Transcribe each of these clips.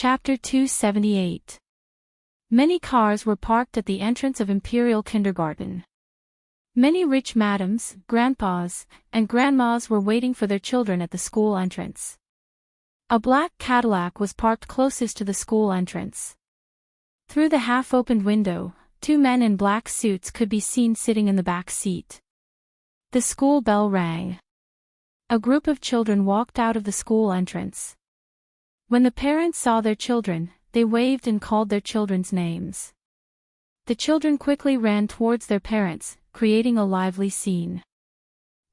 Chapter 278. Many cars were parked at the entrance of Imperial Kindergarten. Many rich madams, grandpas, and grandmas were waiting for their children at the school entrance. A black Cadillac was parked closest to the school entrance. Through the half-opened window, two men in black suits could be seen sitting in the back seat. The school bell rang. A group of children walked out of the school entrance. When the parents saw their children, they waved and called their children's names. The children quickly ran towards their parents, creating a lively scene.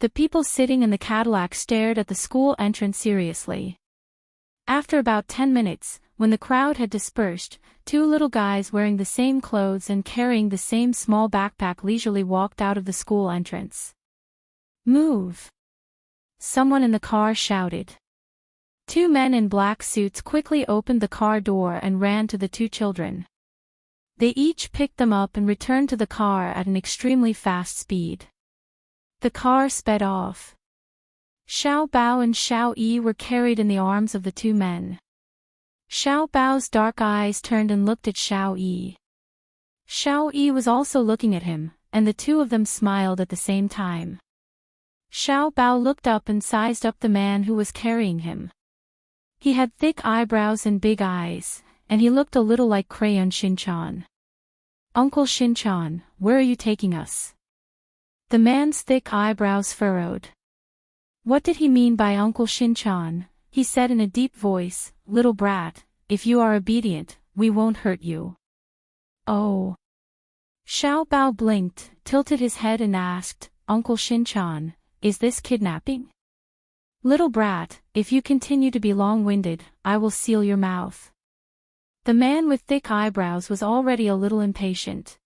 The people sitting in the Cadillac stared at the school entrance seriously. After about 10 minutes, when the crowd had dispersed, two little guys wearing the same clothes and carrying the same small backpack leisurely walked out of the school entrance. "Move!" someone in the car shouted. Two men in black suits quickly opened the car door and ran to the two children. They each picked them up and returned to the car at an extremely fast speed. The car sped off. Xiao Bao and Xiao Yi were carried in the arms of the two men. Xiao Bao's dark eyes turned and looked at Xiao Yi. Xiao Yi was also looking at him, and the two of them smiled at the same time. Xiao Bao looked up and sized up the man who was carrying him. He had thick eyebrows and big eyes, and he looked a little like Crayon Shin-chan. "Uncle Shin-chan, where are you taking us?" The man's thick eyebrows furrowed. "What did he mean by Uncle Shin-chan?" he said in a deep voice. "Little brat, if you are obedient, we won't hurt you." "Oh." Xiao Bao blinked, tilted his head and asked, "Uncle Shin-chan, is this kidnapping?" "Little brat, if you continue to be long-winded, I will seal your mouth." The man with thick eyebrows was already a little impatient.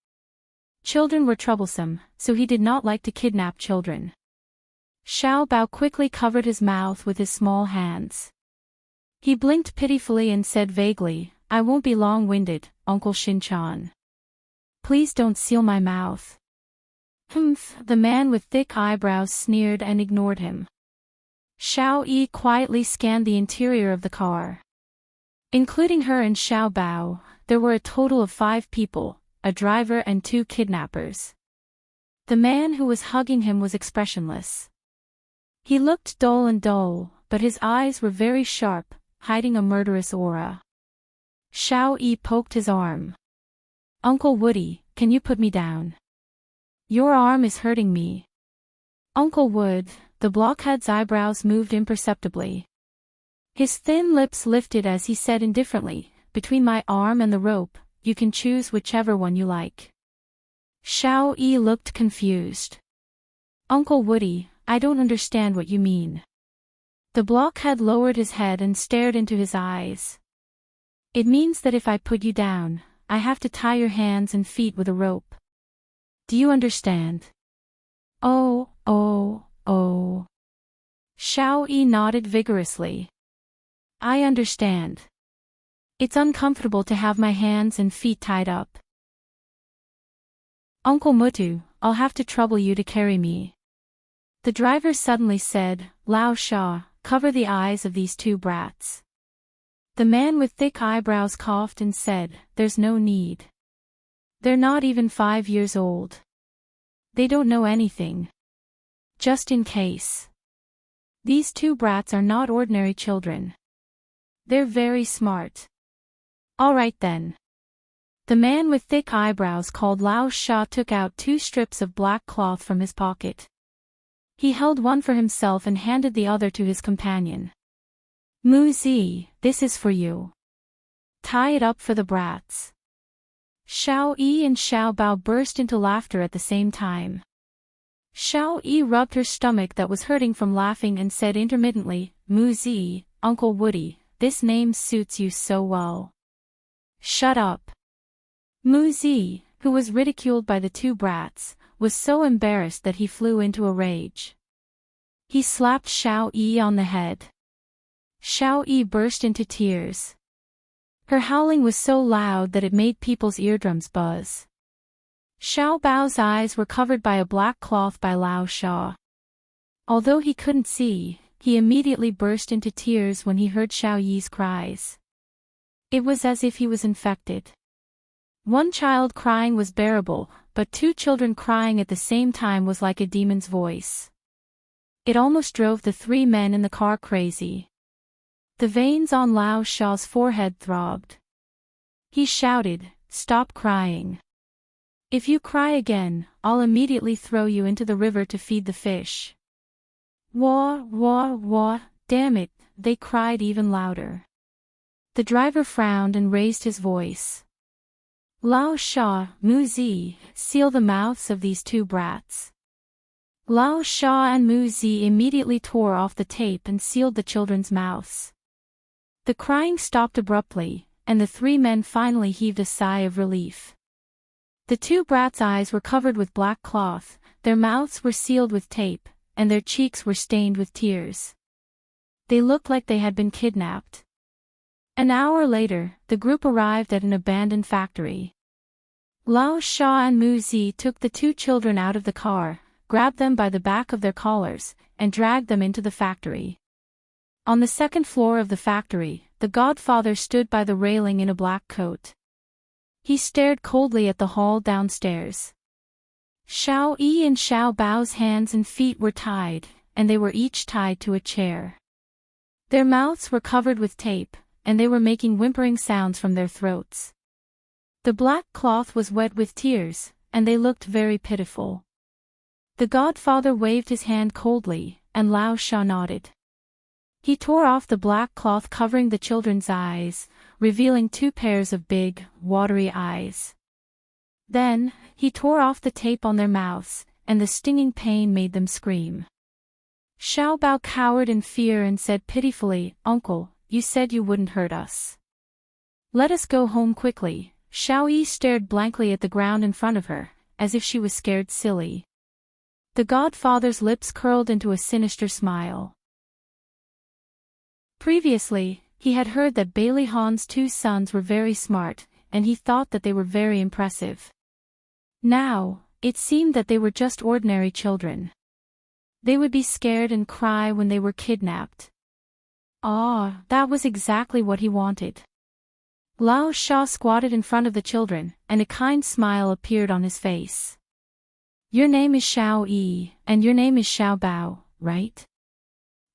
Children were troublesome, so he did not like to kidnap children. Xiao Bao quickly covered his mouth with his small hands. He blinked pitifully and said vaguely, "I won't be long-winded, Uncle Shin-chan. Please don't seal my mouth." "Humph," the man with thick eyebrows sneered and ignored him. Xiao Yi quietly scanned the interior of the car. Including her and Xiao Bao, there were a total of 5 people, a driver and 2 kidnappers. The man who was hugging him was expressionless. He looked dull, but his eyes were very sharp, hiding a murderous aura. Xiao Yi poked his arm. "Uncle Woody, can you put me down? Your arm is hurting me." "Uncle Wood," the blockhead's eyebrows moved imperceptibly. His thin lips lifted as he said indifferently, "Between my arm and the rope, you can choose whichever one you like." Xiao Yi looked confused. "Uncle Woody, I don't understand what you mean." The blockhead lowered his head and stared into his eyes. "It means that if I put you down, I have to tie your hands and feet with a rope. Do you understand?" Oh. Xiao Yi nodded vigorously. "I understand. It's uncomfortable to have my hands and feet tied up." "Uncle Mutu, I'll have to trouble you to carry me." The driver suddenly said, "Lao Sha, cover the eyes of these 2 brats." The man with thick eyebrows coughed and said, "There's no need. They're not even 5 years old. They don't know anything. Just in case. These 2 brats are not ordinary children. They're very smart." "All right then." The man with thick eyebrows called Lao Sha took out 2 strips of black cloth from his pocket. He held one for himself and handed the other to his companion. "Mu Zi, this is for you. Tie it up for the brats." Xiao Yi and Xiao Bao burst into laughter at the same time. Xiao Yi rubbed her stomach that was hurting from laughing and said intermittently, "Mu Zi, Uncle Woody, this name suits you so well." "Shut up." Mu Zi, who was ridiculed by the 2 brats, was so embarrassed that he flew into a rage. He slapped Xiao Yi on the head. Xiao Yi burst into tears. Her howling was so loud that it made people's eardrums buzz. Xiao Bao's eyes were covered by a black cloth by Lao Sha. Although he couldn't see, he immediately burst into tears when he heard Xiao Yi's cries. It was as if he was infected. One child crying was bearable, but two children crying at the same time was like a demon's voice. It almost drove the three men in the car crazy. The veins on Lao Sha's forehead throbbed. He shouted, "Stop crying. If you cry again, I'll immediately throw you into the river to feed the fish." "Wah, wah, wah, damn it," they cried even louder. The driver frowned and raised his voice. "Lao Sha, Mu Zi, seal the mouths of these two brats." Lao Sha and Mu Zi immediately tore off the tape and sealed the children's mouths. The crying stopped abruptly, and the three men finally heaved a sigh of relief. The two brats' eyes were covered with black cloth, their mouths were sealed with tape, and their cheeks were stained with tears. They looked like they had been kidnapped. An hour later, the group arrived at an abandoned factory. Lao Sha and Mu Zi took the two children out of the car, grabbed them by the back of their collars, and dragged them into the factory. On the second floor of the factory, the godfather stood by the railing in a black coat. He stared coldly at the hall downstairs. Xiao Yi and Xiao Bao's hands and feet were tied, and they were each tied to a chair. Their mouths were covered with tape, and they were making whimpering sounds from their throats. The black cloth was wet with tears, and they looked very pitiful. The godfather waved his hand coldly, and Lao Sha nodded. He tore off the black cloth covering the children's eyes, revealing two pairs of big, watery eyes. Then, he tore off the tape on their mouths, and the stinging pain made them scream. Xiao Bao cowered in fear and said pitifully, "Uncle, you said you wouldn't hurt us. Let us go home quickly." Xiao Yi stared blankly at the ground in front of her, as if she was scared silly. The godfather's lips curled into a sinister smile. Previously, he had heard that Bailey Han's two sons were very smart, and he thought that they were very impressive. Now, it seemed that they were just ordinary children. They would be scared and cry when they were kidnapped. Ah, that was exactly what he wanted. Lao Sha squatted in front of the children, and a kind smile appeared on his face. "Your name is Xiao Yi, and your name is Xiao Bao, right?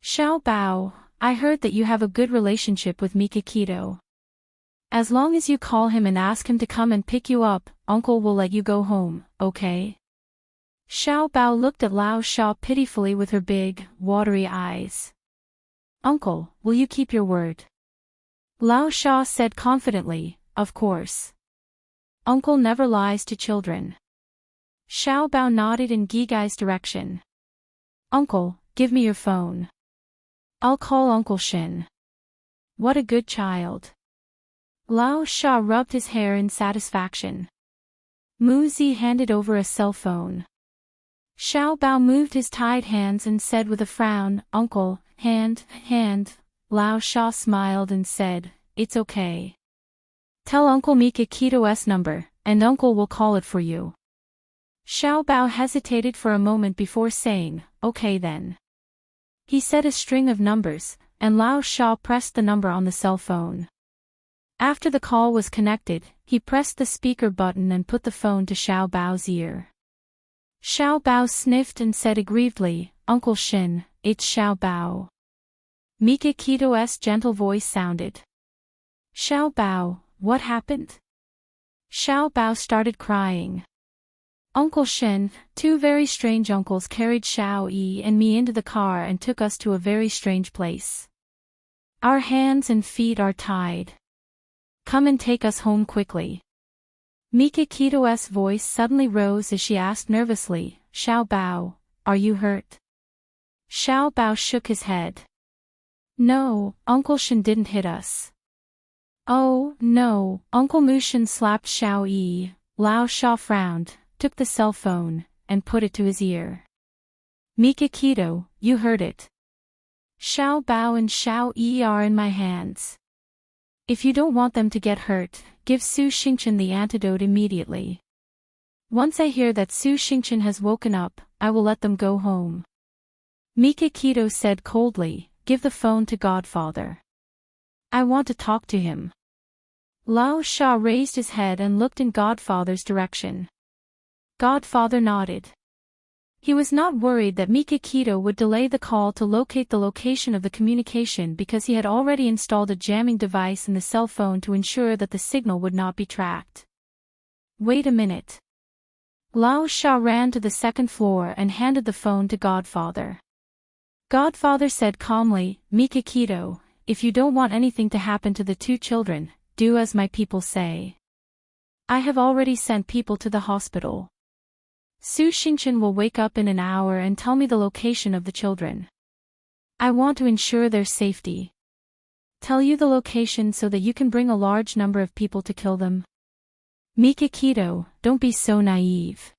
Xiao Bao, I heard that you have a good relationship with Mikakito. As long as you call him and ask him to come and pick you up, Uncle will let you go home, okay?" Xiao Bao looked at Lao Sha pitifully with her big, watery eyes. "Uncle, will you keep your word?" Lao Sha said confidently, "Of course. Uncle never lies to children." Xiao Bao nodded in Gigai's direction. "Uncle, give me your phone. I'll call Uncle Shin." "What a good child." Lao Sha rubbed his hair in satisfaction. Mu Zi handed over a cell phone. Xiao Bao moved his tied hands and said with a frown, "Uncle, hand. Lao Sha smiled and said, "It's okay. Tell Uncle Mikakito's number, and Uncle will call it for you." Xiao Bao hesitated for a moment before saying, "Okay then." He said a string of numbers, and Lao Sha pressed the number on the cell phone. After the call was connected, he pressed the speaker button and put the phone to Xiao Bao's ear. Xiao Bao sniffed and said aggrievedly, "Uncle Shin, it's Xiao Bao." Mikakito's gentle voice sounded. "Xiao Bao, what happened?" Xiao Bao started crying. "Uncle Shin, two very strange uncles carried Xiao Yi and me into the car and took us to a very strange place. Our hands and feet are tied. Come and take us home quickly." Mikakito's voice suddenly rose as she asked nervously, "Xiao Bao, are you hurt?" Xiao Bao shook his head. "No, Uncle Shin didn't hit us." "Oh, no." Uncle Mushin slapped Xiao Yi. Lao Sha frowned, took the cell phone, and put it to his ear. "Mikakito, you heard it. Xiao Bao and Xiao Yi are in my hands. If you don't want them to get hurt, give Su Xingchen the antidote immediately. Once I hear that Su Xingchen has woken up, I will let them go home." Mikakito said coldly, "Give the phone to Godfather. I want to talk to him." Lao Sha raised his head and looked in Godfather's direction. Godfather nodded. He was not worried that Mikakito would delay the call to locate the location of the communication because he had already installed a jamming device in the cell phone to ensure that the signal would not be tracked. Wait a minute. Lao Sha ran to the second floor and handed the phone to Godfather. Godfather said calmly, Mikakito, if you don't want anything to happen to the two children, do as my people say. I have already sent people to the hospital. Su Xingchen will wake up in an hour and tell me the location of the children. I want to ensure their safety. Tell you the location so that you can bring a large number of people to kill them. Mikakito, don't be so naive.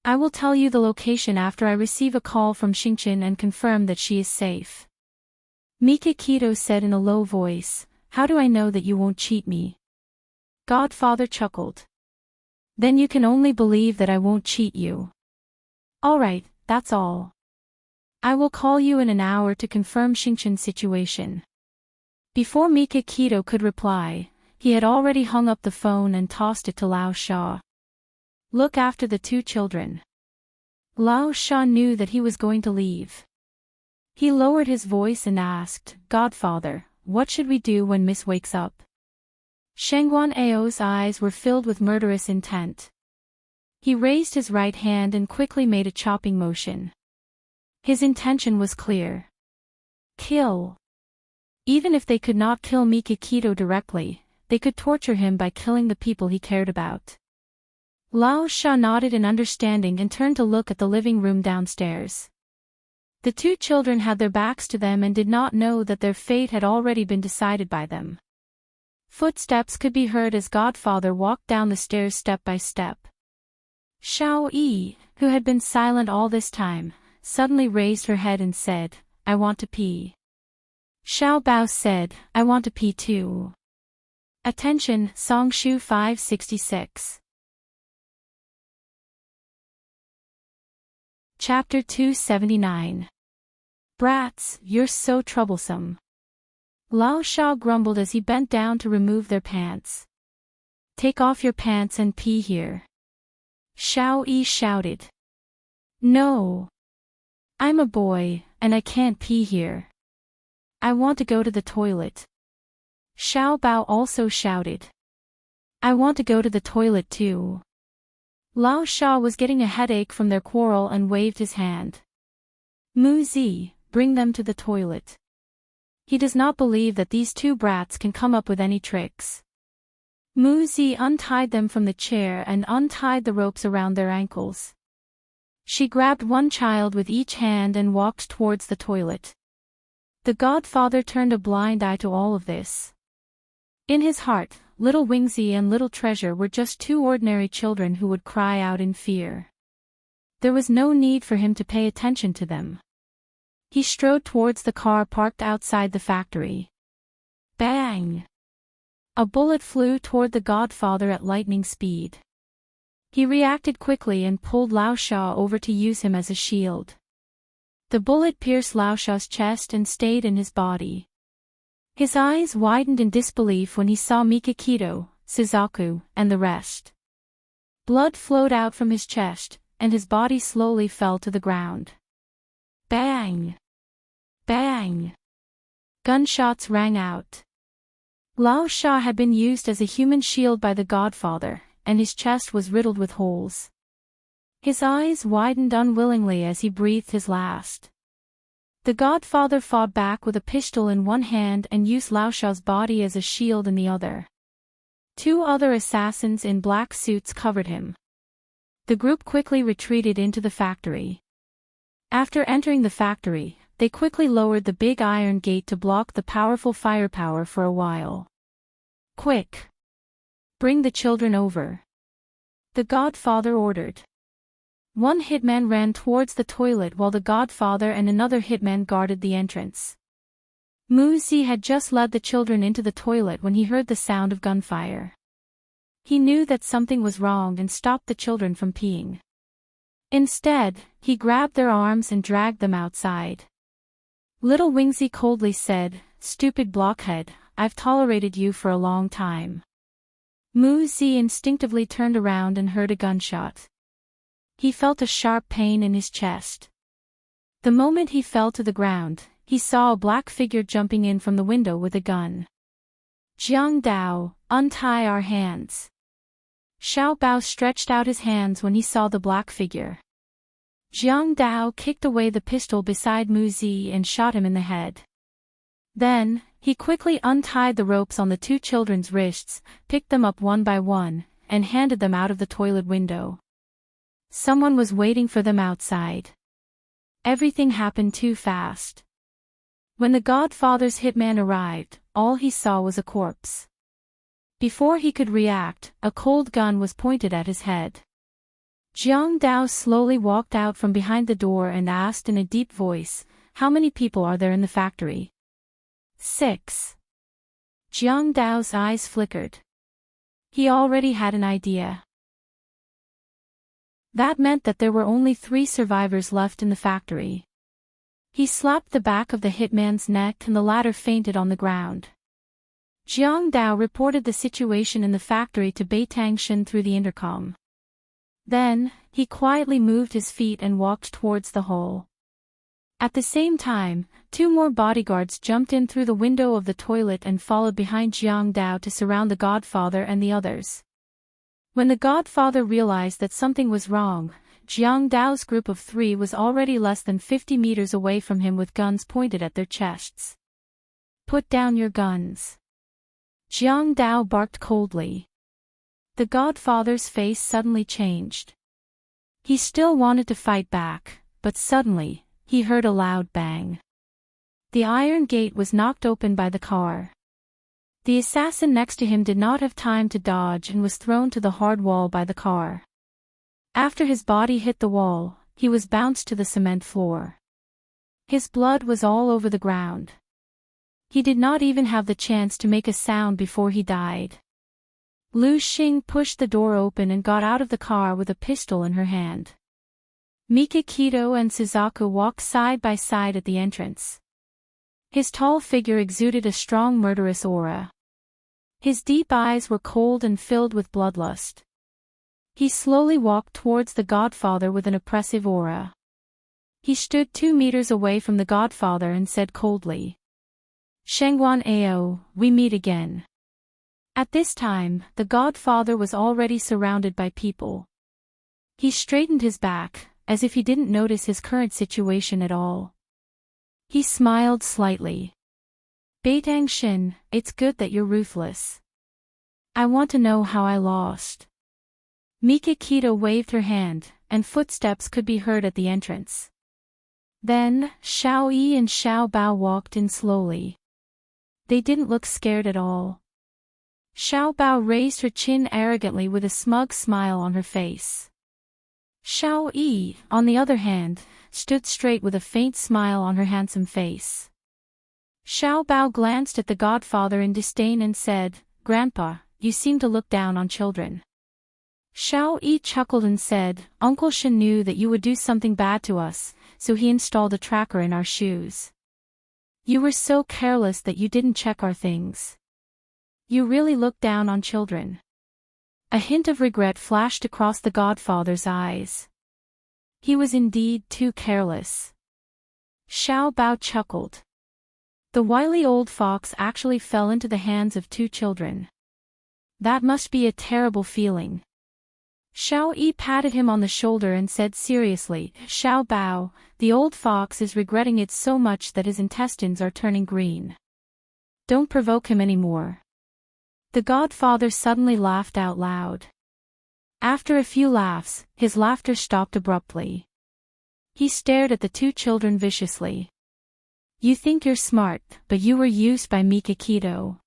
I will tell you the location after I receive a call from Xingchen and confirm that she is safe. Mikakito said in a low voice, how do I know that you won't cheat me? Godfather chuckled. Then you can only believe that I won't cheat you. Alright, that's all. I will call you in an hour to confirm Xingchen's situation. Before Mikakito could reply, he had already hung up the phone and tossed it to Lao Sha. Look after the two children. Lao Sha knew that he was going to leave. He lowered his voice and asked, Godfather, what should we do when Miss wakes up? Shengguan Ao's eyes were filled with murderous intent. He raised his right hand and quickly made a chopping motion. His intention was clear. Kill. Even if they could not kill Mikakito directly, they could torture him by killing the people he cared about. Lao Sha nodded in understanding and turned to look at the living room downstairs. The two children had their backs to them and did not know that their fate had already been decided by them. Footsteps could be heard as Godfather walked down the stairs step by step. Xiao Yi, who had been silent all this time, suddenly raised her head and said, I want to pee. Xiao Bao said, I want to pee too. Attention, Songshu 566. Chapter 279. Brats, you're so troublesome. Lao Sha grumbled as he bent down to remove their pants. Take off your pants and pee here. Xiao Yi shouted. No. I'm a boy, and I can't pee here. I want to go to the toilet. Xiao Bao also shouted. I want to go to the toilet too. Lao Sha was getting a headache from their quarrel and waved his hand. Mu Zi, bring them to the toilet. He does not believe that these two brats can come up with any tricks. Mu Zi untied them from the chair and untied the ropes around their ankles. She grabbed one child with each hand and walked towards the toilet. The Godfather turned a blind eye to all of this. In his heart, little Wingzi and little Treasure were just two ordinary children who would cry out in fear. There was no need for him to pay attention to them. He strode towards the car parked outside the factory. Bang! A bullet flew toward the Godfather at lightning speed. He reacted quickly and pulled Lao Sha over to use him as a shield. The bullet pierced Lao Sha's chest and stayed in his body. His eyes widened in disbelief when he saw Mikakito, Suzaku, and the rest. Blood flowed out from his chest, and his body slowly fell to the ground. Bang! Bang! Gunshots rang out. Lao Sha had been used as a human shield by the Godfather, and his chest was riddled with holes. His eyes widened unwillingly as he breathed his last. The Godfather fought back with a pistol in one hand and used Lao Sha's body as a shield in the other. Two other assassins in black suits covered him. The group quickly retreated into the factory. After entering the factory, they quickly lowered the big iron gate to block the powerful firepower for a while. Quick! Bring the children over. The Godfather ordered. One hitman ran towards the toilet while the Godfather and another hitman guarded the entrance. Mu Zi had just led the children into the toilet when he heard the sound of gunfire. He knew that something was wrong and stopped the children from peeing. Instead, he grabbed their arms and dragged them outside. Little Wingzi coldly said, "Stupid blockhead, I've tolerated you for a long time. Mu Zi instinctively turned around and heard a gunshot. He felt a sharp pain in his chest. The moment he fell to the ground, he saw a black figure jumping in from the window with a gun. Jiang Dao, untie our hands. Xiao Bao stretched out his hands when he saw the black figure. Jiang Dao kicked away the pistol beside Mu Zi and shot him in the head. Then, he quickly untied the ropes on the two children's wrists, picked them up one by one, and handed them out of the toilet window. Someone was waiting for them outside. Everything happened too fast. When the Godfather's hitman arrived, all he saw was a corpse. Before he could react, a cold gun was pointed at his head. Jiang Dao slowly walked out from behind the door and asked in a deep voice, "How many people are there in the factory?" 6. Jiang Dao's eyes flickered. He already had an idea. That meant that there were only 3 survivors left in the factory. He slapped the back of the hitman's neck and the latter fainted on the ground. Jiang Dao reported the situation in the factory to Beitang Shen through the intercom. Then, he quietly moved his feet and walked towards the hole. At the same time, 2 more bodyguards jumped in through the window of the toilet and followed behind Jiang Dao to surround the Godfather and the others. When the Godfather realized that something was wrong, Jiang Dao's group of 3 was already less than 50 meters away from him with guns pointed at their chests. "Put down your guns." Jiang Dao barked coldly. The Godfather's face suddenly changed. He still wanted to fight back, but suddenly, he heard a loud bang. The iron gate was knocked open by the car. The assassin next to him did not have time to dodge and was thrown to the hard wall by the car. After his body hit the wall, he was bounced to the cement floor. His blood was all over the ground. He did not even have the chance to make a sound before he died. Lu Xing pushed the door open and got out of the car with a pistol in her hand. Mikakito and Suzaku walked side by side at the entrance. His tall figure exuded a strong murderous aura. His deep eyes were cold and filled with bloodlust. He slowly walked towards the Godfather with an oppressive aura. He stood 2 meters away from the Godfather and said coldly, "Shengguan Ao, we meet again." At this time, the Godfather was already surrounded by people. He straightened his back, as if he didn't notice his current situation at all. He smiled slightly. "Beitang Shen, it's good that you're ruthless. I want to know how I lost." Mikakito waved her hand, and footsteps could be heard at the entrance. Then, Xiao Yi and Xiao Bao walked in slowly. They didn't look scared at all. Xiao Bao raised her chin arrogantly with a smug smile on her face. Xiao Yi, on the other hand, stood straight with a faint smile on her handsome face. Xiao Bao glanced at the Godfather in disdain and said, "Grandpa, you seem to look down on children." Xiao Yi chuckled and said, "Uncle Shen knew that you would do something bad to us, so he installed a tracker in our shoes. You were so careless that you didn't check our things. You really look down on children." A hint of regret flashed across the Godfather's eyes. He was indeed too careless. Xiao Bao chuckled. The wily old fox actually fell into the hands of 2 children. That must be a terrible feeling. Xiao Yi patted him on the shoulder and said seriously, "Xiao Bao, the old fox is regretting it so much that his intestines are turning green. Don't provoke him anymore." The Godfather suddenly laughed out loud. After a few laughs, his laughter stopped abruptly. He stared at the 2 children viciously. "You think you're smart, but you were used by Mikakito."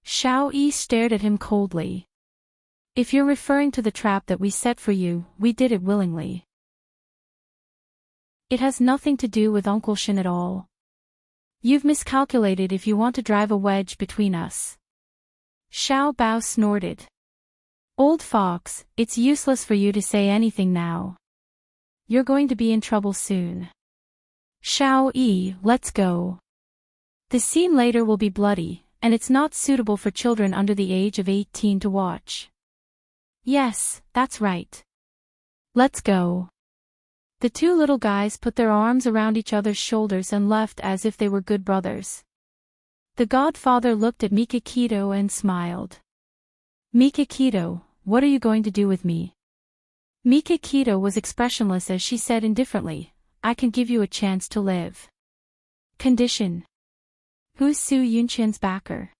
Xiao Yi stared at him coldly. "If you're referring to the trap that we set for you, we did it willingly. It has nothing to do with Uncle Shen at all. You've miscalculated if you want to drive a wedge between us." Xiao Bao snorted. "Old fox, it's useless for you to say anything now. You're going to be in trouble soon. Xiao Yi, let's go. The scene later will be bloody, and it's not suitable for children under the age of 18 to watch. Yes, that's right. Let's go. The two little guys put their arms around each other's shoulders and left as if they were good brothers. The godfather looked at Mikakito and smiled. Mikakito, what are you going to do with me? Mikakito was expressionless as she said indifferently, I can give you a chance to live. Condition. Who's Su Yunchen's backer?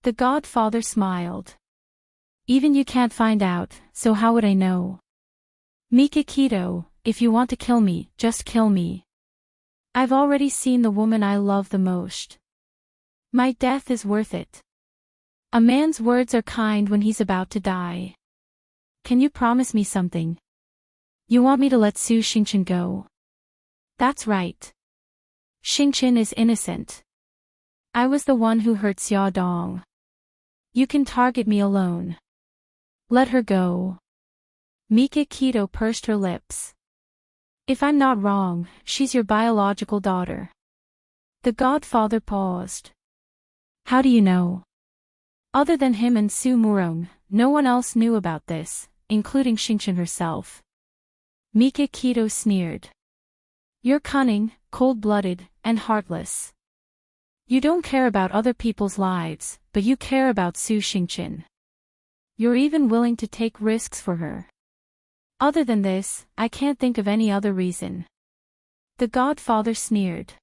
The godfather smiled. Even you can't find out, so how would I know? Mikakito, if you want to kill me, just kill me. I've already seen the woman I love the most. My death is worth it. A man's words are kind when he's about to die. Can you promise me something? You want me to let Su Xingchen go? That's right. Xingchen is innocent. I was the one who hurt Xia Dong. You can target me alone. Let her go. Mikakito pursed her lips. If I'm not wrong, she's your biological daughter. The godfather paused. How do you know? Other than him and Su Murong, no one else knew about this, including Xingchen herself. Mikakito sneered. You're cunning, cold-blooded, and heartless. You don't care about other people's lives, but you care about Su Xingchen. You're even willing to take risks for her. Other than this, I can't think of any other reason. The godfather sneered.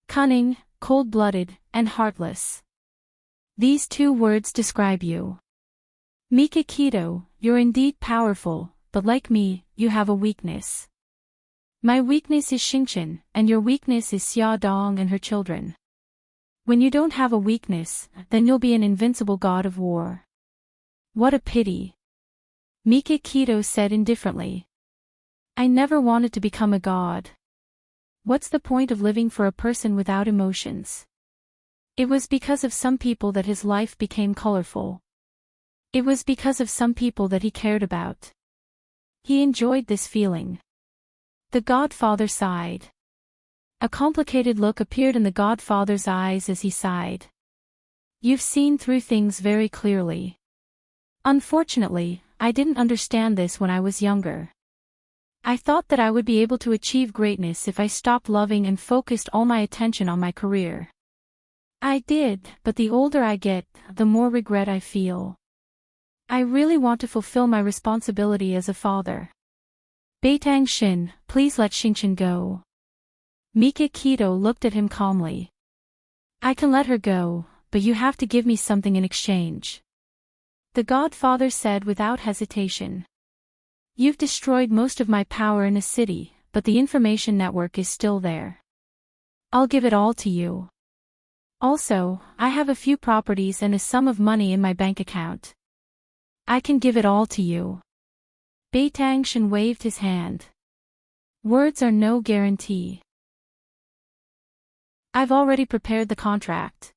Cunning, cold-blooded, and heartless. These two words describe you. Mikakito, you're indeed powerful, but like me, you have a weakness. My weakness is Xingchen, and your weakness is Xia Dong and her children. When you don't have a weakness, then you'll be an invincible god of war. What a pity. Mikakito said indifferently. I never wanted to become a god. What's the point of living for a person without emotions? It was because of some people that his life became colorful. It was because of some people that he cared about. He enjoyed this feeling. The godfather sighed. A complicated look appeared in the godfather's eyes as he sighed. You've seen through things very clearly. Unfortunately, I didn't understand this when I was younger. I thought that I would be able to achieve greatness if I stopped loving and focused all my attention on my career. I did, but the older I get, the more regret I feel. I really want to fulfill my responsibility as a father. Beitang Xin, please let Xingchen go. Mikakito looked at him calmly. I can let her go, but you have to give me something in exchange. The godfather said without hesitation. You've destroyed most of my power in a city, but the information network is still there. I'll give it all to you. Also, I have a few properties and a sum of money in my bank account. I can give it all to you. Beitang Xin waved his hand. Words are no guarantee. I've already prepared the contract.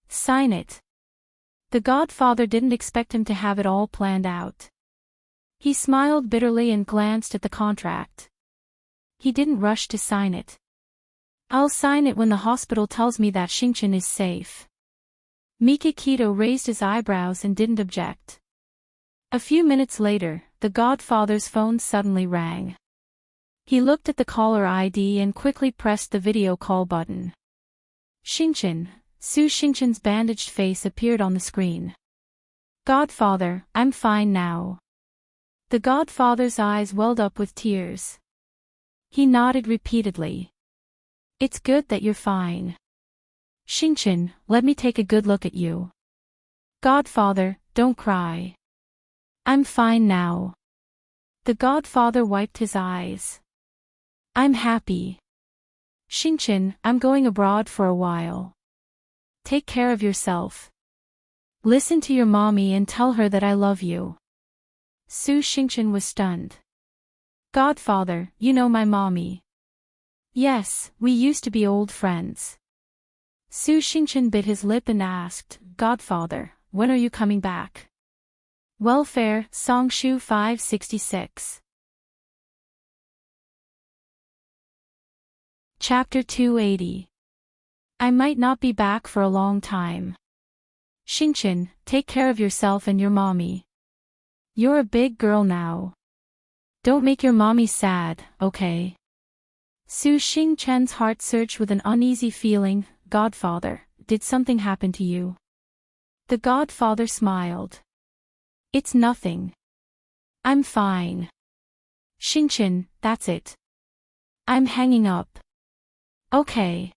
Sign it. The godfather didn't expect him to have it all planned out. He smiled bitterly and glanced at the contract. He didn't rush to sign it. I'll sign it when the hospital tells me that Xingchen is safe. Mikakito raised his eyebrows and didn't object. A few minutes later, the godfather's phone suddenly rang. He looked at the caller ID and quickly pressed the video call button. Xingchen, Su Xingchen's bandaged face appeared on the screen. Godfather, I'm fine now. The godfather's eyes welled up with tears. He nodded repeatedly. It's good that you're fine. Xingchen, let me take a good look at you. Godfather, don't cry. I'm fine now. The godfather wiped his eyes. I'm happy. Xingchen, I'm going abroad for a while. Take care of yourself. Listen to your mommy and tell her that I love you. Su Xingchen was stunned. Godfather, you know my mommy. Yes, we used to be old friends. Su Xingchen bit his lip and asked, Godfather, when are you coming back? Welfare, Songshu 566. Chapter 280. I might not be back for a long time. Xingchen, take care of yourself and your mommy. You're a big girl now. Don't make your mommy sad, okay? Su Xingchen's heart surged with an uneasy feeling. Godfather, did something happen to you? The godfather smiled. It's nothing. I'm fine. Xingchen, that's it. I'm hanging up. Okay.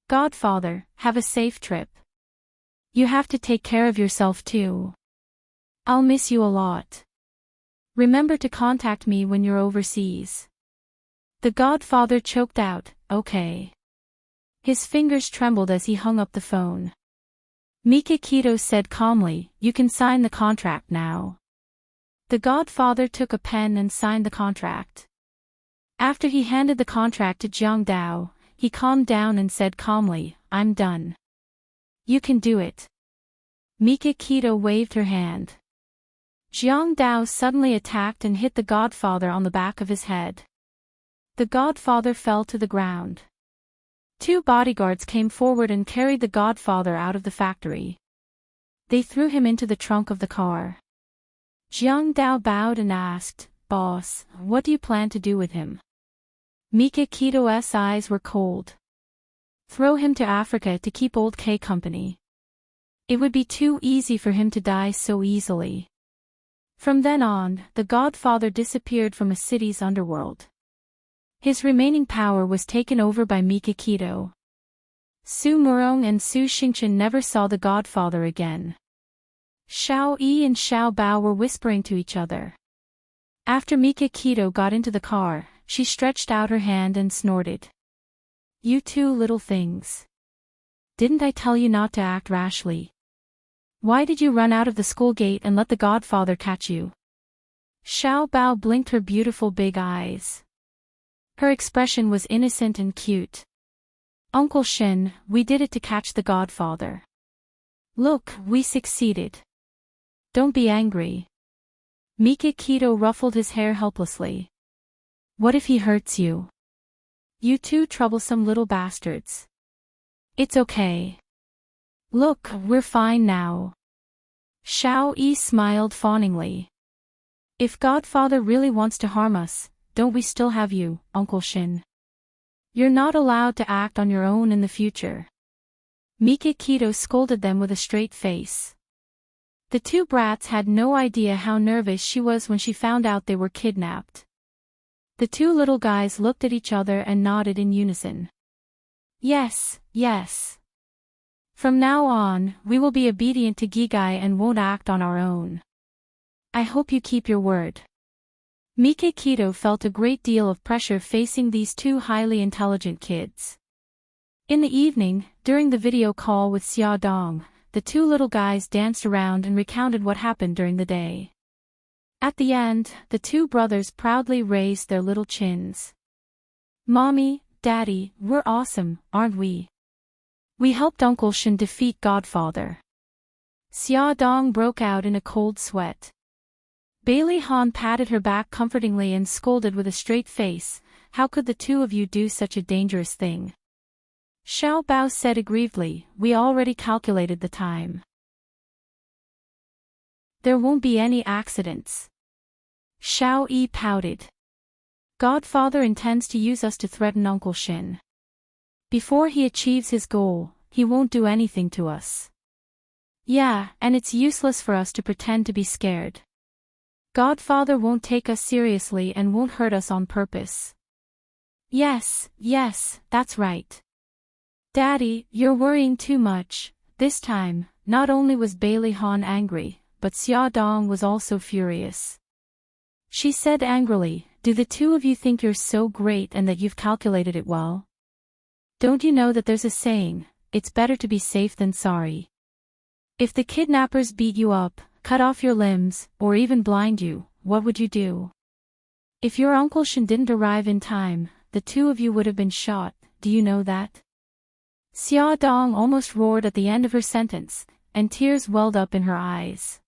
Godfather, have a safe trip. You have to take care of yourself too. I'll miss you a lot. Remember to contact me when you're overseas. The godfather choked out, okay. His fingers trembled as he hung up the phone. Mikakito said calmly, you can sign the contract now. The godfather took a pen and signed the contract. After he handed the contract to Jiang Dao, he calmed down and said calmly, I'm done. You can do it. Mikakito waved her hand. Jiang Dao suddenly attacked and hit the godfather on the back of his head. The godfather fell to the ground. 2 bodyguards came forward and carried the godfather out of the factory. They threw him into the trunk of the car. Jiang Dao bowed and asked, Boss, what do you plan to do with him? Mikakito's eyes were cold. Throw him to Africa to keep old K company. It would be too easy for him to die so easily. From then on, the godfather disappeared from a city's underworld. His remaining power was taken over by Mikakito. Su Murong and Su Xingchen never saw the godfather again. Xiao Yi and Xiao Bao were whispering to each other. After Mikakito got into the car, she stretched out her hand and snorted. You 2 little things. Didn't I tell you not to act rashly? Why did you run out of the school gate and let the godfather catch you? Xiao Bao blinked her beautiful big eyes. Her expression was innocent and cute. Uncle Shin, we did it to catch the godfather. Look, we succeeded. Don't be angry. Mikakito ruffled his hair helplessly. What if he hurts you? You 2 troublesome little bastards. It's okay. Look, we're fine now. Xiao Yi smiled fawningly. If Godfather really wants to harm us, don't we still have you, Uncle Shin? You're not allowed to act on your own in the future. Mikakito scolded them with a straight face. The 2 brats had no idea how nervous she was when she found out they were kidnapped. The 2 little guys looked at each other and nodded in unison. Yes, yes. From now on, we will be obedient to Gigai and won't act on our own. I hope you keep your word. Mikakito felt a great deal of pressure facing these 2 highly intelligent kids. In the evening, during the video call with Xia Dong, the 2 little guys danced around and recounted what happened during the day. At the end, the 2 brothers proudly raised their little chins. Mommy, Daddy, we're awesome, aren't we? We helped Uncle Shin defeat Godfather. Xia Dong broke out in a cold sweat. Bailey Han patted her back comfortingly and scolded with a straight face, how could the 2 of you do such a dangerous thing? Xiao Bao said aggrievedly, we already calculated the time. There won't be any accidents. Xiao Yi pouted. Godfather intends to use us to threaten Uncle Shin. Before he achieves his goal, he won't do anything to us. Yeah, and it's useless for us to pretend to be scared. Godfather won't take us seriously and won't hurt us on purpose. Yes, that's right. Daddy, you're worrying too much. This time, not only was Bailey Han angry, but Xia Dong was also furious. She said angrily, do the 2 of you think you're so great and that you've calculated it well? Don't you know that there's a saying, it's better to be safe than sorry? If the kidnappers beat you up, cut off your limbs, or even blind you, what would you do? If your Uncle Shin didn't arrive in time, the 2 of you would have been shot, do you know that? Xia Dong almost roared at the end of her sentence, and tears welled up in her eyes.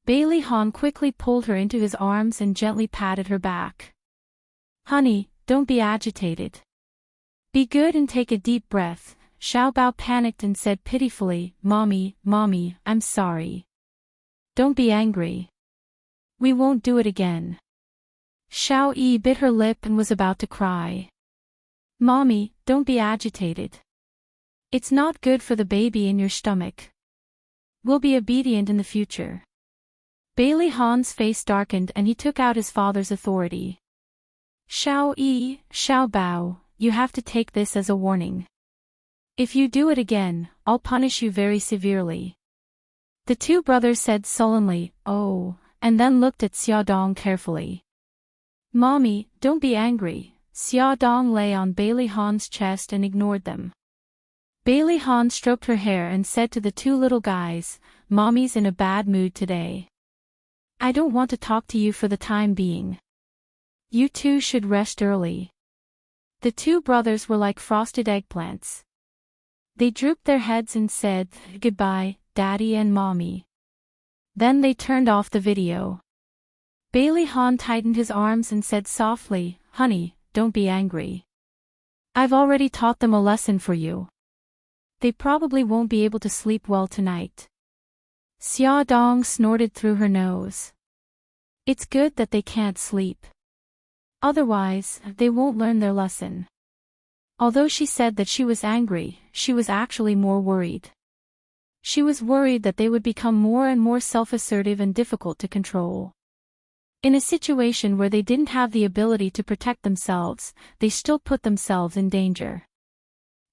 Bailey Han quickly pulled her into his arms and gently patted her back. Honey, don't be agitated. Be good and take a deep breath, Xiao Bao panicked and said pitifully, Mommy, I'm sorry. Don't be angry. We won't do it again. Xiao Yi bit her lip and was about to cry. Mommy, don't be agitated. It's not good for the baby in your stomach. We'll be obedient in the future. Bailey Han's face darkened and he took out his father's authority. Xiao Yi, Xiao Bao, you have to take this as a warning. If you do it again, I'll punish you very severely. The two brothers said sullenly, oh, and then looked at Xiaodong carefully. Mommy, don't be angry. Xiaodong lay on Bailey Han's chest and ignored them. Bailey Han stroked her hair and said to the two little guys, Mommy's in a bad mood today. I don't want to talk to you for the time being. You two should rest early. The two brothers were like frosted eggplants. They drooped their heads and said, goodbye, Daddy and Mommy. Then they turned off the video. Bailey Han tightened his arms and said softly, Honey, don't be angry. I've already taught them a lesson for you. They probably won't be able to sleep well tonight. Xiaodong snorted through her nose. It's good that they can't sleep. Otherwise, they won't learn their lesson. Although she said that she was angry, she was actually more worried. She was worried that they would become more and more self-assertive and difficult to control. In a situation where they didn't have the ability to protect themselves, they still put themselves in danger.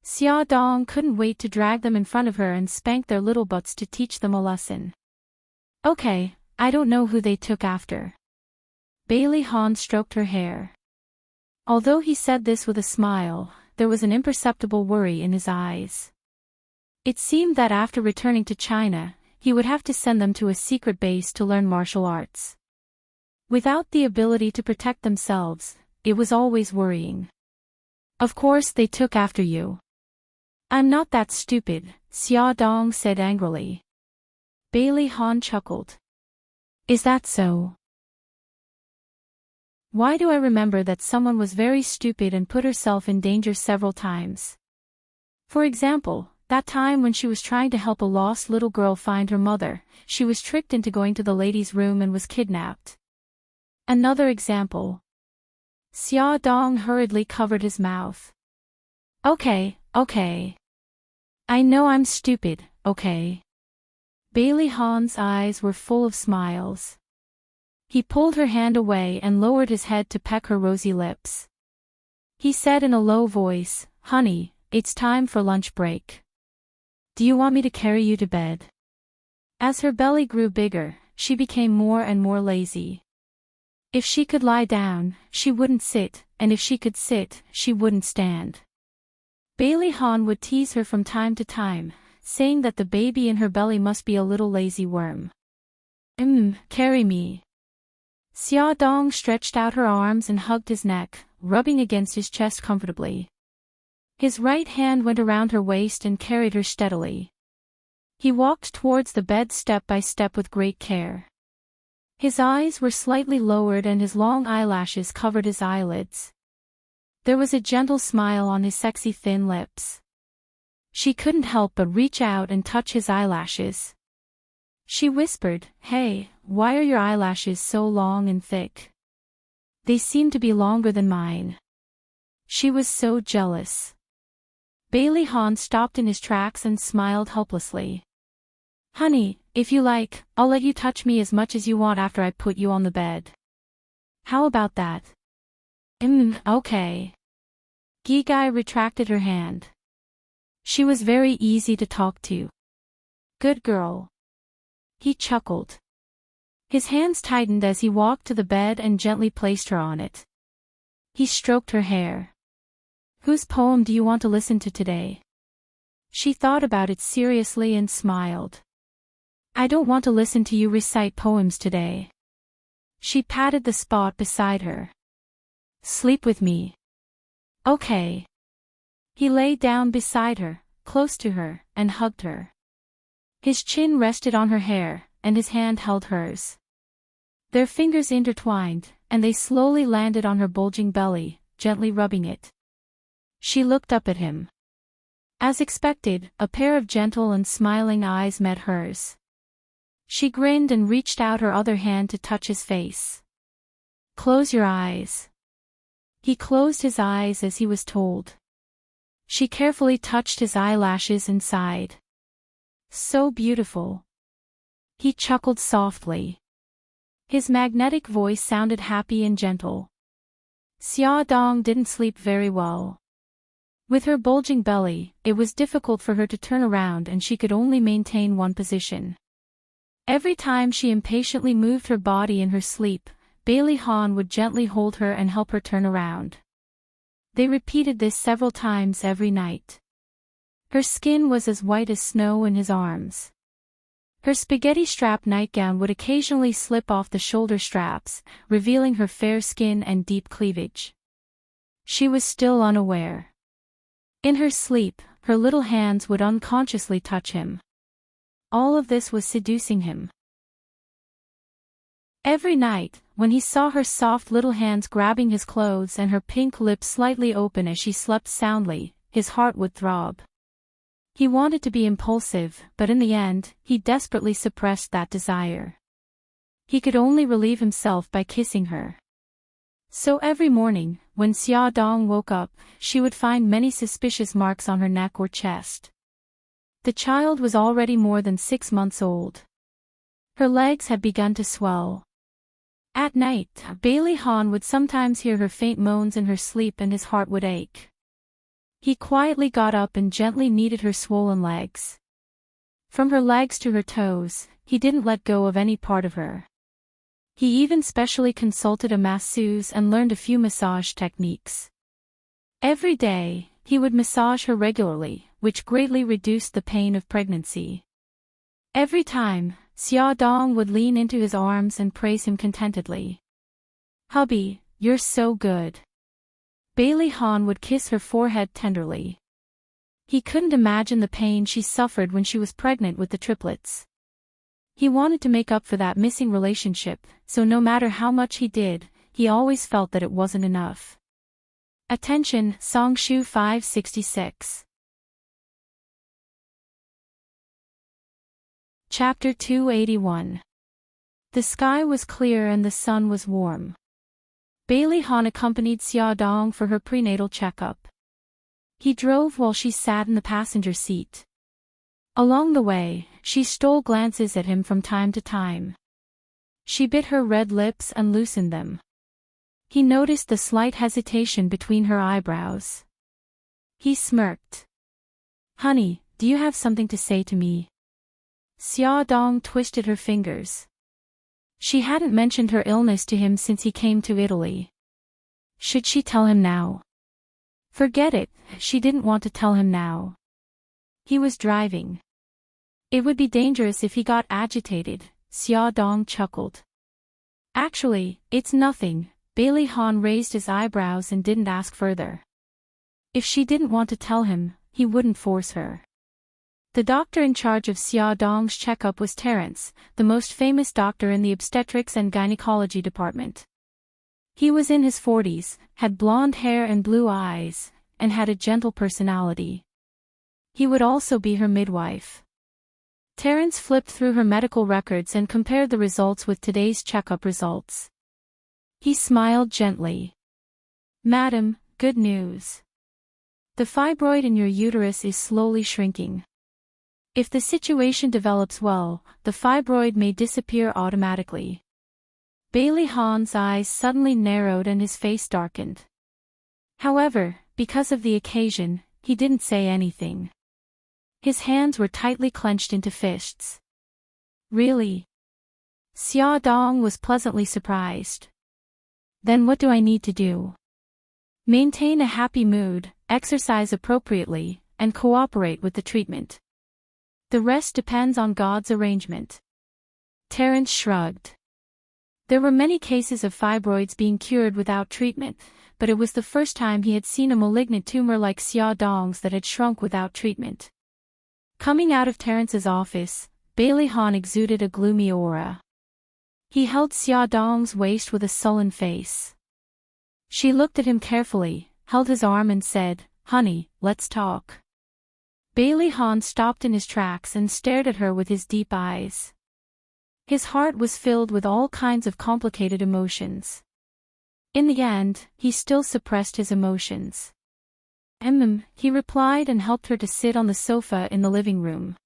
Xiaodong couldn't wait to drag them in front of her and spank their little butts to teach them a lesson. Okay, I don't know who they took after. Bailey Han stroked her hair. Although he said this with a smile, there was an imperceptible worry in his eyes. It seemed that after returning to China, he would have to send them to a secret base to learn martial arts. Without the ability to protect themselves, it was always worrying. Of course they took after you. I'm not that stupid, Xiaodong said angrily. Bailey Han chuckled. Is that so? Why do I remember that someone was very stupid and put herself in danger several times? For example, that time when she was trying to help a lost little girl find her mother, she was tricked into going to the lady's room and was kidnapped. Another example. Xiaodong hurriedly covered his mouth. Okay. I know I'm stupid, okay? Bailey Han's eyes were full of smiles. He pulled her hand away and lowered his head to peck her rosy lips. He said in a low voice, Honey, it's time for lunch break. Do you want me to carry you to bed? As her belly grew bigger, she became more and more lazy. If she could lie down, she wouldn't sit, and if she could sit, she wouldn't stand. Bailey Han would tease her from time to time, saying that the baby in her belly must be a little lazy worm. Carry me. Xiaodong stretched out her arms and hugged his neck, rubbing against his chest comfortably. His right hand went around her waist and carried her steadily. He walked towards the bed step by step with great care. His eyes were slightly lowered and his long eyelashes covered his eyelids. There was a gentle smile on his sexy thin lips. She couldn't help but reach out and touch his eyelashes. She whispered, Hey, why are your eyelashes so long and thick? They seem to be longer than mine. She was so jealous. Bailey Han stopped in his tracks and smiled helplessly. Honey, if you like, I'll let you touch me as much as you want after I put you on the bed. How about that? Okay. Gigai retracted her hand. She was very easy to talk to. Good girl. He chuckled. His hands tightened as he walked to the bed and gently placed her on it. He stroked her hair. Whose poem do you want to listen to today? She thought about it seriously and smiled. I don't want to listen to you recite poems today. She patted the spot beside her. Sleep with me. Okay. He lay down beside her, close to her, and hugged her. His chin rested on her hair, and his hand held hers. Their fingers intertwined, and they slowly landed on her bulging belly, gently rubbing it. She looked up at him. As expected, a pair of gentle and smiling eyes met hers. She grinned and reached out her other hand to touch his face. "Close your eyes." He closed his eyes as he was told. She carefully touched his eyelashes and sighed. "So beautiful." He chuckled softly. His magnetic voice sounded happy and gentle. Xia Dong didn't sleep very well. With her bulging belly, it was difficult for her to turn around and she could only maintain one position. Every time she impatiently moved her body in her sleep, Bailey Han would gently hold her and help her turn around. They repeated this several times every night. Her skin was as white as snow in his arms. Her spaghetti-strap nightgown would occasionally slip off the shoulder straps, revealing her fair skin and deep cleavage. She was still unaware. In her sleep, her little hands would unconsciously touch him. All of this was seducing him. Every night, when he saw her soft little hands grabbing his clothes and her pink lips slightly open as she slept soundly, his heart would throb. He wanted to be impulsive, but in the end, he desperately suppressed that desire. He could only relieve himself by kissing her. So every morning, when Xia Dong woke up, she would find many suspicious marks on her neck or chest. The child was already more than 6 months old. Her legs had begun to swell. At night, Bailey Han would sometimes hear her faint moans in her sleep and his heart would ache. He quietly got up and gently kneaded her swollen legs. From her legs to her toes, he didn't let go of any part of her. He even specially consulted a masseuse and learned a few massage techniques. Every day, he would massage her regularly, which greatly reduced the pain of pregnancy. Every time, Xia Dong would lean into his arms and praise him contentedly. "Hubby, you're so good." Bailey Han would kiss her forehead tenderly. He couldn't imagine the pain she suffered when she was pregnant with the triplets. He wanted to make up for that missing relationship, so no matter how much he did, he always felt that it wasn't enough. Attention, Songshu 566. Chapter 281. The sky was clear and the sun was warm. Bailey Han accompanied Xia Dong for her prenatal checkup. He drove while she sat in the passenger seat. Along the way, she stole glances at him from time to time. She bit her red lips and loosened them. He noticed the slight hesitation between her eyebrows. He smirked. "Honey, do you have something to say to me?" Xia Dong twisted her fingers. She hadn't mentioned her illness to him since he came to Italy. Should she tell him now? Forget it, she didn't want to tell him now. He was driving. It would be dangerous if he got agitated, Xia Dong chuckled. "Actually, it's nothing." Bailey Han raised his eyebrows and didn't ask further. If she didn't want to tell him, he wouldn't force her. The doctor in charge of Xia Dong's checkup was Terence, the most famous doctor in the obstetrics and gynecology department. He was in his 40s, had blonde hair and blue eyes, and had a gentle personality. He would also be her midwife. Terence flipped through her medical records and compared the results with today's checkup results. He smiled gently. "Madam, good news. The fibroid in your uterus is slowly shrinking. If the situation develops well, the fibroid may disappear automatically." Bailey Han's eyes suddenly narrowed and his face darkened. However, because of the occasion, he didn't say anything. His hands were tightly clenched into fists. "Really?" Xia Dong was pleasantly surprised. "Then what do I need to do?" "Maintain a happy mood, exercise appropriately, and cooperate with the treatment. The rest depends on God's arrangement." Terence shrugged. There were many cases of fibroids being cured without treatment, but it was the first time he had seen a malignant tumor like Xia Dong's that had shrunk without treatment. Coming out of Terence's office, Bailey Han exuded a gloomy aura. He held Xia Dong's waist with a sullen face. She looked at him carefully, held his arm and said, "Honey, let's talk." Bailey Hahn stopped in his tracks and stared at her with his deep eyes. His heart was filled with all kinds of complicated emotions. In the end, he still suppressed his emotions. He replied and helped her to sit on the sofa in the living room.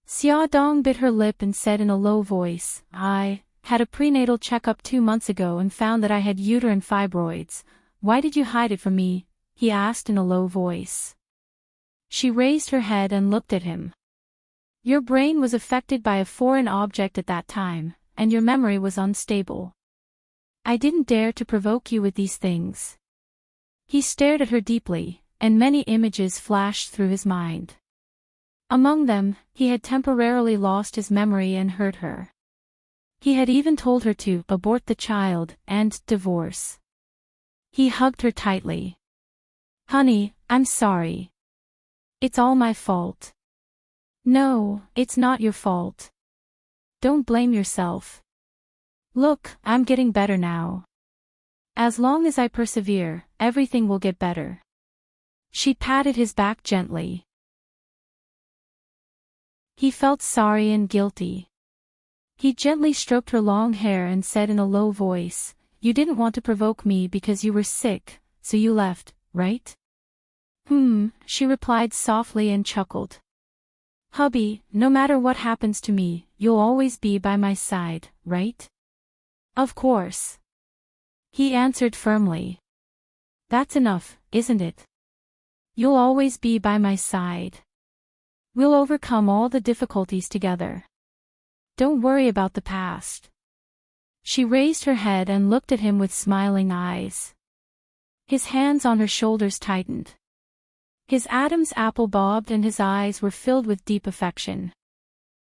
Xia Dong bit her lip and said in a low voice, "I had a prenatal checkup 2 months ago and found that I had uterine fibroids. Why did you hide it from me?" he asked in a low voice. She raised her head and looked at him. "Your brain was affected by a foreign object at that time, and your memory was unstable. I didn't dare to provoke you with these things." He stared at her deeply, and many images flashed through his mind. Among them, he had temporarily lost his memory and hurt her. He had even told her to abort the child and divorce. He hugged her tightly. "Honey, I'm sorry. It's all my fault." "No, it's not your fault. Don't blame yourself. Look, I'm getting better now. As long as I persevere, everything will get better." She patted his back gently. He felt sorry and guilty. He gently stroked her long hair and said in a low voice, "You didn't want to provoke me because you were sick, so you left, right?" She replied softly and chuckled. "Hubby, no matter what happens to me, you'll always be by my side, right?" "Of course," he answered firmly. "That's enough, isn't it? You'll always be by my side. We'll overcome all the difficulties together. Don't worry about the past." She raised her head and looked at him with smiling eyes. His hands on her shoulders tightened. His Adam's apple bobbed and his eyes were filled with deep affection.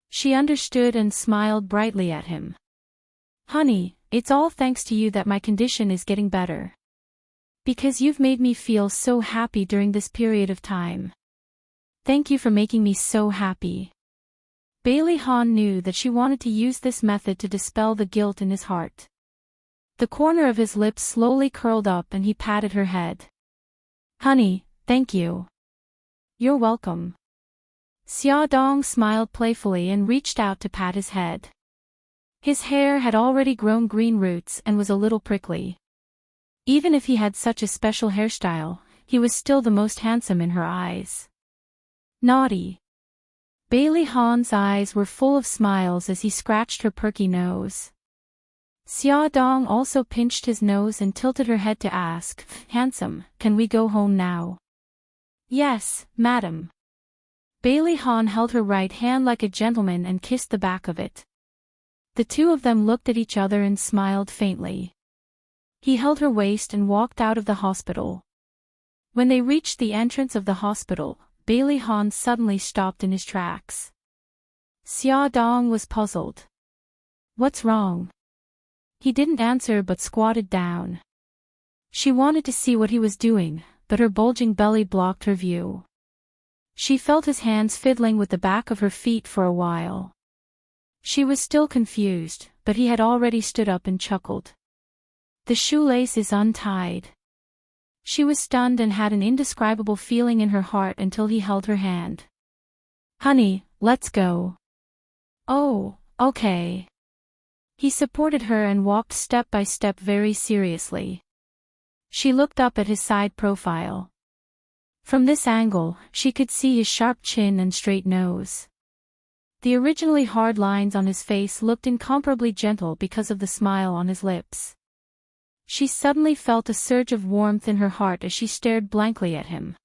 She understood and smiled brightly at him. "Honey, it's all thanks to you that my condition is getting better. Because you've made me feel so happy during this period of time. Thank you for making me so happy." Bailey Hahn knew that she wanted to use this method to dispel the guilt in his heart. The corner of his lips slowly curled up and he patted her head. "Honey, thank you." "You're welcome." Xia Dong smiled playfully and reached out to pat his head. His hair had already grown green roots and was a little prickly. Even if he had such a special hairstyle, he was still the most handsome in her eyes. "Naughty." Bailey Hahn's eyes were full of smiles as he scratched her perky nose. Xia Dong also pinched his nose and tilted her head to ask, "Handsome, can we go home now?" "Yes, madam." Bailey Hahn held her right hand like a gentleman and kissed the back of it. The two of them looked at each other and smiled faintly. He held her waist and walked out of the hospital. When they reached the entrance of the hospital, Bailey Hahn suddenly stopped in his tracks. Xia Dong was puzzled. "What's wrong?" He didn't answer but squatted down. She wanted to see what he was doing, but her bulging belly blocked her view. She felt his hands fiddling with the back of her feet for a while. She was still confused, but he had already stood up and chuckled. "The shoelace is untied." She was stunned and had an indescribable feeling in her heart until he held her hand. "Honey, let's go." "Oh, okay." He supported her and walked step by step very seriously. She looked up at his side profile. From this angle, she could see his sharp chin and straight nose. The originally hard lines on his face looked incomparably gentle because of the smile on his lips. She suddenly felt a surge of warmth in her heart as she stared blankly at him.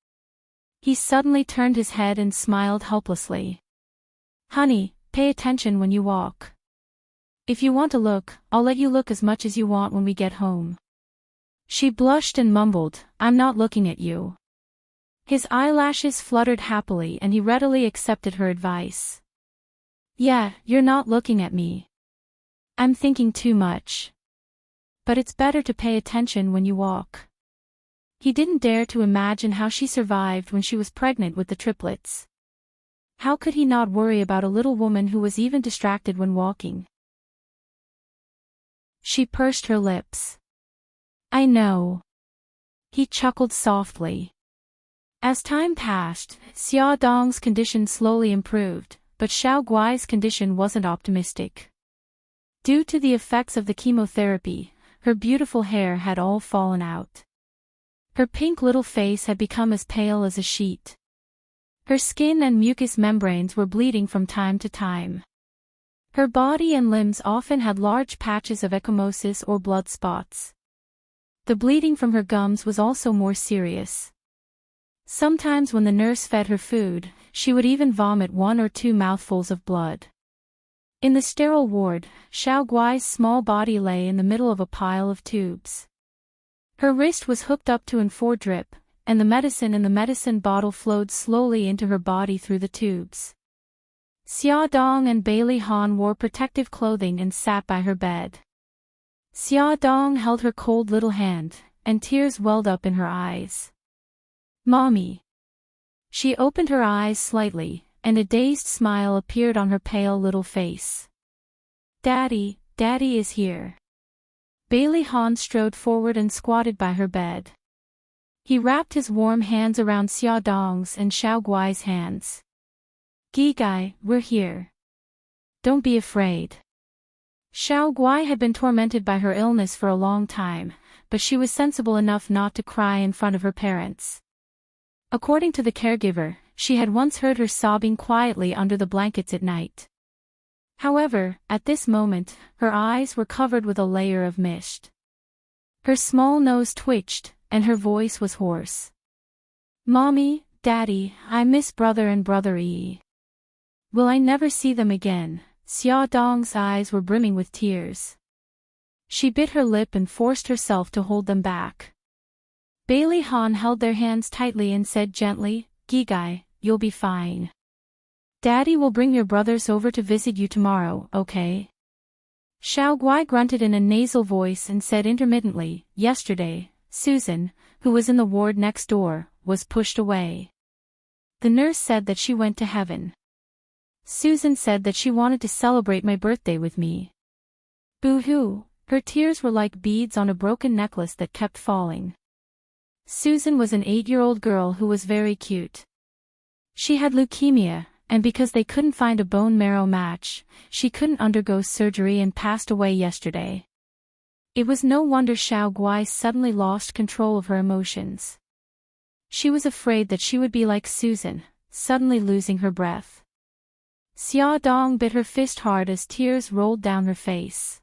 He suddenly turned his head and smiled helplessly. "Honey, pay attention when you walk. If you want to look, I'll let you look as much as you want when we get home." She blushed and mumbled, "I'm not looking at you." His eyelashes fluttered happily and he readily accepted her advice. "Yeah, you're not looking at me. I'm thinking too much. But it's better to pay attention when you walk." He didn't dare to imagine how she survived when she was pregnant with the triplets. How could he not worry about a little woman who was even distracted when walking? She pursed her lips. "I know." He chuckled softly. As time passed, Xia Dong's condition slowly improved, but Xiao Guai's condition wasn't optimistic. Due to the effects of the chemotherapy, her beautiful hair had all fallen out. Her pink little face had become as pale as a sheet. Her skin and mucous membranes were bleeding from time to time. Her body and limbs often had large patches of ecchymosis or blood spots. The bleeding from her gums was also more serious. Sometimes when the nurse fed her food, she would even vomit 1 or 2 mouthfuls of blood. In the sterile ward, Xiao Guai's small body lay in the middle of a pile of tubes. Her wrist was hooked up to an 4 drip, and the medicine in the medicine bottle flowed slowly into her body through the tubes. Xia Dong and Bailey Han wore protective clothing and sat by her bed. Xia Dong held her cold little hand, and tears welled up in her eyes. "Mommy." She opened her eyes slightly, and a dazed smile appeared on her pale little face. "Daddy, Daddy is here." Bailey Han strode forward and squatted by her bed. He wrapped his warm hands around Xia Dong's and Xiao Guai's hands. "Gigai, we're here. Don't be afraid." Xiao Guai had been tormented by her illness for a long time, but she was sensible enough not to cry in front of her parents. According to the caregiver, she had once heard her sobbing quietly under the blankets at night. However, at this moment, her eyes were covered with a layer of mist. Her small nose twitched, and her voice was hoarse. "Mommy, Daddy, I miss brother and brother Yi. Will I never see them again?" Xia Dong's eyes were brimming with tears. She bit her lip and forced herself to hold them back. Bailey Han held their hands tightly and said gently, "Gigai, you'll be fine. Daddy will bring your brothers over to visit you tomorrow, okay?" Xiao Guai grunted in a nasal voice and said intermittently, "Yesterday, Susan, who was in the ward next door, was pushed away. The nurse said that she went to heaven. Susan said that she wanted to celebrate my birthday with me." Boo-hoo, her tears were like beads on a broken necklace that kept falling. Susan was an 8-year-old girl who was very cute. She had leukemia, and because they couldn't find a bone marrow match, she couldn't undergo surgery and passed away yesterday. It was no wonder Xiao Guai suddenly lost control of her emotions. She was afraid that she would be like Susan, suddenly losing her breath. Xia Dong bit her fist hard as tears rolled down her face.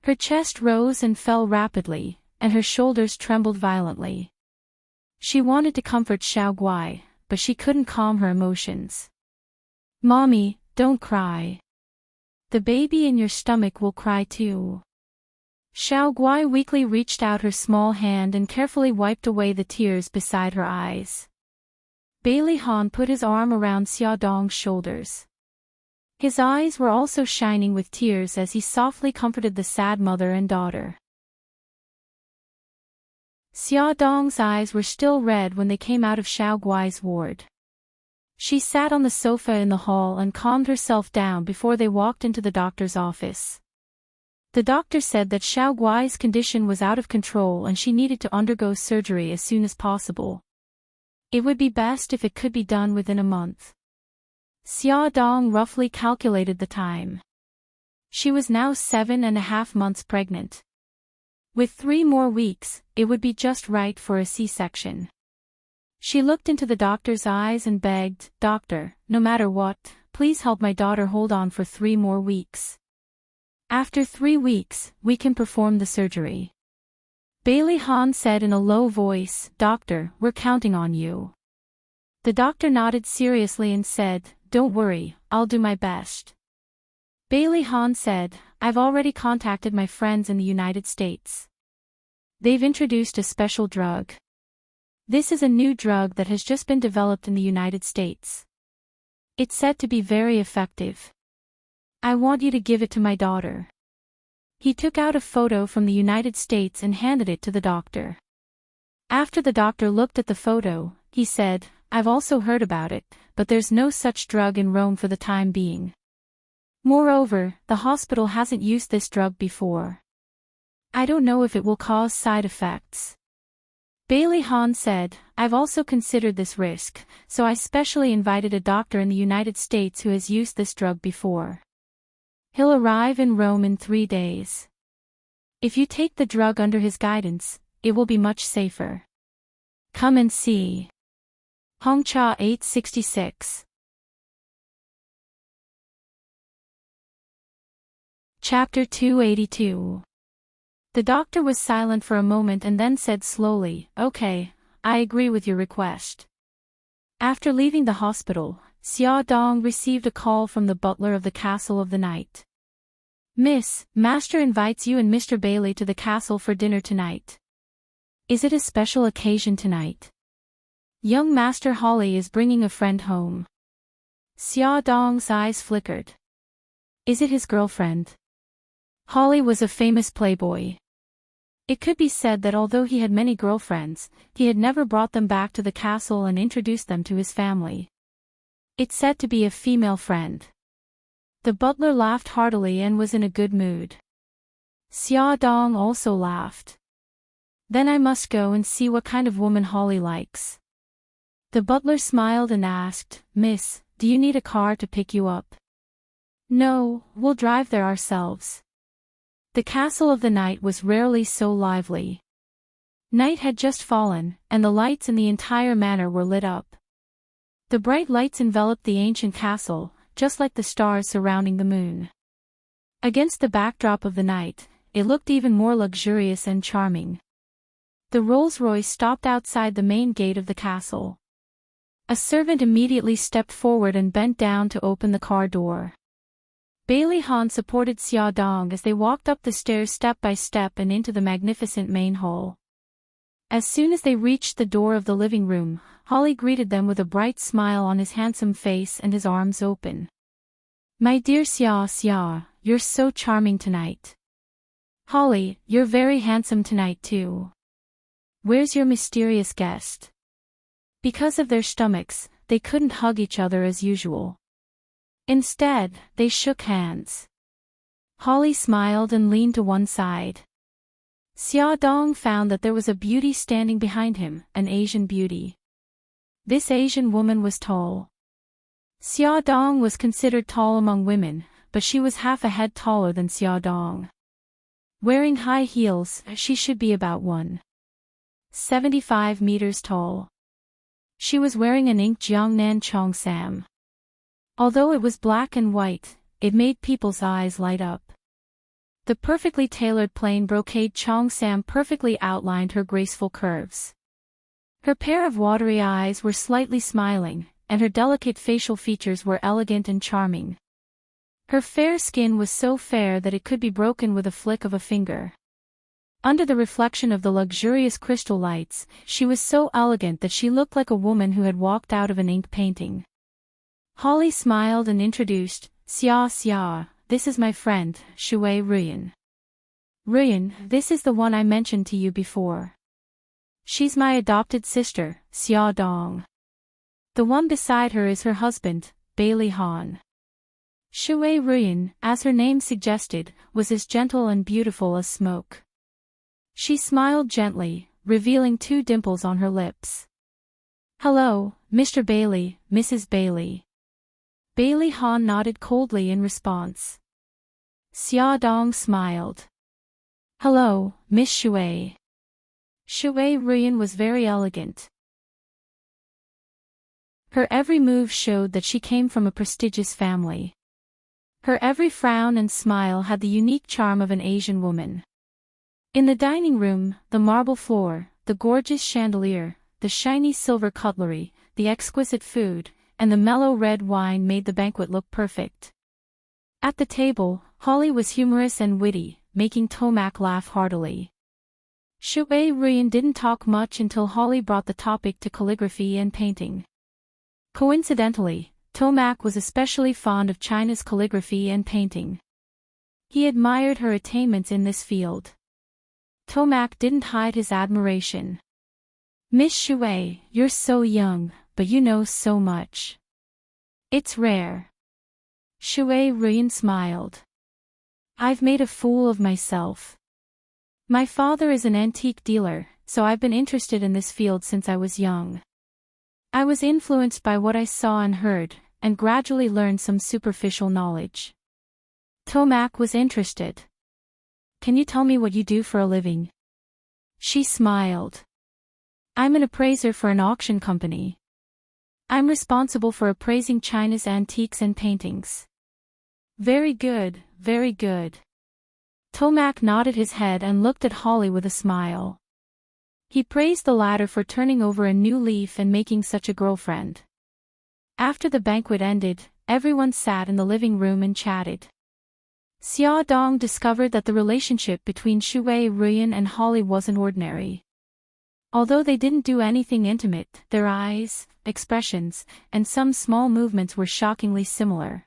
Her chest rose and fell rapidly, and her shoulders trembled violently. She wanted to comfort Xiao Guai, but she couldn't calm her emotions. "Mommy, don't cry. The baby in your stomach will cry too." Xiao Guai weakly reached out her small hand and carefully wiped away the tears beside her eyes. Bailey Han put his arm around Xia Dong's shoulders. His eyes were also shining with tears as he softly comforted the sad mother and daughter. Xia Dong's eyes were still red when they came out of Xiao Guai's ward. She sat on the sofa in the hall and calmed herself down before they walked into the doctor's office. The doctor said that Xiao Guai's condition was out of control and she needed to undergo surgery as soon as possible. It would be best if it could be done within a month. Xia Dong roughly calculated the time. She was now 7.5 months pregnant. With 3 more weeks, it would be just right for a C-section. She looked into the doctor's eyes and begged, "Doctor, no matter what, please help my daughter hold on for 3 more weeks. After 3 weeks, we can perform the surgery." Bailey Han said in a low voice, "Doctor, we're counting on you." The doctor nodded seriously and said, "Don't worry, I'll do my best." Bailey Han said, "I've already contacted my friends in the United States. They've introduced a special drug. This is a new drug that has just been developed in the United States. It's said to be very effective. I want you to give it to my daughter." He took out a photo from the United States and handed it to the doctor. After the doctor looked at the photo, he said, "I've also heard about it, but there's no such drug in Rome for the time being. Moreover, the hospital hasn't used this drug before. I don't know if it will cause side effects." Bailey Han said, I've also considered this risk, so I specially invited a doctor in the United States who has used this drug before. He'll arrive in Rome in 3 days. If you take the drug under his guidance, it will be much safer. Come and see. Hongcha 866. Chapter 282. The doctor was silent for a moment and then said slowly, Okay, I agree with your request. After leaving the hospital, Xia Dong received a call from the butler of the Castle of the Night. Miss, Master invites you and Mr. Bailey to the castle for dinner tonight. Is it a special occasion tonight? Young Master Holly is bringing a friend home. Xia Dong's eyes flickered. Is it his girlfriend? Holly was a famous playboy. It could be said that although he had many girlfriends, he had never brought them back to the castle and introduced them to his family. It's said to be a female friend. The butler laughed heartily and was in a good mood. Xia Dong also laughed. Then I must go and see what kind of woman Holly likes. The butler smiled and asked, Miss, do you need a car to pick you up? No, we'll drive there ourselves. The Castle of the Night was rarely so lively. Night had just fallen, and the lights in the entire manor were lit up. The bright lights enveloped the ancient castle, just like the stars surrounding the moon. Against the backdrop of the night, it looked even more luxurious and charming. The Rolls-Royce stopped outside the main gate of the castle. A servant immediately stepped forward and bent down to open the car door. Bailey Han supported Xia Dong as they walked up the stairs step by step and into the magnificent main hall. As soon as they reached the door of the living room, Holly greeted them with a bright smile on his handsome face and his arms open. My dear Xia, you're so charming tonight. Holly, you're very handsome tonight too. Where's your mysterious guest? Because of their stomachs, they couldn't hug each other as usual. Instead, they shook hands. Holly smiled and leaned to one side. Xia Dong found that there was a beauty standing behind him, an Asian beauty. This Asian woman was tall. Xia Dong was considered tall among women, but she was half a head taller than Xia Dong. Wearing high heels, she should be about 1.75 meters tall. She was wearing an ink Jiangnan Cheongsam. Although it was black and white, it made people's eyes light up. The perfectly tailored plain brocade Cheongsam perfectly outlined her graceful curves. Her pair of watery eyes were slightly smiling, and her delicate facial features were elegant and charming. Her fair skin was so fair that it could be broken with a flick of a finger. Under the reflection of the luxurious crystal lights, she was so elegant that she looked like a woman who had walked out of an ink painting. Holly smiled and introduced, Xia, this is my friend, Shui Ruyan. Ruyan, this is the one I mentioned to you before. She's my adopted sister, Xia Dong. The one beside her is her husband, Bailey Han. Shui Ruyan, as her name suggested, was as gentle and beautiful as smoke. She smiled gently, revealing 2 dimples on her lips. Hello, Mr. Bailey, Mrs. Bailey. Bailey Han nodded coldly in response. Xia Dong smiled. Hello, Miss Shui. Shui Ruyan was very elegant. Her every move showed that she came from a prestigious family. Her every frown and smile had the unique charm of an Asian woman. In the dining room, the marble floor, the gorgeous chandelier, the shiny silver cutlery, the exquisite food, and the mellow red wine made the banquet look perfect. At the table, Holly was humorous and witty, making Tomac laugh heartily. Shui Ruyan didn't talk much until Holly brought the topic to calligraphy and painting. Coincidentally, Tomac was especially fond of China's calligraphy and painting. He admired her attainments in this field. Tomac didn't hide his admiration. Miss Shui, you're so young, but you know so much. It's rare. Shui Ruyan smiled. I've made a fool of myself. My father is an antique dealer, so I've been interested in this field since I was young. I was influenced by what I saw and heard, and gradually learned some superficial knowledge. Tomac was interested. Can you tell me what you do for a living? She smiled. I'm an appraiser for an auction company. I'm responsible for appraising China's antiques and paintings. Very good, very good. Tomac nodded his head and looked at Holly with a smile. He praised the latter for turning over a new leaf and making such a girlfriend. After the banquet ended, everyone sat in the living room and chatted. Xia Dong discovered that the relationship between Shui Ruyan and Holly wasn't ordinary. Although they didn't do anything intimate, their eyes, expressions, and some small movements were shockingly similar.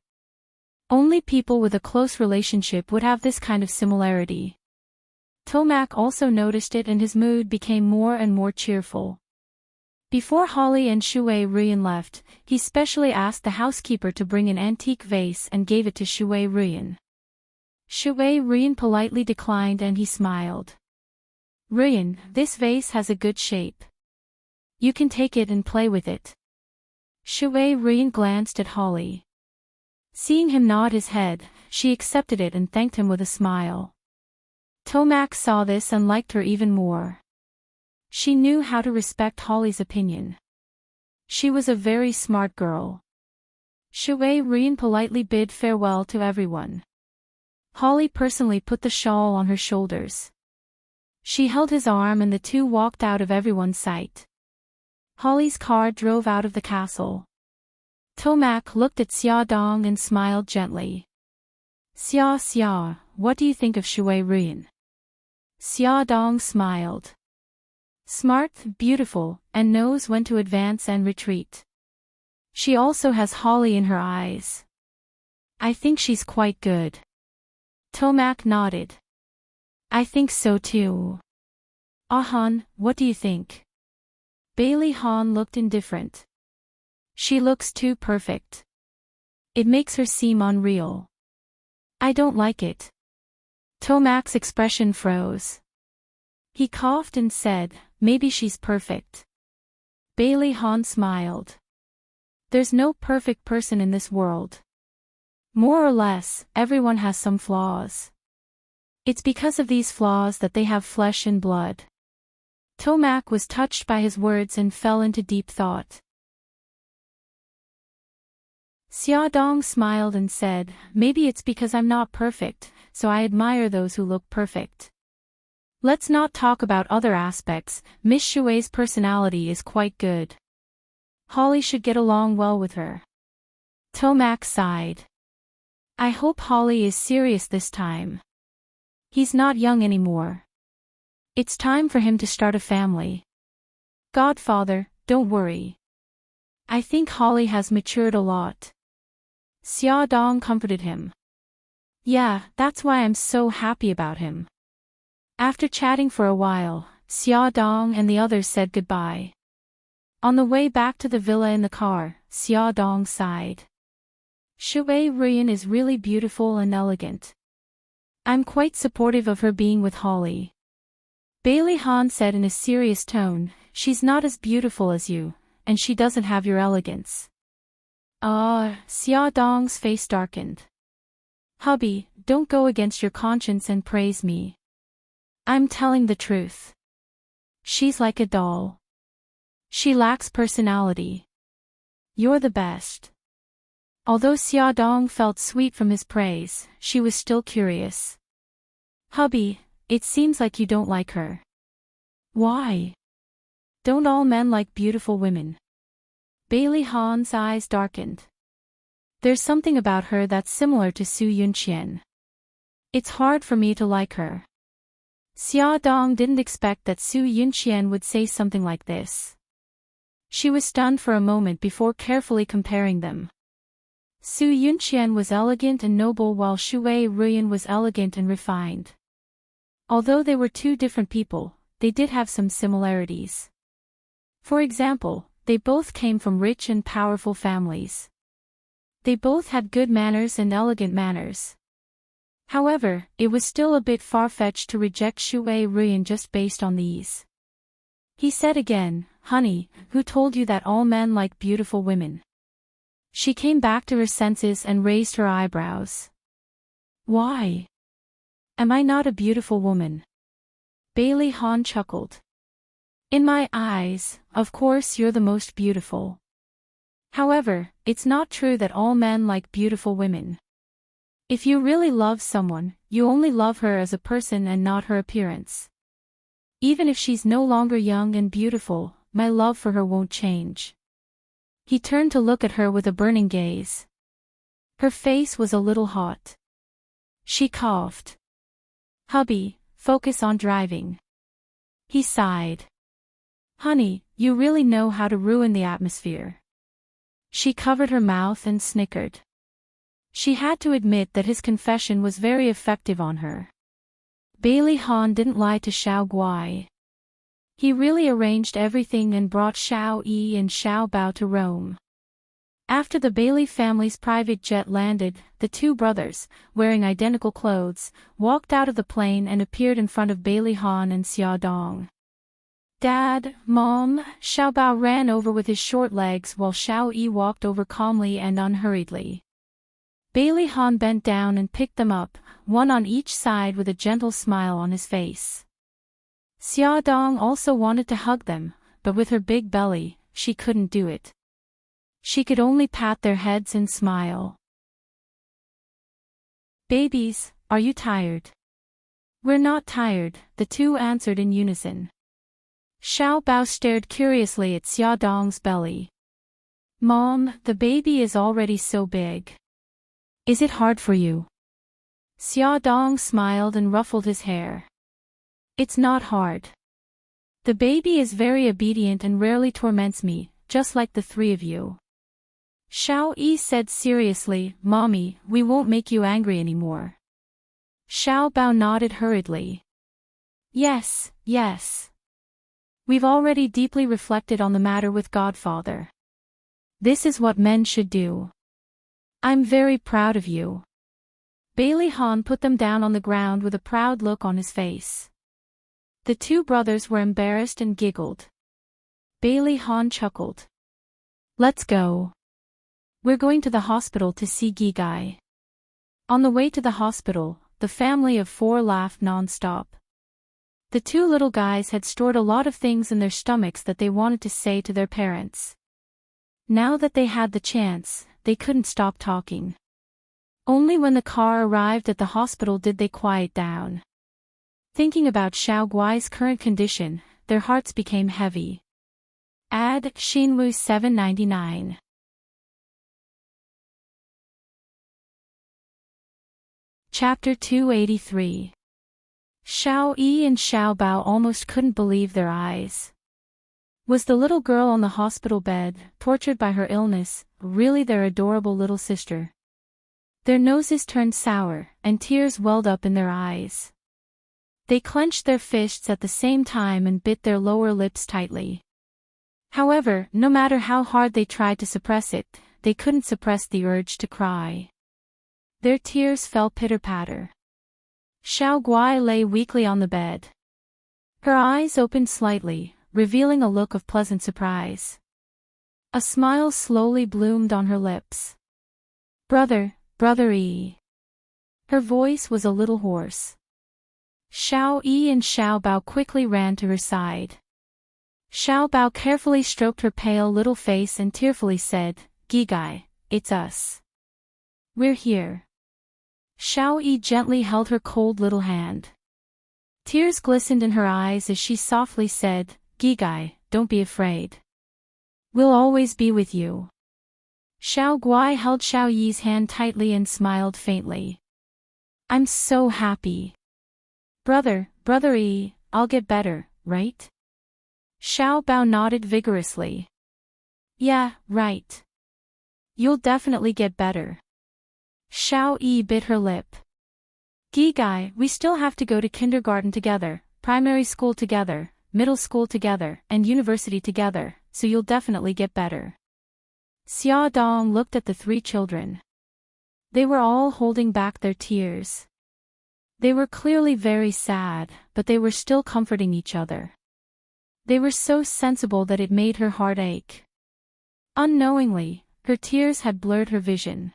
Only people with a close relationship would have this kind of similarity. Tomac also noticed it and his mood became more and more cheerful. Before Holly and Shui Ruyan left, he specially asked the housekeeper to bring an antique vase and gave it to Shui Ruyan. Shui Ruyan politely declined and he smiled. Ruyan, this vase has a good shape. You can take it and play with it. Shui Ruyan glanced at Holly. Seeing him nod his head, she accepted it and thanked him with a smile. Tomac saw this and liked her even more. She knew how to respect Holly's opinion. She was a very smart girl. Shui Ruyan politely bid farewell to everyone. Holly personally put the shawl on her shoulders. She held his arm and the two walked out of everyone's sight. Holly's car drove out of the castle. Tomac looked at Xia Dong and smiled gently. Xia, what do you think of Shui Ruyan? Xia Dong smiled. Smart, beautiful, and knows when to advance and retreat. She also has Holly in her eyes. I think she's quite good. Tomac nodded. I think so too. Han, what do you think? Bailey Han looked indifferent. She looks too perfect. It makes her seem unreal. I don't like it. Tomac's expression froze. He coughed and said, maybe she's perfect. Bailey Han smiled. There's no perfect person in this world. More or less, everyone has some flaws. It's because of these flaws that they have flesh and blood. Tomac was touched by his words and fell into deep thought. Xia Dong smiled and said, maybe it's because I'm not perfect, so I admire those who look perfect. Let's not talk about other aspects. Miss Shui's personality is quite good. Holly should get along well with her. Tomac sighed. I hope Holly is serious this time. He's not young anymore. It's time for him to start a family. Godfather, don't worry. I think Holly has matured a lot. Xia Dong comforted him. Yeah, that's why I'm so happy about him. After chatting for a while, Xia Dong and the others said goodbye. On the way back to the villa in the car, Xia Dong sighed. Shui Ruyan is really beautiful and elegant. I'm quite supportive of her being with Holly. Bailey Han said in a serious tone, she's not as beautiful as you, and she doesn't have your elegance. Xia Dong's face darkened. Hubby, don't go against your conscience and praise me. I'm telling the truth. She's like a doll. She lacks personality. You're the best. Although Xia Dong felt sweet from his praise, she was still curious. Hubby, it seems like you don't like her. Why? Don't all men like beautiful women? Bailey Han's eyes darkened. There's something about her that's similar to Su Yunqian. It's hard for me to like her. Xia Dong didn't expect that Su Yunqian would say something like this. She was stunned for a moment before carefully comparing them. Su Yunqian was elegant and noble while Shui Ruyan was elegant and refined. Although they were two different people, they did have some similarities. For example, they both came from rich and powerful families. They both had good manners and elegant manners. However, it was still a bit far-fetched to reject Shu Ruyan just based on these. He said again, "Honey, who told you that all men like beautiful women?" She came back to her senses and raised her eyebrows. "Why? Am I not a beautiful woman?" Bailey Han chuckled. "In my eyes, of course you're the most beautiful. However, it's not true that all men like beautiful women. If you really love someone, you only love her as a person and not her appearance. Even if she's no longer young and beautiful, my love for her won't change." He turned to look at her with a burning gaze. Her face was a little hot. She coughed. "Hubby, focus on driving." He sighed. "Honey, you really know how to ruin the atmosphere." She covered her mouth and snickered. She had to admit that his confession was very effective on her. Bailey Han didn't lie to Xiao Guai. He really arranged everything and brought Xiao Yi and Xiao Bao to Rome. After the Bailey family's private jet landed, the two brothers, wearing identical clothes, walked out of the plane and appeared in front of Bailey Han and Xia Dong. "Dad, Mom," Xiao Bao ran over with his short legs while Xiao Yi walked over calmly and unhurriedly. Bailey Han bent down and picked them up, one on each side with a gentle smile on his face. Xia Dong also wanted to hug them, but with her big belly, she couldn't do it. She could only pat their heads and smile. "Babies, are you tired?" "We're not tired," the two answered in unison. Xiao Bao stared curiously at Xia Dong's belly. "Mom, the baby is already so big. Is it hard for you?" Xia Dong smiled and ruffled his hair. "It's not hard. The baby is very obedient and rarely torments me, just like the three of you." Xiao Yi said seriously, "Mommy, we won't make you angry anymore." Xiao Bao nodded hurriedly. Yes. We've already deeply reflected on the matter with Godfather. This is what men should do. I'm very proud of you." Bailey Han put them down on the ground with a proud look on his face. The two brothers were embarrassed and giggled. Bailey Han chuckled. "Let's go. We're going to the hospital to see Gigai." On the way to the hospital, the family of four laughed non-stop. The two little guys had stored a lot of things in their stomachs that they wanted to say to their parents. Now that they had the chance, they couldn't stop talking. Only when the car arrived at the hospital did they quiet down. Thinking about Xiao Guai's current condition, their hearts became heavy. Ad Xinwu 799. Chapter 283. Xiao Yi and Xiao Bao almost couldn't believe their eyes. Was the little girl on the hospital bed, tortured by her illness, really their adorable little sister? Their noses turned sour, and tears welled up in their eyes. They clenched their fists at the same time and bit their lower lips tightly. However, no matter how hard they tried to suppress it, they couldn't suppress the urge to cry. Their tears fell pitter-patter. Xiao Guai lay weakly on the bed. Her eyes opened slightly, revealing a look of pleasant surprise. A smile slowly bloomed on her lips. Brother Yi." Her voice was a little hoarse. Xiao Yi and Xiao Bao quickly ran to her side. Xiao Bao carefully stroked her pale little face and tearfully said, "Gigai, it's us. We're here." Xiao Yi gently held her cold little hand. Tears glistened in her eyes as she softly said, "Gigai, don't be afraid. We'll always be with you." Xiao Guai held Xiao Yi's hand tightly and smiled faintly. "I'm so happy. Brother Yi, I'll get better, right?" Xiao Bao nodded vigorously. "Yeah, right. You'll definitely get better." Xiao Yi bit her lip. "Gigai, we still have to go to kindergarten together, primary school together, middle school together, and university together, so you'll definitely get better." Xia Dong looked at the three children. They were all holding back their tears. They were clearly very sad, but they were still comforting each other. They were so sensible that it made her heart ache. Unknowingly, her tears had blurred her vision.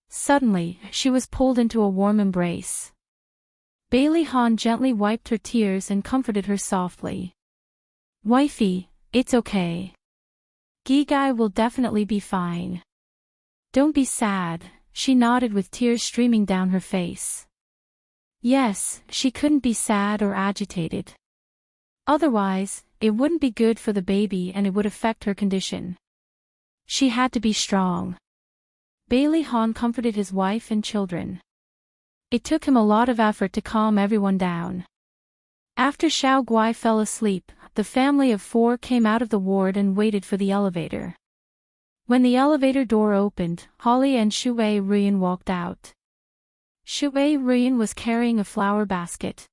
Suddenly, she was pulled into a warm embrace. Bailey Han gently wiped her tears and comforted her softly. "Wifey, it's okay. Gigai will definitely be fine. Don't be sad," she nodded with tears streaming down her face. Yes, she couldn't be sad or agitated. Otherwise, it wouldn't be good for the baby and it would affect her condition. She had to be strong. Bailey Han comforted his wife and children. It took him a lot of effort to calm everyone down. After Xiao Guai fell asleep, the family of 4 came out of the ward and waited for the elevator. When the elevator door opened, Holly and Shui Ruyan walked out. Shui Ruyan was carrying a flower basket.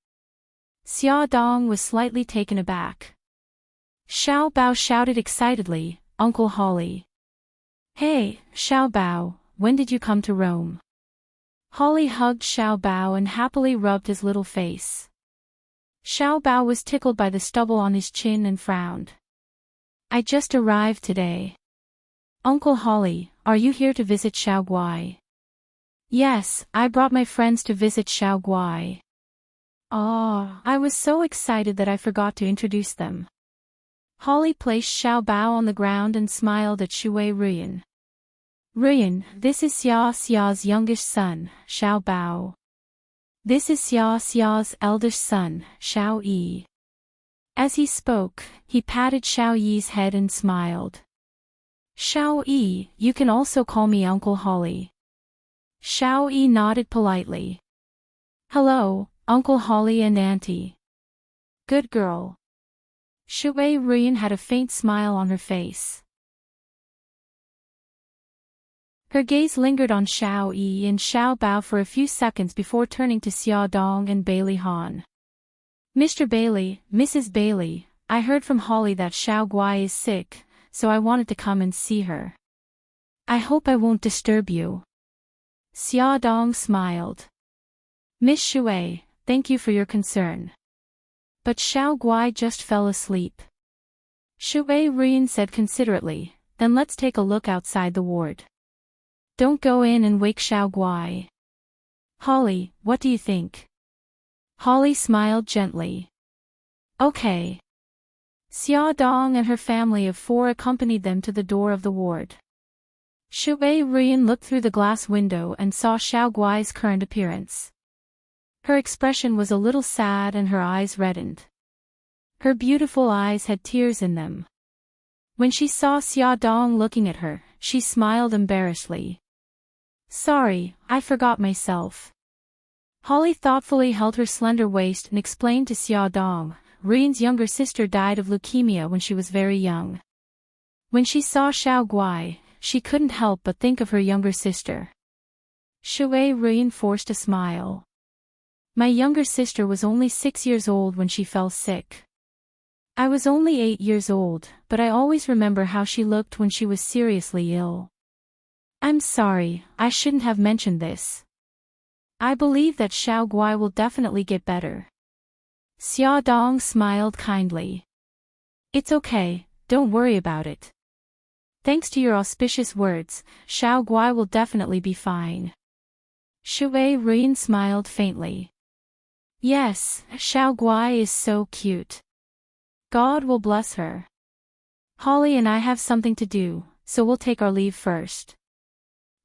Xia Dong was slightly taken aback. Xiao Bao shouted excitedly, "Uncle Holly." "Hey, Xiao Bao, when did you come to Rome?" Holly hugged Xiao Bao and happily rubbed his little face. Xiao Bao was tickled by the stubble on his chin and frowned. "I just arrived today." "Uncle Holly, are you here to visit Xiao Guai?" "Yes, I brought my friends to visit Xiao Guai." "Oh, I was so excited that I forgot to introduce them." Holly placed Xiao Bao on the ground and smiled at Shui Ruyan. "Ruyan, this is Xia's youngest son, Xiao Bao. This is Xia's eldest son, Xiao Yi." As he spoke, he patted Xiao Yi's head and smiled. "Xiao Yi, you can also call me Uncle Holly." Xiao Yi nodded politely. "Hello, Uncle Holly and Auntie." "Good girl." Shui Ruyan had a faint smile on her face. Her gaze lingered on Xiao Yi and Xiao Bao for a few seconds before turning to Xia Dong and Bailey Han. "Mr. Bailey, Mrs. Bailey, I heard from Holly that Xiao Guai is sick, so I wanted to come and see her. I hope I won't disturb you." Xia Dong smiled. "Miss Shui, thank you for your concern. But Xiao Guai just fell asleep." Shui Ruyan said considerately, "Then let's take a look outside the ward. Don't go in and wake Xiao Guai." "Holly, what do you think?" Holly smiled gently. "Okay." Xia Dong and her family of 4 accompanied them to the door of the ward. Shui Ruyan looked through the glass window and saw Xiao Guai's current appearance. Her expression was a little sad and her eyes reddened. Her beautiful eyes had tears in them. When she saw Xia Dong looking at her, she smiled embarrassedly. "Sorry, I forgot myself." Holly thoughtfully held her slender waist and explained to Xia Dong, Ruyan's younger sister died of leukemia when she was very young. When she saw Xiao Guai, she couldn't help but think of her younger sister. Shui Ruyan forced a smile. "My younger sister was only 6 years old when she fell sick. I was only 8 years old, but I always remember how she looked when she was seriously ill. I'm sorry, I shouldn't have mentioned this. I believe that Xiao Guai will definitely get better." Xia Dong smiled kindly. "It's okay, don't worry about it. Thanks to your auspicious words, Xiao Guai will definitely be fine." Shui Ruyan smiled faintly. "Yes, Xiao Guai is so cute. God will bless her. Holly and I have something to do, so we'll take our leave first."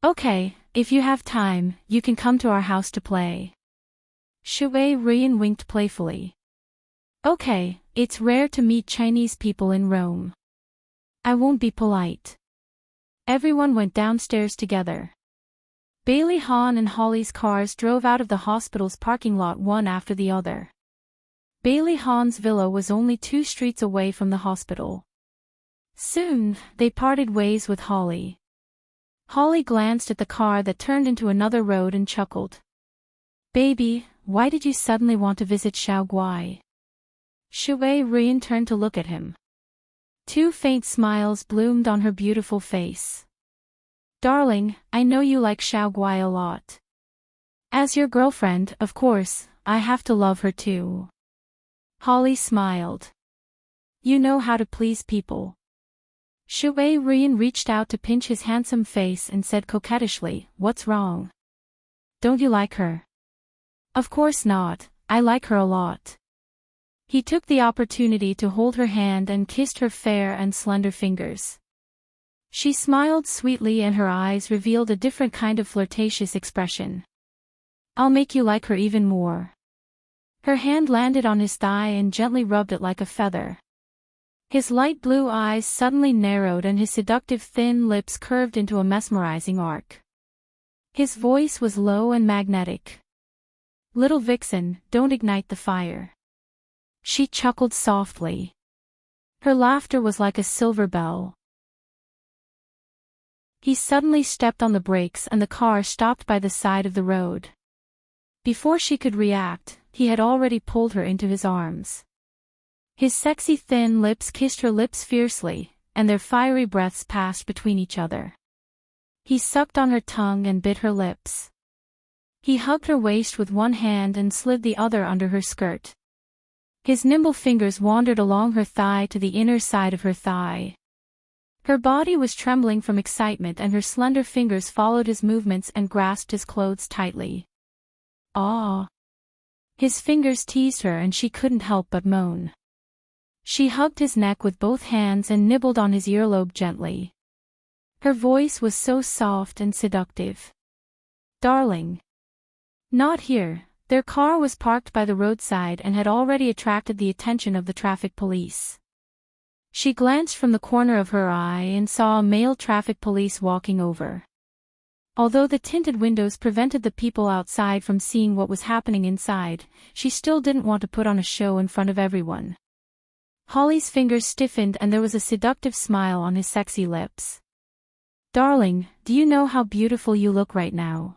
"Okay, if you have time, you can come to our house to play." Shui Ruyan winked playfully. "Okay, it's rare to meet Chinese people in Rome. I won't be polite." Everyone went downstairs together. Bailey Han and Holly's cars drove out of the hospital's parking lot one after the other. Bailey Han's villa was only 2 streets away from the hospital. Soon, they parted ways with Holly. Holly glanced at the car that turned into another road and chuckled. "Baby, why did you suddenly want to visit Xiao Guai?" Shui Ruyan turned to look at him. 2 faint smiles bloomed on her beautiful face. "Darling, I know you like Xiao Guai a lot. As your girlfriend, of course, I have to love her too. Holly smiled. You know how to please people. Shui Rian reached out to pinch his handsome face and said coquettishly, What's wrong? Don't you like her? Of course not, I like her a lot. He took the opportunity to hold her hand and kissed her fair and slender fingers. She smiled sweetly and her eyes revealed a different kind of flirtatious expression. I'll make you like her even more. Her hand landed on his thigh and gently rubbed it like a feather. His light blue eyes suddenly narrowed and his seductive thin lips curved into a mesmerizing arc. His voice was low and magnetic. Little vixen, don't ignite the fire. She chuckled softly. Her laughter was like a silver bell. He suddenly stepped on the brakes and the car stopped by the side of the road. Before she could react, he had already pulled her into his arms. His sexy thin lips kissed her lips fiercely, and their fiery breaths passed between each other. He sucked on her tongue and bit her lips. He hugged her waist with one hand and slid the other under her skirt. His nimble fingers wandered along her thigh to the inner side of her thigh. Her body was trembling from excitement and her slender fingers followed his movements and grasped his clothes tightly. Ah! His fingers teased her and she couldn't help but moan. She hugged his neck with both hands and nibbled on his earlobe gently. Her voice was so soft and seductive. Darling. Not here. Their car was parked by the roadside and had already attracted the attention of the traffic police. She glanced from the corner of her eye and saw a male traffic police walking over. Although the tinted windows prevented the people outside from seeing what was happening inside, she still didn't want to put on a show in front of everyone. Holly's fingers stiffened and there was a seductive smile on his sexy lips. Darling, do you know how beautiful you look right now?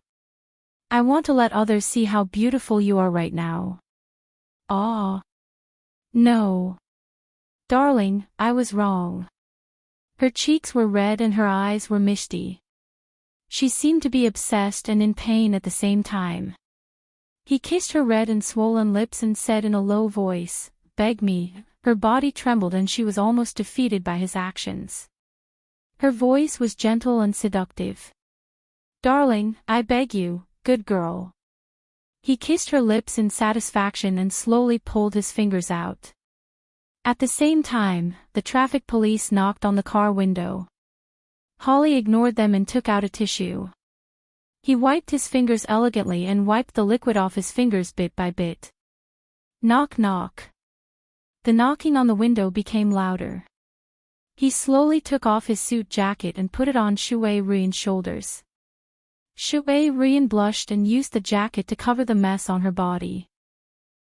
I want to let others see how beautiful you are right now. Ah. No. Darling, I was wrong. Her cheeks were red and her eyes were misty. She seemed to be obsessed and in pain at the same time. He kissed her red and swollen lips and said in a low voice, Beg me. Her body trembled and she was almost defeated by his actions. Her voice was gentle and seductive. Darling, I beg you, good girl. He kissed her lips in satisfaction and slowly pulled his fingers out. At the same time, the traffic police knocked on the car window. Holly ignored them and took out a tissue. He wiped his fingers elegantly and wiped the liquid off his fingers bit by bit. Knock knock. The knocking on the window became louder. He slowly took off his suit jacket and put it on Shui Rian's shoulders. Shui Rian blushed and used the jacket to cover the mess on her body.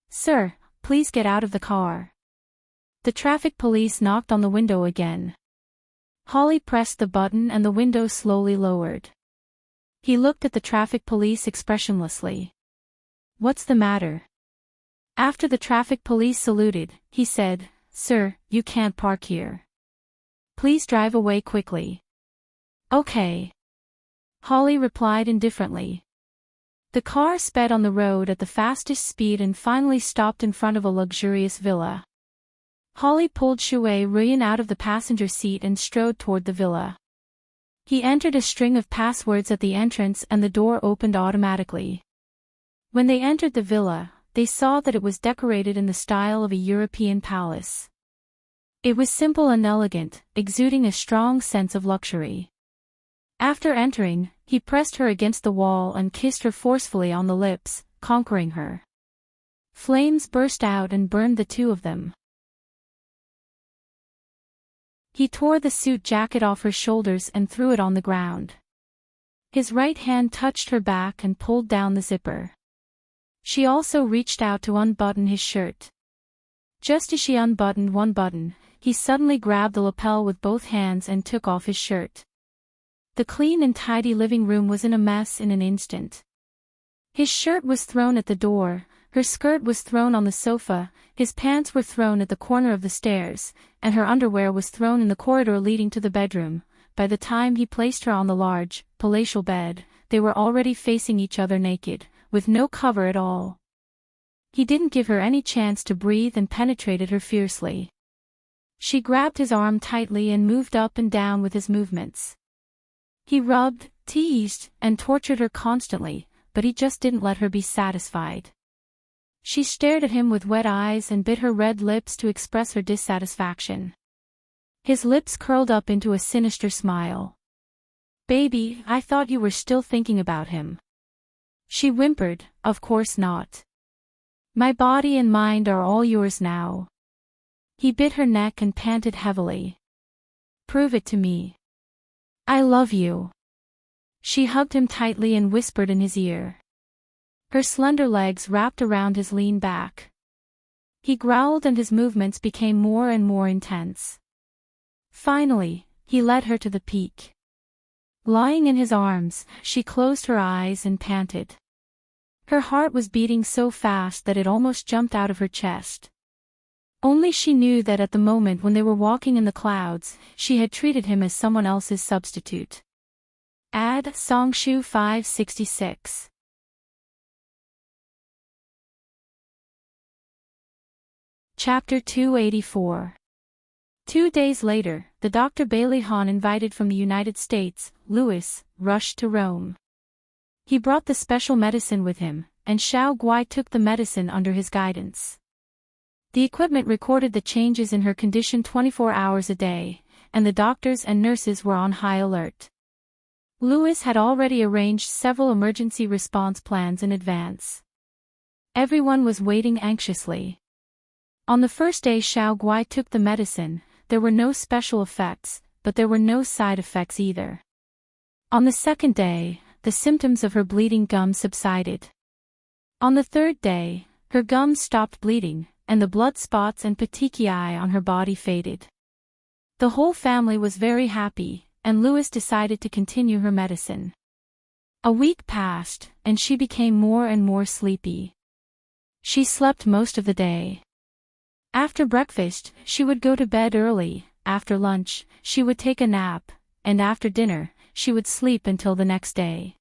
Sir, please get out of the car. The traffic police knocked on the window again. Holly pressed the button and the window slowly lowered. He looked at the traffic police expressionlessly. What's the matter? After the traffic police saluted, he said, Sir, you can't park here. Please drive away quickly. Okay. Holly replied indifferently. The car sped on the road at the fastest speed and finally stopped in front of a luxurious villa. Holly pulled Shui Rian out of the passenger seat and strode toward the villa. He entered a string of passwords at the entrance and the door opened automatically. When they entered the villa, they saw that it was decorated in the style of a European palace. It was simple and elegant, exuding a strong sense of luxury. After entering, he pressed her against the wall and kissed her forcefully on the lips, conquering her. Flames burst out and burned the two of them. He tore the suit jacket off her shoulders and threw it on the ground. His right hand touched her back and pulled down the zipper. She also reached out to unbutton his shirt. Just as she unbuttoned one button, he suddenly grabbed the lapel with both hands and took off his shirt. The clean and tidy living room was in a mess in an instant. His shirt was thrown at the door, her skirt was thrown on the sofa, his pants were thrown at the corner of the stairs, and her underwear was thrown in the corridor leading to the bedroom. By the time he placed her on the large, palatial bed, they were already facing each other naked, with no cover at all. He didn't give her any chance to breathe and penetrated her fiercely. She grabbed his arm tightly and moved up and down with his movements. He rubbed, teased, and tortured her constantly, but he just didn't let her be satisfied. She stared at him with wet eyes and bit her red lips to express her dissatisfaction. His lips curled up into a sinister smile. "Baby, I thought you were still thinking about him." She whimpered, "Of course not. My body and mind are all yours now." He bit her neck and panted heavily. "Prove it to me. I love you." She hugged him tightly and whispered in his ear. Her slender legs wrapped around his lean back. He growled and his movements became more and more intense. Finally, he led her to the peak. Lying in his arms, she closed her eyes and panted. Her heart was beating so fast that it almost jumped out of her chest. Only she knew that at the moment when they were walking in the clouds, she had treated him as someone else's substitute. Ad Songshu 566. Chapter 284. 2 days later, the Dr. Bailey Hahn invited from the United States, Louis, rushed to Rome. He brought the special medicine with him, and Xiao Guai took the medicine under his guidance. The equipment recorded the changes in her condition 24 hours a day, and the doctors and nurses were on high alert. Louis had already arranged several emergency response plans in advance. Everyone was waiting anxiously. On the first day Xiao Guai took the medicine, there were no special effects, but there were no side effects either. On the second day, the symptoms of her bleeding gums subsided. On the third day, her gums stopped bleeding, and the blood spots and petechiae on her body faded. The whole family was very happy, and Louis decided to continue her medicine. A week passed, and she became more and more sleepy. She slept most of the day. After breakfast, she would go to bed early, after lunch, she would take a nap, and after dinner, she would sleep until the next day.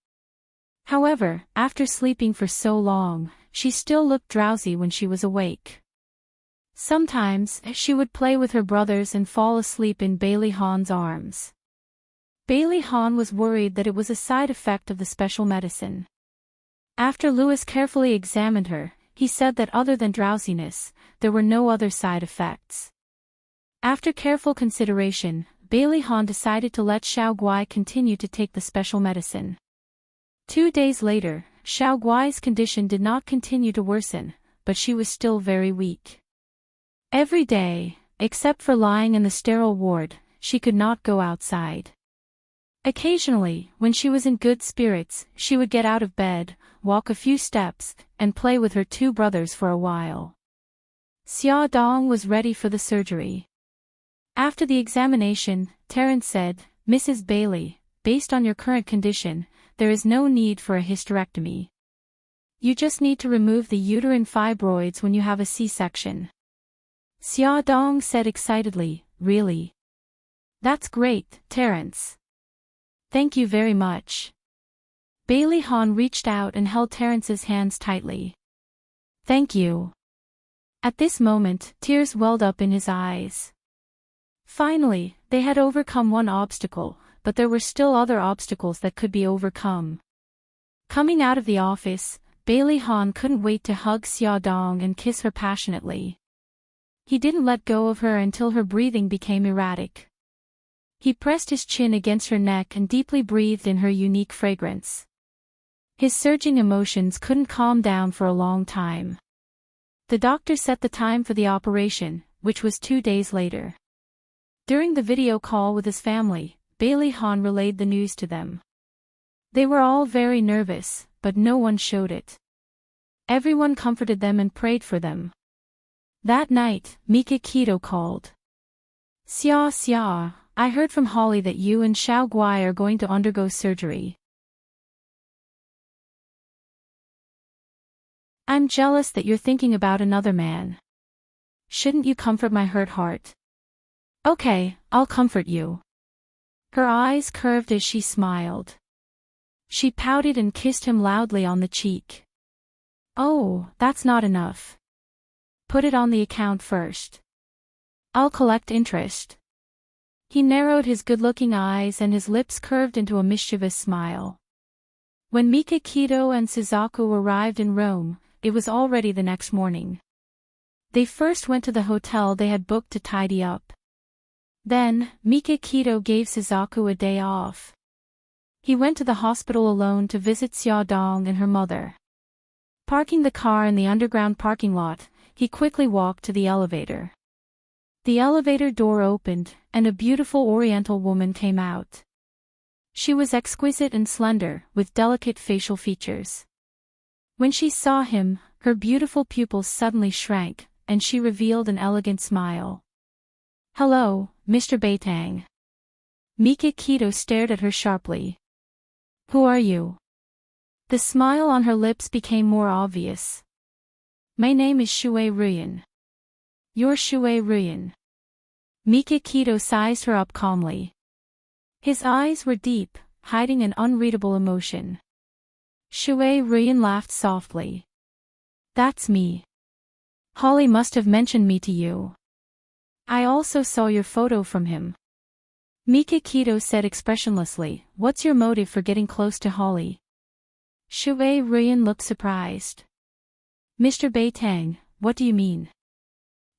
However, after sleeping for so long, she still looked drowsy when she was awake. Sometimes, she would play with her brothers and fall asleep in Bailey Hahn's arms. Bailey Hahn was worried that it was a side effect of the special medicine. After Louis carefully examined her, he said that other than drowsiness, there were no other side effects. After careful consideration, Bailey Hahn decided to let Xiao Guai continue to take the special medicine. 2 days later, Xiao Guai's condition did not continue to worsen, but she was still very weak. Every day, except for lying in the sterile ward, she could not go outside. Occasionally, when she was in good spirits, she would get out of bed, walk a few steps, and play with her 2 brothers for a while. Xia Dong was ready for the surgery. After the examination, Terence said, "Mrs. Bailey, based on your current condition, there is no need for a hysterectomy. You just need to remove the uterine fibroids when you have a C-section." Xia Dong said excitedly, "Really? That's great, Terence. Thank you very much." Bailey Hahn reached out and held Terence's hands tightly. "Thank you." At this moment, tears welled up in his eyes. Finally, they had overcome one obstacle, but there were still other obstacles that could be overcome. Coming out of the office, Bailey Hahn couldn't wait to hug Xia Dong and kiss her passionately. He didn't let go of her until her breathing became erratic. He pressed his chin against her neck and deeply breathed in her unique fragrance. His surging emotions couldn't calm down for a long time. The doctor set the time for the operation, which was 2 days later. During the video call with his family, Bailey Hahn relayed the news to them. They were all very nervous, but no one showed it. Everyone comforted them and prayed for them. That night, Mika Keto called. Xia, I heard from Holly that you and Xiao Guai are going to undergo surgery. I'm jealous that you're thinking about another man. Shouldn't you comfort my hurt heart? Okay, I'll comfort you." Her eyes curved as she smiled. She pouted and kissed him loudly on the cheek. Oh, that's not enough. Put it on the account first. I'll collect interest. He narrowed his good-looking eyes and his lips curved into a mischievous smile. When Mikakito and Suzaku arrived in Rome, it was already the next morning. They first went to the hotel they had booked to tidy up. Then, Mikakito gave Suzaku a day off. He went to the hospital alone to visit Xiaodong and her mother. Parking the car in the underground parking lot, he quickly walked to the elevator. The elevator door opened, and a beautiful Oriental woman came out. She was exquisite and slender, with delicate facial features. When she saw him, her beautiful pupils suddenly shrank, and she revealed an elegant smile. "Hello, Mr. Beitang." Mikakito stared at her sharply. "Who are you?" The smile on her lips became more obvious. "My name is Shui Ruyan." "You're Shui Ruyan." Mikakito sized her up calmly. His eyes were deep, hiding an unreadable emotion. Shui Ruyan laughed softly. "That's me. Holly must have mentioned me to you. I also saw your photo from him." Mikakito said expressionlessly, "What's your motive for getting close to Holly?" Shui Ruyan looked surprised. "Mr. Beitang, what do you mean?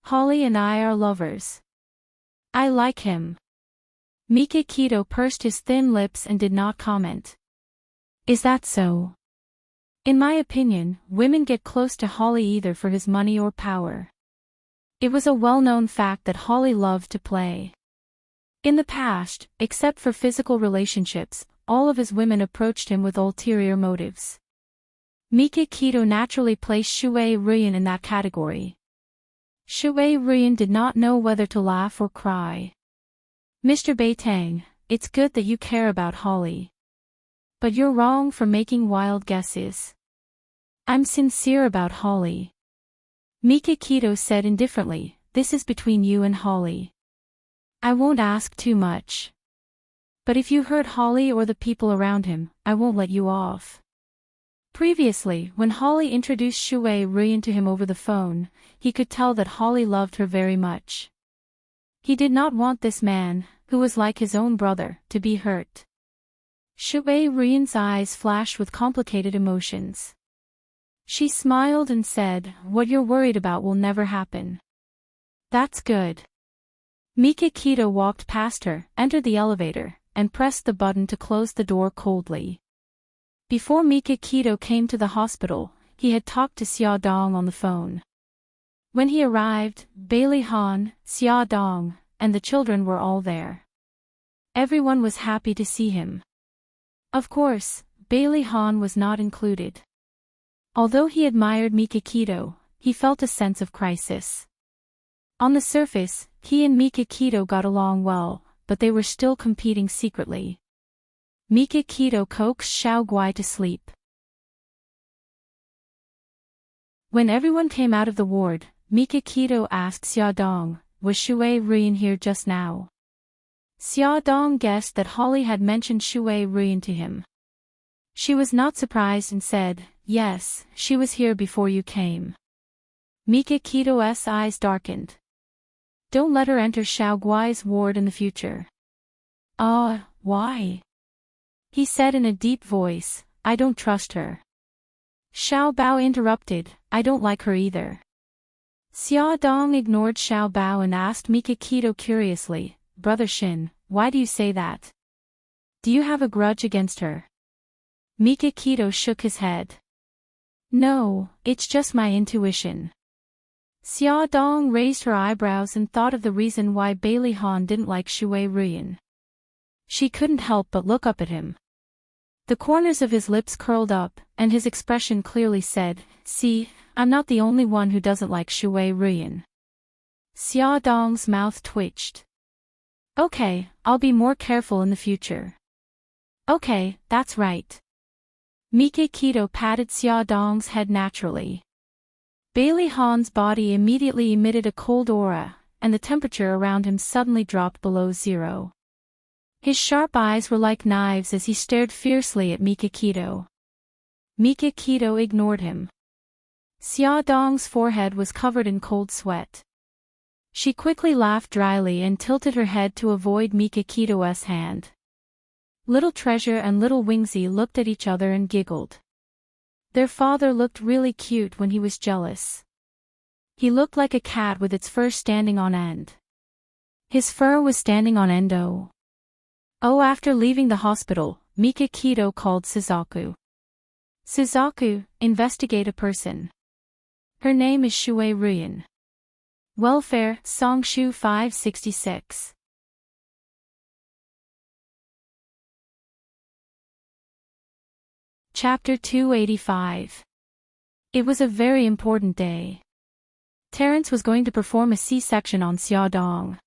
Holly and I are lovers. I like him." Mikakito pursed his thin lips and did not comment. "Is that so? In my opinion, women get close to Holly either for his money or power. It was a well-known fact that Holly loved to play. In the past, except for physical relationships, all of his women approached him with ulterior motives." Mikakito naturally placed Shui Ruyan in that category. Shui Ruyan did not know whether to laugh or cry. "Mr. Beitang, it's good that you care about Holly. But you're wrong for making wild guesses. I'm sincere about Holly." Mikakito said indifferently, "This is between you and Holly. I won't ask too much. But if you hurt Holly or the people around him, I won't let you off." Previously, when Holly introduced Shui Ruyan to him over the phone, he could tell that Holly loved her very much. He did not want this man, who was like his own brother, to be hurt. Shui Ruyan's eyes flashed with complicated emotions. She smiled and said, "What you're worried about will never happen." "That's good." Mikakito walked past her, entered the elevator, and pressed the button to close the door coldly. Before Mikakito came to the hospital, he had talked to Xiaodong on the phone. When he arrived, Bailey Han, Xiaodong, and the children were all there. Everyone was happy to see him. Of course, Bailey Han was not included. Although he admired Mikakito, he felt a sense of crisis. On the surface, he and Mikakito got along well, but they were still competing secretly. Mikakito coaxed Xiao Guai to sleep. When everyone came out of the ward, Mikakito asked Xiaodong, "Was Shui Ruyan here just now?" Xiaodong guessed that Holly had mentioned Shui Ruyan to him. She was not surprised and said, "Yes, she was here before you came." Mikakito's eyes darkened. "Don't let her enter Xiao Guai's ward in the future." Why?" he said in a deep voice, "I don't trust her." Xiao Bao interrupted, "I don't like her either." Xiaodong ignored Xiao Bao and asked Mikakito curiously, "Brother Shin, why do you say that? Do you have a grudge against her?" Mikakito shook his head. "No, it's just my intuition." Xiaodong raised her eyebrows and thought of the reason why Bailey Han didn't like Shui Ruyan. She couldn't help but look up at him. The corners of his lips curled up, and his expression clearly said, "See, I'm not the only one who doesn't like Shui Ruyan." Xiaodong's mouth twitched. "Okay, I'll be more careful in the future." "Okay, that's right." Mikakito patted Xiaodong's head naturally. Bailey Han's body immediately emitted a cold aura, and the temperature around him suddenly dropped below zero. His sharp eyes were like knives as he stared fiercely at Mikakito. Mikakito ignored him. Xia Dong's forehead was covered in cold sweat. She quickly laughed dryly and tilted her head to avoid Mikakito's hand. Little Treasure and Little Wingsy looked at each other and giggled. Their father looked really cute when he was jealous. He looked like a cat with its fur standing on end. His fur was standing on end. After leaving the hospital, Mikakito called Suzaku. Suzaku, investigate a person. Her name is Shui Ruyan. Welfare, Songshu 566. Chapter 285. It was a very important day. Terence was going to perform a C-section on Xia Dong.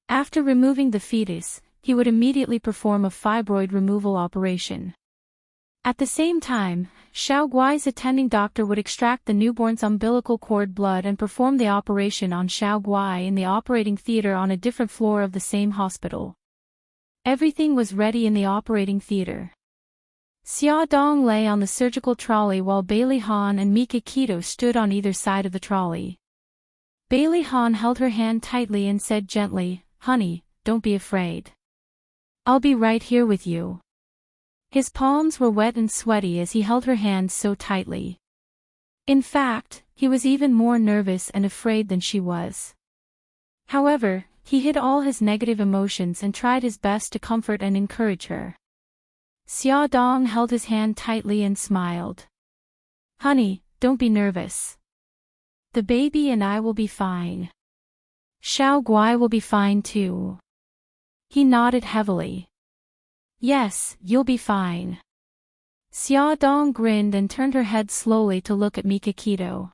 After removing the fetus, he would immediately perform a fibroid removal operation. At the same time, Xiao Guai's attending doctor would extract the newborn's umbilical cord blood and perform the operation on Xiao Guai in the operating theater on a different floor of the same hospital. Everything was ready in the operating theater. Xia Dong lay on the surgical trolley while Bailey Han and Mikakito stood on either side of the trolley. Bailey Han held her hand tightly and said gently, "Honey, don't be afraid. I'll be right here with you." His palms were wet and sweaty as he held her hands so tightly. In fact, he was even more nervous and afraid than she was. However, he hid all his negative emotions and tried his best to comfort and encourage her. Xia Dong held his hand tightly and smiled. "Honey, don't be nervous. The baby and I will be fine. Xiao Guai will be fine too." He nodded heavily. "Yes, you'll be fine." Xia Dong grinned and turned her head slowly to look at Mikakito.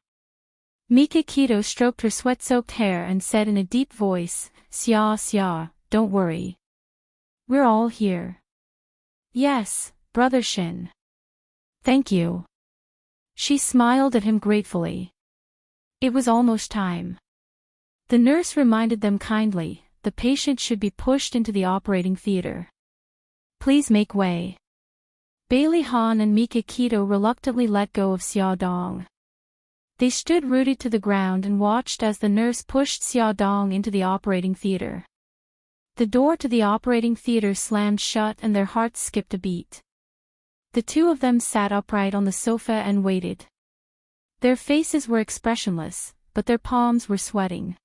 Mikakito stroked her sweat-soaked hair and said in a deep voice, Xia, don't worry. We're all here." "Yes, Brother Shin." "Thank you." She smiled at him gratefully. It was almost time. The nurse reminded them kindly, the patient should be pushed into the operating theater. "Please make way." Bailey Han and Mikakito reluctantly let go of Xia Dong. They stood rooted to the ground and watched as the nurse pushed Xia Dong into the operating theater. The door to the operating theater slammed shut and their hearts skipped a beat. The two of them sat upright on the sofa and waited. Their faces were expressionless, but their palms were sweating.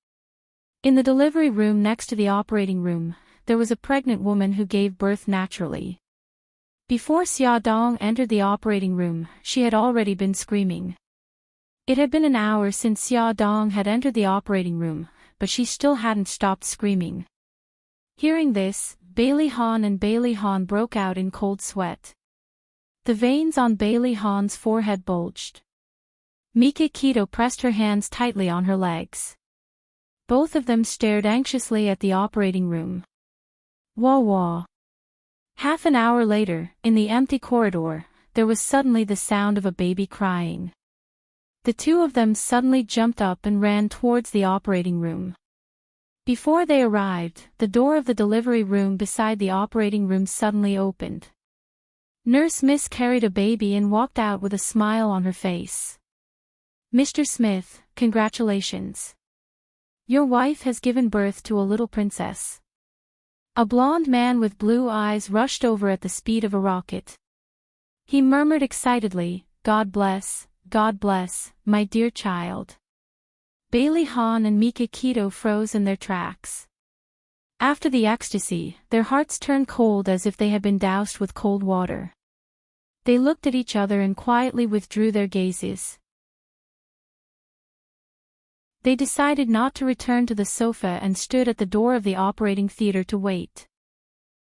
In the delivery room next to the operating room, there was a pregnant woman who gave birth naturally. Before Xia Dong entered the operating room, she had already been screaming. It had been an hour since Xia Dong had entered the operating room, but she still hadn't stopped screaming. Hearing this, Bailey Han and Bailey Han broke out in cold sweat. The veins on Bailey Han's forehead bulged. Mikakito pressed her hands tightly on her legs. Both of them stared anxiously at the operating room. Wah wah. Half an hour later, in the empty corridor, there was suddenly the sound of a baby crying. The two of them suddenly jumped up and ran towards the operating room. Before they arrived, the door of the delivery room beside the operating room suddenly opened. Nurse Miss carried a baby and walked out with a smile on her face. "Mr. Smith, congratulations. Your wife has given birth to a little princess." A blond man with blue eyes rushed over at the speed of a rocket. He murmured excitedly, God bless, my dear child." Bailey Han and Mikakito froze in their tracks. After the ecstasy, their hearts turned cold as if they had been doused with cold water. They looked at each other and quietly withdrew their gazes. They decided not to return to the sofa and stood at the door of the operating theater to wait.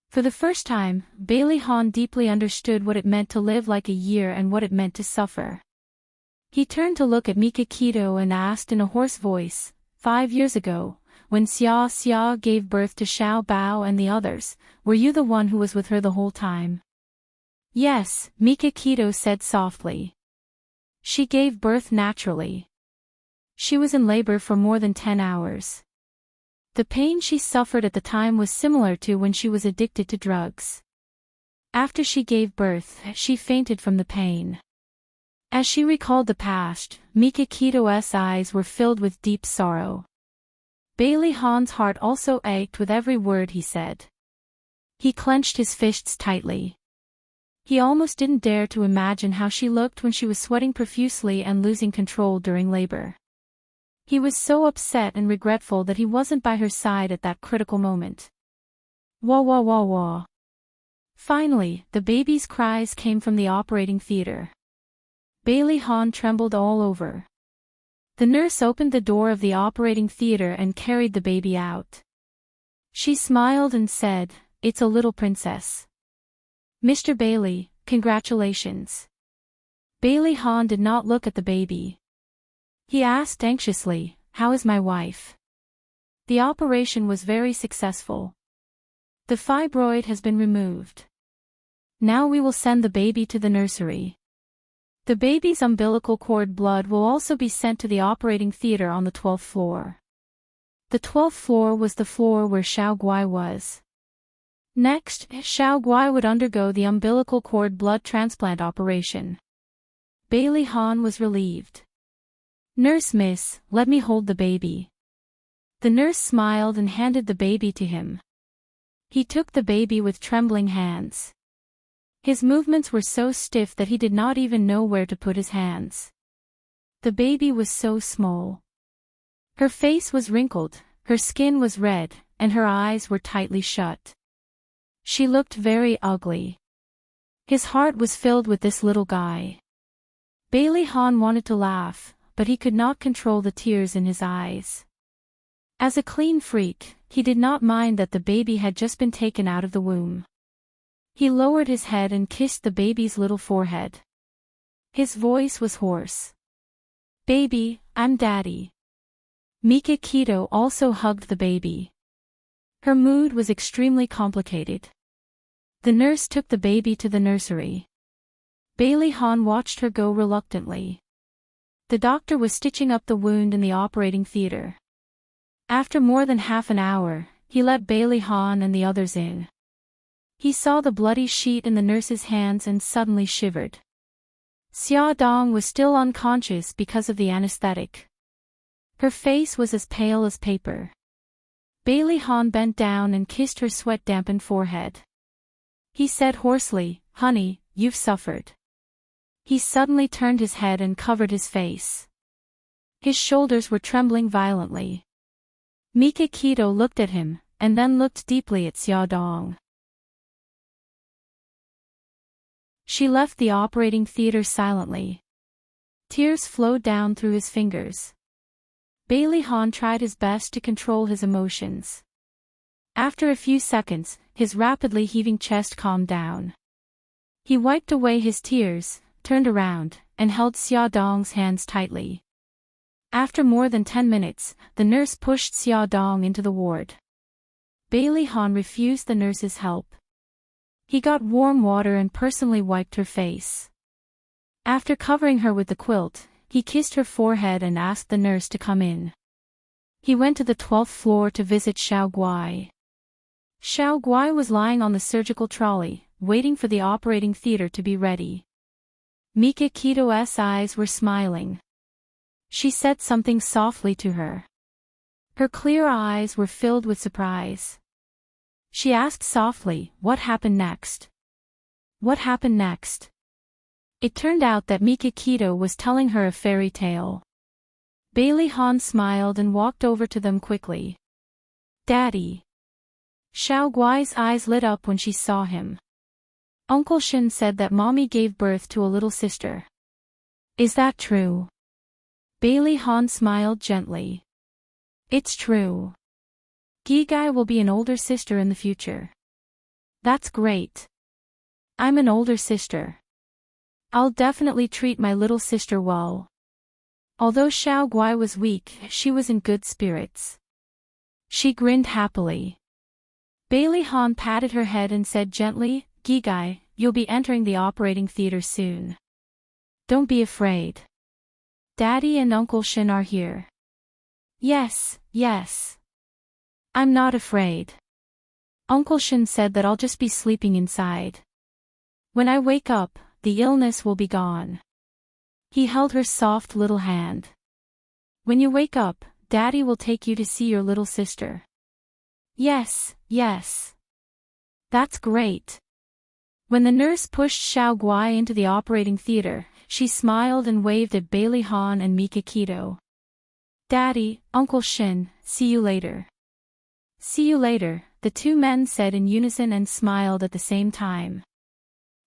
For the first time, Bailey Han deeply understood what it meant to live like a year and what it meant to suffer. He turned to look at Mikakito and asked in a hoarse voice, 5 years ago, when Xia gave birth to Xiao Bao and the others, were you the one who was with her the whole time?" "Yes," Mikakito said softly. "She gave birth naturally. She was in labor for more than 10 hours. The pain she suffered at the time was similar to when she was addicted to drugs. After she gave birth, she fainted from the pain. As she recalled the past, Mikakito's eyes were filled with deep sorrow. Bailey Han's heart also ached with every word he said. He clenched his fists tightly. He almost didn't dare to imagine how she looked when she was sweating profusely and losing control during labor. He was so upset and regretful that he wasn't by her side at that critical moment. Wah wah wah wah. Finally, the baby's cries came from the operating theater. Bailey Han trembled all over. The nurse opened the door of the operating theater and carried the baby out. She smiled and said, "It's a little princess." "Mr. Bailey, congratulations." Bailey Han did not look at the baby. He asked anxiously, "How is my wife?" "The operation was very successful. The fibroid has been removed. Now we will send the baby to the nursery. The baby's umbilical cord blood will also be sent to the operating theater on the 12th floor." The 12th floor was the floor where Xiao Guai was. Next, Xiao Guai would undergo the umbilical cord blood transplant operation. Bailey Han was relieved. "Nurse miss, let me hold the baby." The nurse smiled and handed the baby to him. He took the baby with trembling hands. His movements were so stiff that he did not even know where to put his hands. The baby was so small. Her face was wrinkled, her skin was red, and her eyes were tightly shut. She looked very ugly. His heart was filled with this little guy. Bailey Han wanted to laugh, but he could not control the tears in his eyes. As a clean freak, he did not mind that the baby had just been taken out of the womb. He lowered his head and kissed the baby's little forehead. His voice was hoarse. "Baby, I'm Daddy." Mikakito also hugged the baby. Her mood was extremely complicated. The nurse took the baby to the nursery. Bailey Han watched her go reluctantly. The doctor was stitching up the wound in the operating theater. After more than half an hour, he let Bailey Han and the others in. He saw the bloody sheet in the nurse's hands and suddenly shivered. Xia Dong was still unconscious because of the anesthetic. Her face was as pale as paper. Bailey Han bent down and kissed her sweat-dampened forehead. He said hoarsely, "Honey, you've suffered." He suddenly turned his head and covered his face. His shoulders were trembling violently. Mikakito looked at him, and then looked deeply at Xia Dong. She left the operating theater silently. Tears flowed down through his fingers. Bailey Han tried his best to control his emotions. After a few seconds, his rapidly heaving chest calmed down. He wiped away his tears, turned around, and held Xia Dong's hands tightly. After more than 10 minutes, the nurse pushed Xia Dong into the ward. Bailey Han refused the nurse's help. He got warm water and personally wiped her face. After covering her with the quilt, he kissed her forehead and asked the nurse to come in. He went to the 12th floor to visit Xiao Guai. Xiao Guai was lying on the surgical trolley, waiting for the operating theater to be ready. Mikakito's eyes were smiling. She said something softly to her. Her clear eyes were filled with surprise. She asked softly, "What happened next?" "What happened next?" It turned out that Mikakito was telling her a fairy tale. Bailey Han smiled and walked over to them quickly. "Daddy." Xiao Guai's eyes lit up when she saw him. "Uncle Shin said that Mommy gave birth to a little sister. Is that true?" Bailey Han smiled gently. "It's true. Gigai will be an older sister in the future." "That's great. I'm an older sister. I'll definitely treat my little sister well." Although Xiao Guai was weak, she was in good spirits. She grinned happily. Bailey Han patted her head and said gently, "Gigai, you'll be entering the operating theater soon. Don't be afraid. Daddy and Uncle Shin are here." Yes. I'm not afraid. Uncle Shin said that I'll just be sleeping inside. When I wake up, the illness will be gone." He held her soft little hand. When you wake up, Daddy will take you to see your little sister. Yes, yes. That's great. When the nurse pushed Xiao Guai into the operating theater, she smiled and waved at Bailey Han and Mikakito. Daddy, Uncle Shin, see you later. See you later, the two men said in unison and smiled at the same time.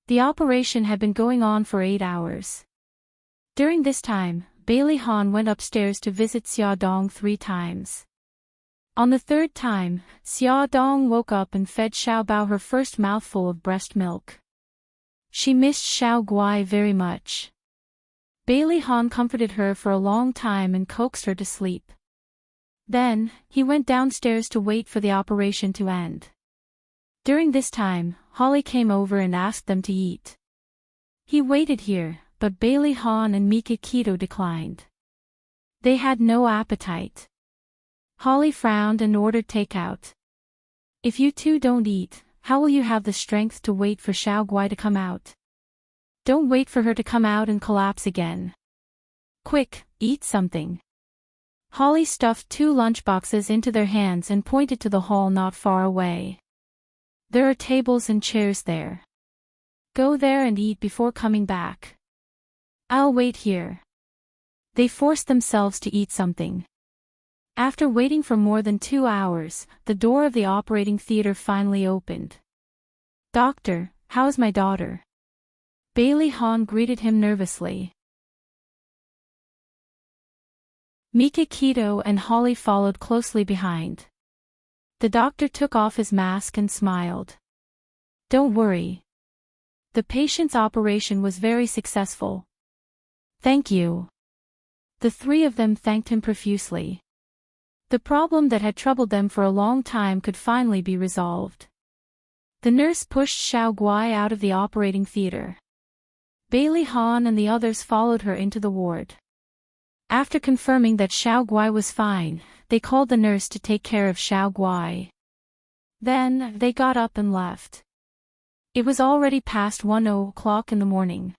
The operation had been going on for 8 hours. During this time, Bailey Han went upstairs to visit Xia Dong 3 times. On the 3rd time, Xia Dong woke up and fed Xiao Bao her first mouthful of breast milk. She missed Xiao Guai very much. Bailey Han comforted her for a long time and coaxed her to sleep. Then, he went downstairs to wait for the operation to end. During this time, Holly came over and asked them to eat. He waited here, but Bailey Han and Mikakito declined. They had no appetite. Holly frowned and ordered takeout. If you two don't eat, how will you have the strength to wait for Xiao Guai to come out? Don't wait for her to come out and collapse again. Quick, eat something. Holly stuffed 2 lunchboxes into their hands and pointed to the hall not far away. There are tables and chairs there. Go there and eat before coming back. I'll wait here. They forced themselves to eat something. After waiting for more than 2 hours, the door of the operating theater finally opened. Doctor, how's my daughter? Bailey Han greeted him nervously. Mikakito and Holly followed closely behind. The doctor took off his mask and smiled. Don't worry. The patient's operation was very successful. Thank you. The 3 of them thanked him profusely. The problem that had troubled them for a long time could finally be resolved. The nurse pushed Xiao Guai out of the operating theater. Bailey Han and the others followed her into the ward. After confirming that Xiao Guai was fine, they called the nurse to take care of Xiao Guai. Then, they got up and left. It was already past 1:00 in the morning.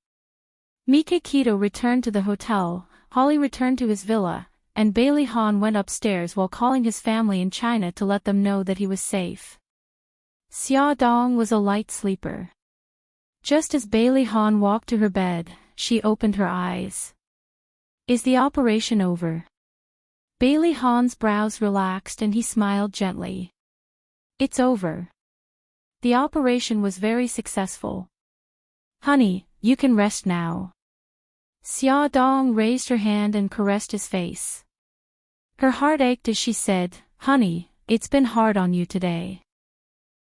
Mikakito returned to the hotel, Holly returned to his villa, and Bailey Han went upstairs while calling his family in China to let them know that he was safe. Xia Dong was a light sleeper. Just as Bailey Han walked to her bed, she opened her eyes. Is the operation over? Bailey Han's brows relaxed and he smiled gently. It's over. The operation was very successful. Honey, you can rest now. Xia Dong raised her hand and caressed his face. Her heart ached as she said, Honey, it's been hard on you today.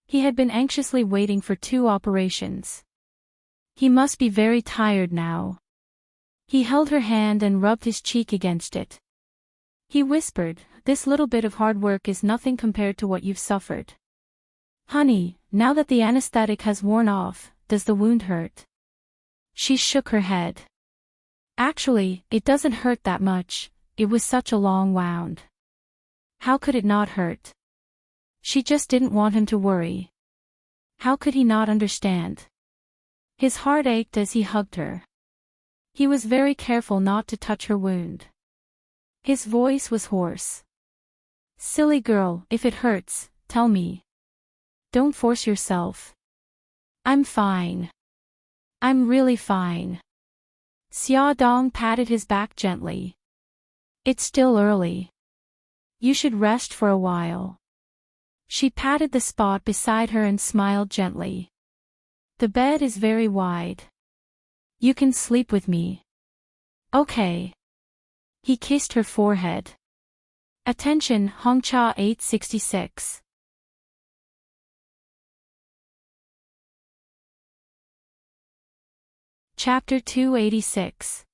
He had been anxiously waiting for 2 operations. He must be very tired now. He held her hand and rubbed his cheek against it. He whispered, This little bit of hard work is nothing compared to what you've suffered. Honey, now that the anesthetic has worn off, does the wound hurt? She shook her head. Actually, it doesn't hurt that much. It was such a long wound. How could it not hurt? She just didn't want him to worry. How could he not understand? His heart ached as he hugged her. He was very careful not to touch her wound. His voice was hoarse. Silly girl, if it hurts, tell me. Don't force yourself. I'm fine. I'm really fine. Xia Dong patted his back gently. It's still early. You should rest for a while. She patted the spot beside her and smiled gently. The bed is very wide. You can sleep with me. Okay. He kissed her forehead. Attention, Hongcha 866. Chapter 286.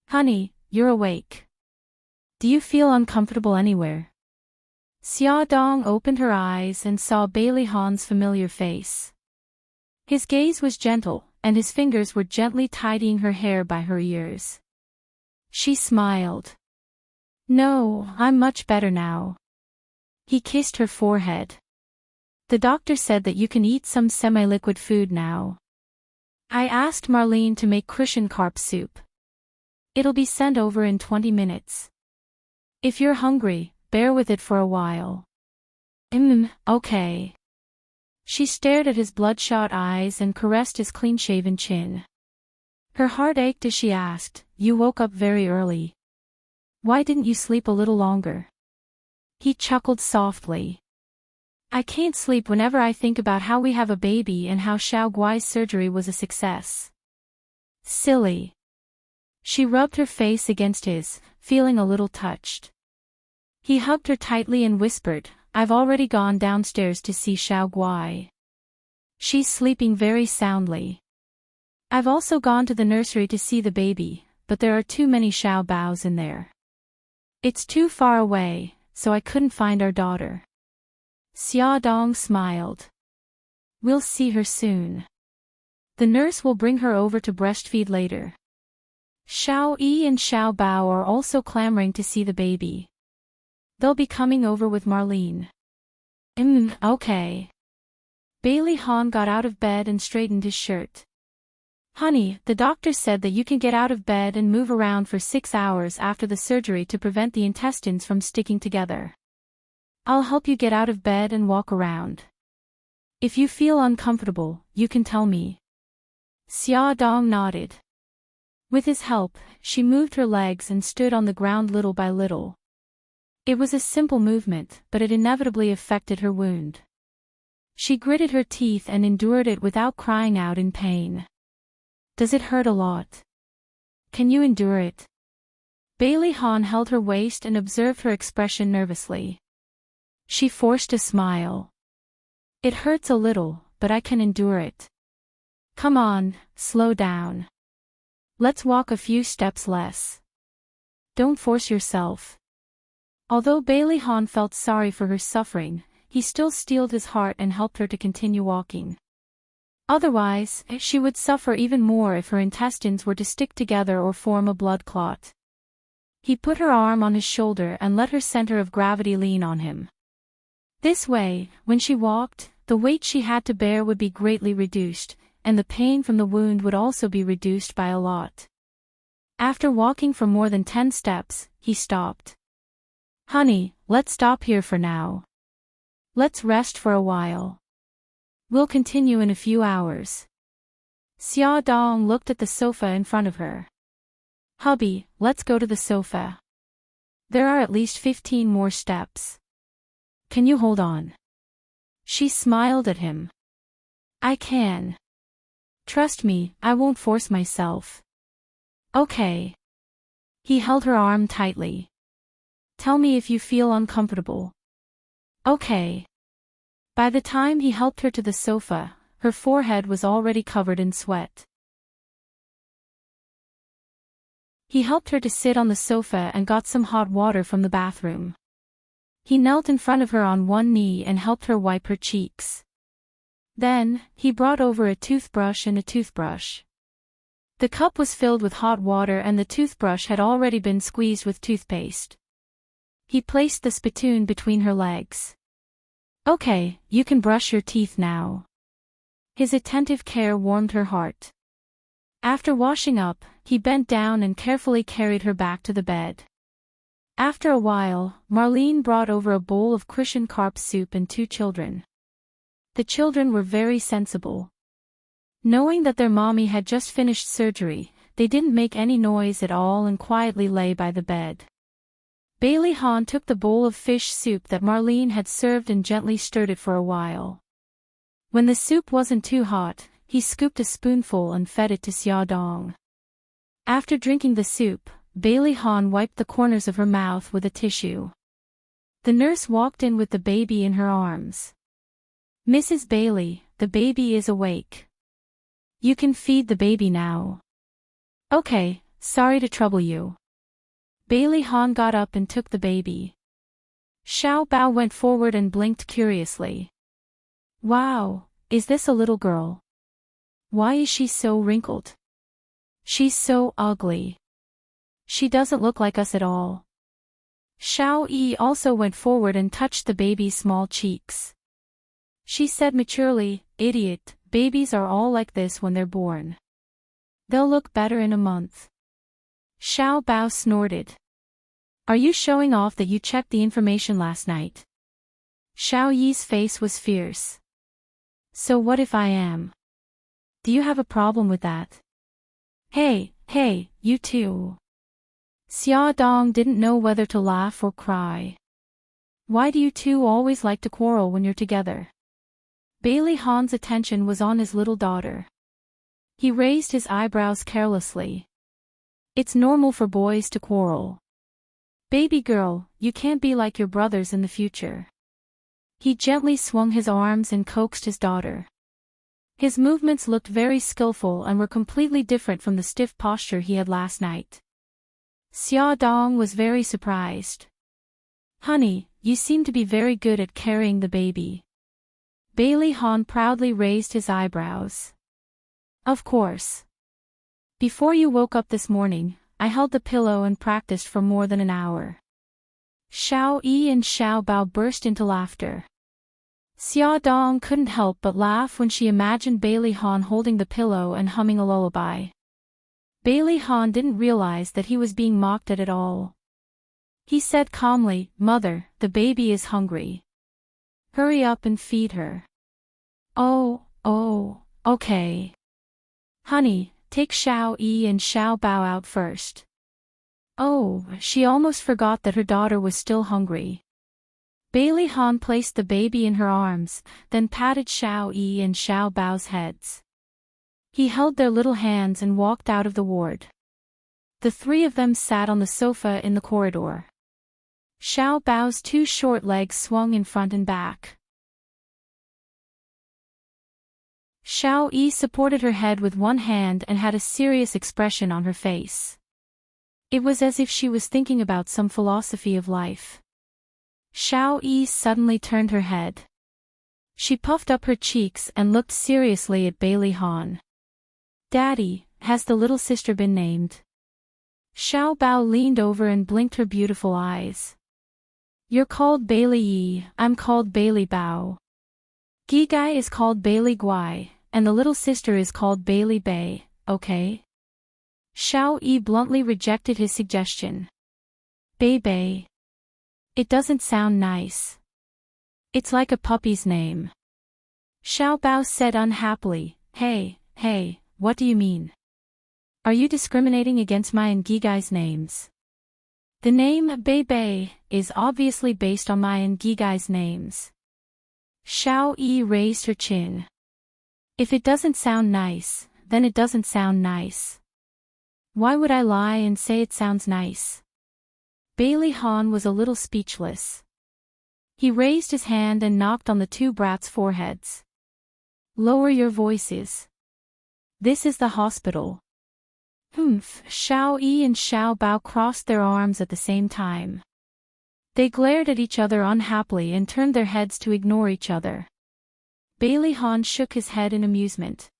Honey, you're awake. Do you feel uncomfortable anywhere? Xia Dong opened her eyes and saw Bailey Han's familiar face. His gaze was gentle, and his fingers were gently tidying her hair by her ears. She smiled. No, I'm much better now. He kissed her forehead. The doctor said that you can eat some semi-liquid food now. I asked Marlene to make cushion carp soup. It'll be sent over in 20 minutes. If you're hungry, bear with it for a while. Okay. She stared at his bloodshot eyes and caressed his clean-shaven chin. Her heart ached as she asked, "You woke up very early. Why didn't you sleep a little longer?" He chuckled softly. "I can't sleep whenever I think about how we have a baby and how Xiao Guai's surgery was a success." Silly. She rubbed her face against his, feeling a little touched. He hugged her tightly and whispered, "I've already gone downstairs to see Xiao Guai. She's sleeping very soundly. I've also gone to the nursery to see the baby, but there are too many Xiao Baos in there. It's too far away, so I couldn't find our daughter." Xia Dong smiled. "We'll see her soon. The nurse will bring her over to breastfeed later." Xiao Yi and Xiao Bao are also clamoring to see the baby. They'll be coming over with Marlene. Okay. Bailey Han got out of bed and straightened his shirt. "Honey, the doctor said that you can get out of bed and move around for 6 hours after the surgery to prevent the intestines from sticking together. I'll help you get out of bed and walk around. If you feel uncomfortable, you can tell me." Xia Dong nodded. With his help, she moved her legs and stood on the ground little by little. It was a simple movement, but it inevitably affected her wound. She gritted her teeth and endured it without crying out in pain. "Does it hurt a lot? Can you endure it?" Bailey Han held her waist and observed her expression nervously. She forced a smile. "It hurts a little, but I can endure it. Come on, slow down. Let's walk a few steps less. Don't force yourself." Although Bailey Han felt sorry for her suffering, he still steeled his heart and helped her to continue walking. Otherwise, she would suffer even more if her intestines were to stick together or form a blood clot. He put her arm on his shoulder and let her center of gravity lean on him. This way, when she walked, the weight she had to bear would be greatly reduced, and the pain from the wound would also be reduced by a lot. After walking for more than 10 steps, he stopped. "Honey, let's stop here for now. Let's rest for a while. We'll continue in a few hours." Xia Dong looked at the sofa in front of her. "Hubby, let's go to the sofa. There are at least 15 more steps. Can you hold on?" She smiled at him. "I can. Trust me, I won't force myself." "Okay." He held her arm tightly. "Tell me if you feel uncomfortable." "Okay." By the time he helped her to the sofa, her forehead was already covered in sweat. He helped her to sit on the sofa and got some hot water from the bathroom. He knelt in front of her on one knee and helped her wipe her cheeks. Then, he brought over a toothbrush and a toothbrush. The cup was filled with hot water and the toothbrush had already been squeezed with toothpaste. He placed the spittoon between her legs. "Okay, you can brush your teeth now." His attentive care warmed her heart. After washing up, he bent down and carefully carried her back to the bed. After a while, Marlene brought over a bowl of cushion carp soup and 2 children. The children were very sensible. Knowing that their mommy had just finished surgery, they didn't make any noise at all and quietly lay by the bed. Bailey Han took the bowl of fish soup that Marlene had served and gently stirred it for a while. When the soup wasn't too hot, he scooped a spoonful and fed it to Xia Dong. After drinking the soup, Bailey Han wiped the corners of her mouth with a tissue. The nurse walked in with the baby in her arms. "Mrs. Bailey, the baby is awake. You can feed the baby now." "Okay, sorry to trouble you." Bailey Han got up and took the baby. Xiao Bao went forward and blinked curiously. "Wow, is this a little girl? Why is she so wrinkled? She's so ugly. She doesn't look like us at all." Xiao Yi also went forward and touched the baby's small cheeks. She said maturely, "Idiot, babies are all like this when they're born. They'll look better in a month." Xiao Bao snorted. Are you showing off that you checked the information last night? Xiao Yi's face was fierce. So what if I am? Do you have a problem with that? Hey, you two. Xia Dong didn't know whether to laugh or cry. Why do you two always like to quarrel when you're together? Bailey Han's attention was on his little daughter. He raised his eyebrows carelessly. It's normal for boys to quarrel. Baby girl, you can't be like your brothers in the future. He gently swung his arms and coaxed his daughter. His movements looked very skillful and were completely different from the stiff posture he had last night. Xia Dong was very surprised. Honey, you seem to be very good at carrying the baby. Bailey Han proudly raised his eyebrows. Of course. Before you woke up this morning, I held the pillow and practiced for more than an hour. Xiao Yi and Xiao Bao burst into laughter. Xia Dong couldn't help but laugh when she imagined Bailey Han holding the pillow and humming a lullaby. Bailey Han didn't realize that he was being mocked at all. He said calmly, Mother, the baby is hungry. Hurry up and feed her. Oh, okay. Honey, take Xiao Yi and Xiao Bao out first. Oh, she almost forgot that her daughter was still hungry. Bailey Han placed the baby in her arms, then patted Xiao Yi and Xiao Bao's heads. He held their little hands and walked out of the ward. The three of them sat on the sofa in the corridor. Xiao Bao's two short legs swung in front and back. Xiao Yi supported her head with one hand and had a serious expression on her face. It was as if she was thinking about some philosophy of life. Xiao Yi suddenly turned her head. She puffed up her cheeks and looked seriously at Bailey Han. Daddy, has the little sister been named? Xiao Bao leaned over and blinked her beautiful eyes. You're called Bailey Yi, I'm called Bailey Bao. Gigai is called Bailey Guai, and the little sister is called Bailey Bei, okay? Xiao Yi bluntly rejected his suggestion. Bei. It doesn't sound nice. It's like a puppy's name. Xiao Bao said unhappily, Hey, what do you mean? Are you discriminating against my and Gigai's names? The name Bei is obviously based on my and Gigai's names. Xiao Yi raised her chin. If it doesn't sound nice, then it doesn't sound nice. Why would I lie and say it sounds nice? Bailey Han was a little speechless. He raised his hand and knocked on the two brats' foreheads. Lower your voices. This is the hospital. Humph! Xiao Yi and Xiao Bao crossed their arms at the same time. They glared at each other unhappily and turned their heads to ignore each other. Bailey Han shook his head in amusement.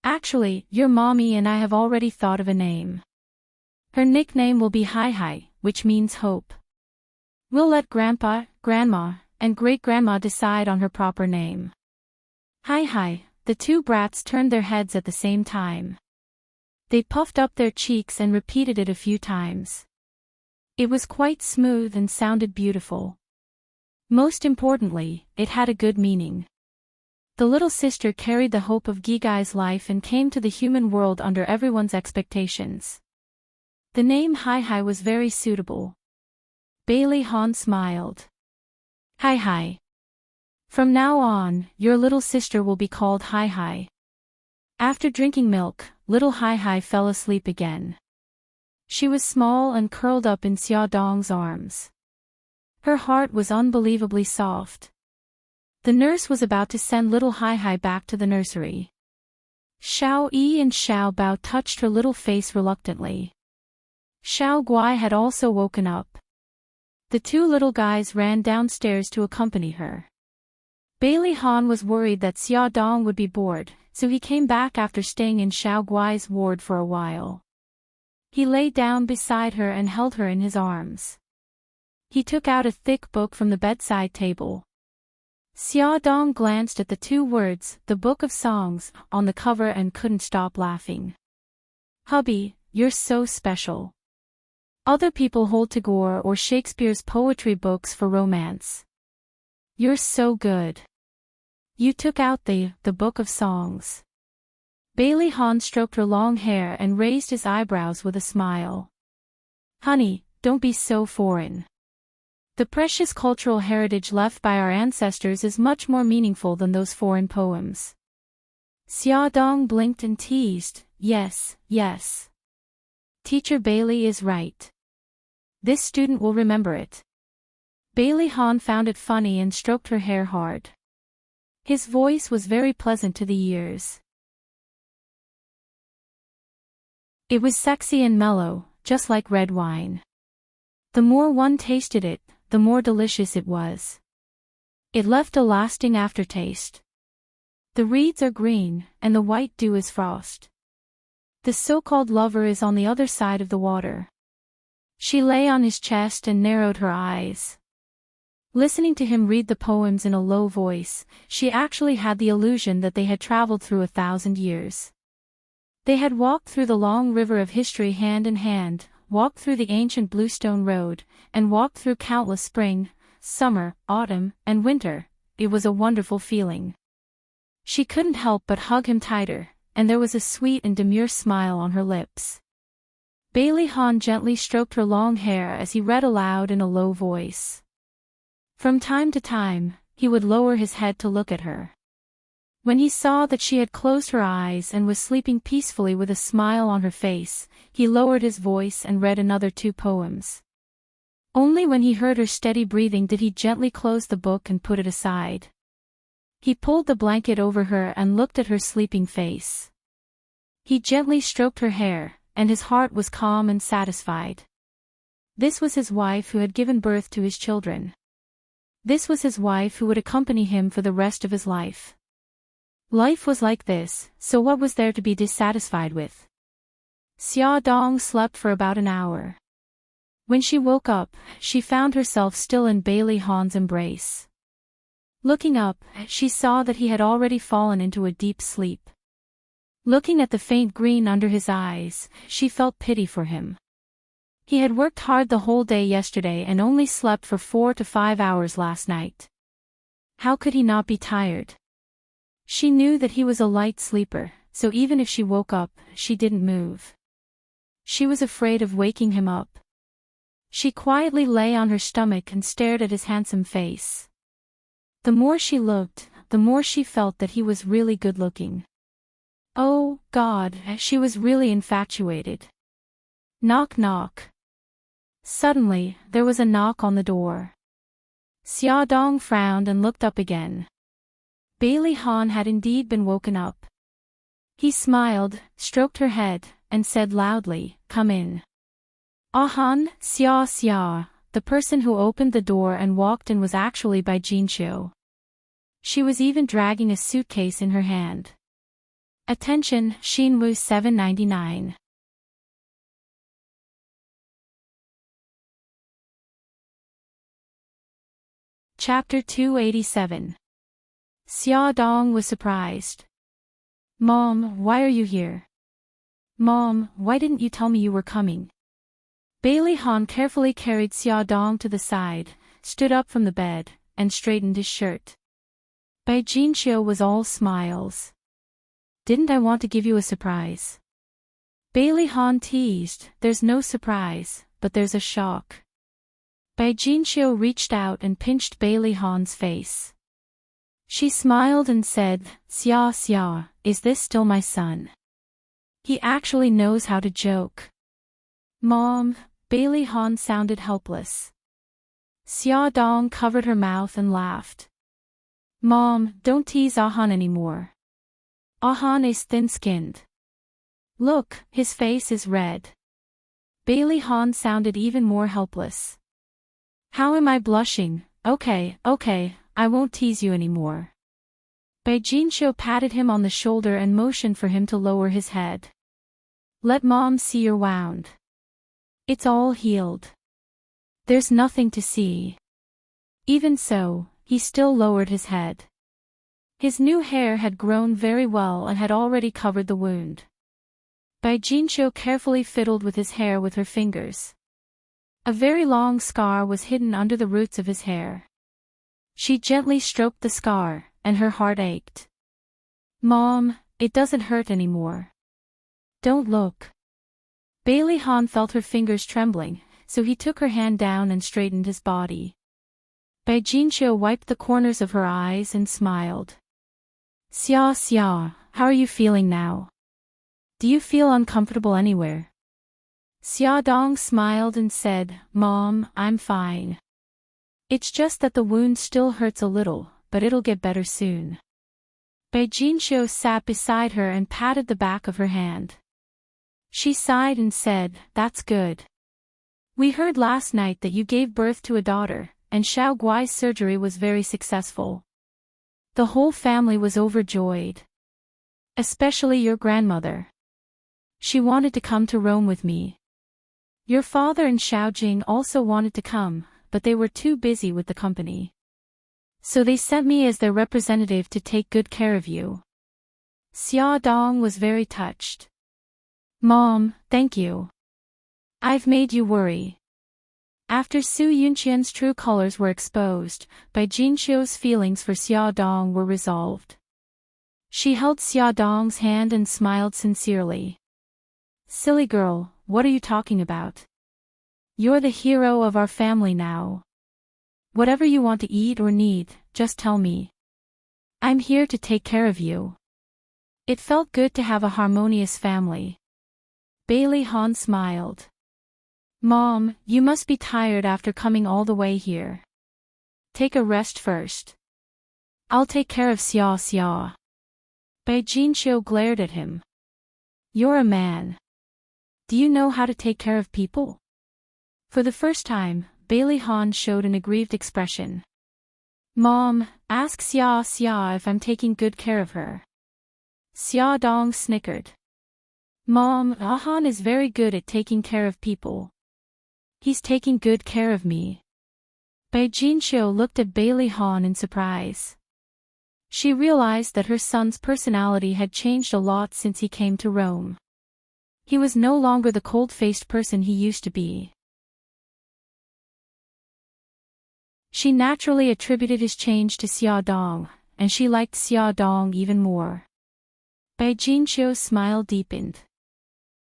Actually, your mommy and I have already thought of a name. Her nickname will be Hai, which means hope. We'll let Grandpa, Grandma, and Great-Grandma decide on her proper name. Hai. The two brats turned their heads at the same time. They puffed up their cheeks and repeated it a few times. It was quite smooth and sounded beautiful. Most importantly, it had a good meaning. The little sister carried the hope of Gigai's life and came to the human world under everyone's expectations. The name Hai was very suitable. Bailey Han smiled. Hai. From now on, your little sister will be called Hai. After drinking milk, little Hai fell asleep again. She was small and curled up in Xia Dong's arms. Her heart was unbelievably soft. The nurse was about to send little Hai back to the nursery. Xiao Yi and Xiao Bao touched her little face reluctantly. Xiao Guai had also woken up. The two little guys ran downstairs to accompany her. Bailey Han was worried that Xia Dong would be bored, so he came back after staying in Xiao Guai's ward for a while. He lay down beside her and held her in his arms. He took out a thick book from the bedside table. Xia Dong glanced at the two words, the Book of Songs, on the cover and couldn't stop laughing. Hubby, you're so special. Other people hold Tagore or Shakespeare's poetry books for romance. You're so good. You took out the book of songs. Bailey Hahn stroked her long hair and raised his eyebrows with a smile. Honey, don't be so foreign. The precious cultural heritage left by our ancestors is much more meaningful than those foreign poems. Xia Dong blinked and teased, yes, yes. Teacher Bailey is right. This student will remember it. Bailey Hahn found it funny and stroked her hair hard. His voice was very pleasant to the ears. It was sexy and mellow, just like red wine. The more one tasted it, the more delicious it was. It left a lasting aftertaste. The reeds are green, and the white dew is frost. The so-called lover is on the other side of the water. She lay on his chest and narrowed her eyes. Listening to him read the poems in a low voice, she actually had the illusion that they had traveled through 1,000 years. They had walked through the long river of history hand in hand, walked through the ancient bluestone road, and walked through countless spring, summer, autumn, and winter. It was a wonderful feeling. She couldn't help but hug him tighter, and there was a sweet and demure smile on her lips. Bailey Hahn gently stroked her long hair as he read aloud in a low voice. From time to time, he would lower his head to look at her. When he saw that she had closed her eyes and was sleeping peacefully with a smile on her face, he lowered his voice and read another 2 poems. Only when he heard her steady breathing did he gently close the book and put it aside. He pulled the blanket over her and looked at her sleeping face. He gently stroked her hair, and his heart was calm and satisfied. This was his wife who had given birth to his children. This was his wife who would accompany him for the rest of his life. Life was like this, so what was there to be dissatisfied with? Xia Dong slept for about an hour. When she woke up, she found herself still in Bailey Hahn's embrace. Looking up, she saw that he had already fallen into a deep sleep. Looking at the faint green under his eyes, she felt pity for him. He had worked hard the whole day yesterday and only slept for 4 to 5 hours last night. How could he not be tired? She knew that he was a light sleeper, so even if she woke up, she didn't move. She was afraid of waking him up. She quietly lay on her stomach and stared at his handsome face. The more she looked, the more she felt that he was really good-looking. Oh, God, she was really infatuated. Knock knock. Suddenly, there was a knock on the door. Xia Dong frowned and looked up again. Bailey Hahn had indeed been woken up. He smiled, stroked her head, and said loudly, "Come in." Han, Xia Xia, the person who opened the door and walked in was actually Bai Jinxiu. She was even dragging a suitcase in her hand. Attention, Xinwu 799. Chapter 287. Xia Dong was surprised. Mom, why are you here? Mom, why didn't you tell me you were coming? Bailey Hahn carefully carried Xia Dong to the side, stood up from the bed, and straightened his shirt. Bai Jinxiu was all smiles. Didn't I want to give you a surprise? Bailey Hahn teased, there's no surprise, but there's a shock. Bai Jinxiu reached out and pinched Bailey Hahn's face. She smiled and said, Xia Xia, is this still my son? He actually knows how to joke. Mom, Bailey Hahn sounded helpless. Xia Dong covered her mouth and laughed. Mom, don't tease Han anymore. Han is thin-skinned. Look, his face is red. Bailey Hahn sounded even more helpless. How am I blushing? Okay, I won't tease you anymore. Bai Jinxiu patted him on the shoulder and motioned for him to lower his head. Let Mom see your wound. It's all healed. There's nothing to see. Even so, he still lowered his head. His new hair had grown very well and had already covered the wound. Bai Jinxiu carefully fiddled with his hair with her fingers. A very long scar was hidden under the roots of his hair. She gently stroked the scar, and her heart ached. "Mom, it doesn't hurt anymore. Don't look." Bailey Han felt her fingers trembling, so he took her hand down and straightened his body. Bai Jinxiu wiped the corners of her eyes and smiled. "Xia Xia, how are you feeling now? Do you feel uncomfortable anywhere?" Xia Dong smiled and said, "Mom, I'm fine. It's just that the wound still hurts a little, but it'll get better soon." Bai Jinxiu sat beside her and patted the back of her hand. She sighed and said, "That's good. We heard last night that you gave birth to a daughter, and Xiao Guai's surgery was very successful. The whole family was overjoyed. Especially your grandmother. She wanted to come to Rome with me. Your father and Xiaojing also wanted to come, but they were too busy with the company. So they sent me as their representative to take good care of you." Xia Dong was very touched. "Mom, thank you. I've made you worry." After Su Yunqian's true colors were exposed, Bai Jinxiu's feelings for Xia Dong were resolved. She held Xia Dong's hand and smiled sincerely. "Silly girl, what are you talking about? You're the hero of our family now. Whatever you want to eat or need, just tell me. I'm here to take care of you." It felt good to have a harmonious family. Bailey Han smiled. "Mom, you must be tired after coming all the way here. Take a rest first. I'll take care of Xia Xia." Bai Jinxiu glared at him. "You're a man. Do you know how to take care of people?" For the first time, Bailey Han showed an aggrieved expression. "Mom, ask Xia Xia if I'm taking good care of her." Xia Dong snickered. "Mom, Han is very good at taking care of people. He's taking good care of me." Bai Jinxiu looked at Bailey Han in surprise. She realized that her son's personality had changed a lot since he came to Rome. He was no longer the cold-faced person he used to be. She naturally attributed his change to Xia Dong, and she liked Xia Dong even more. Bai Jinxiu's smile deepened.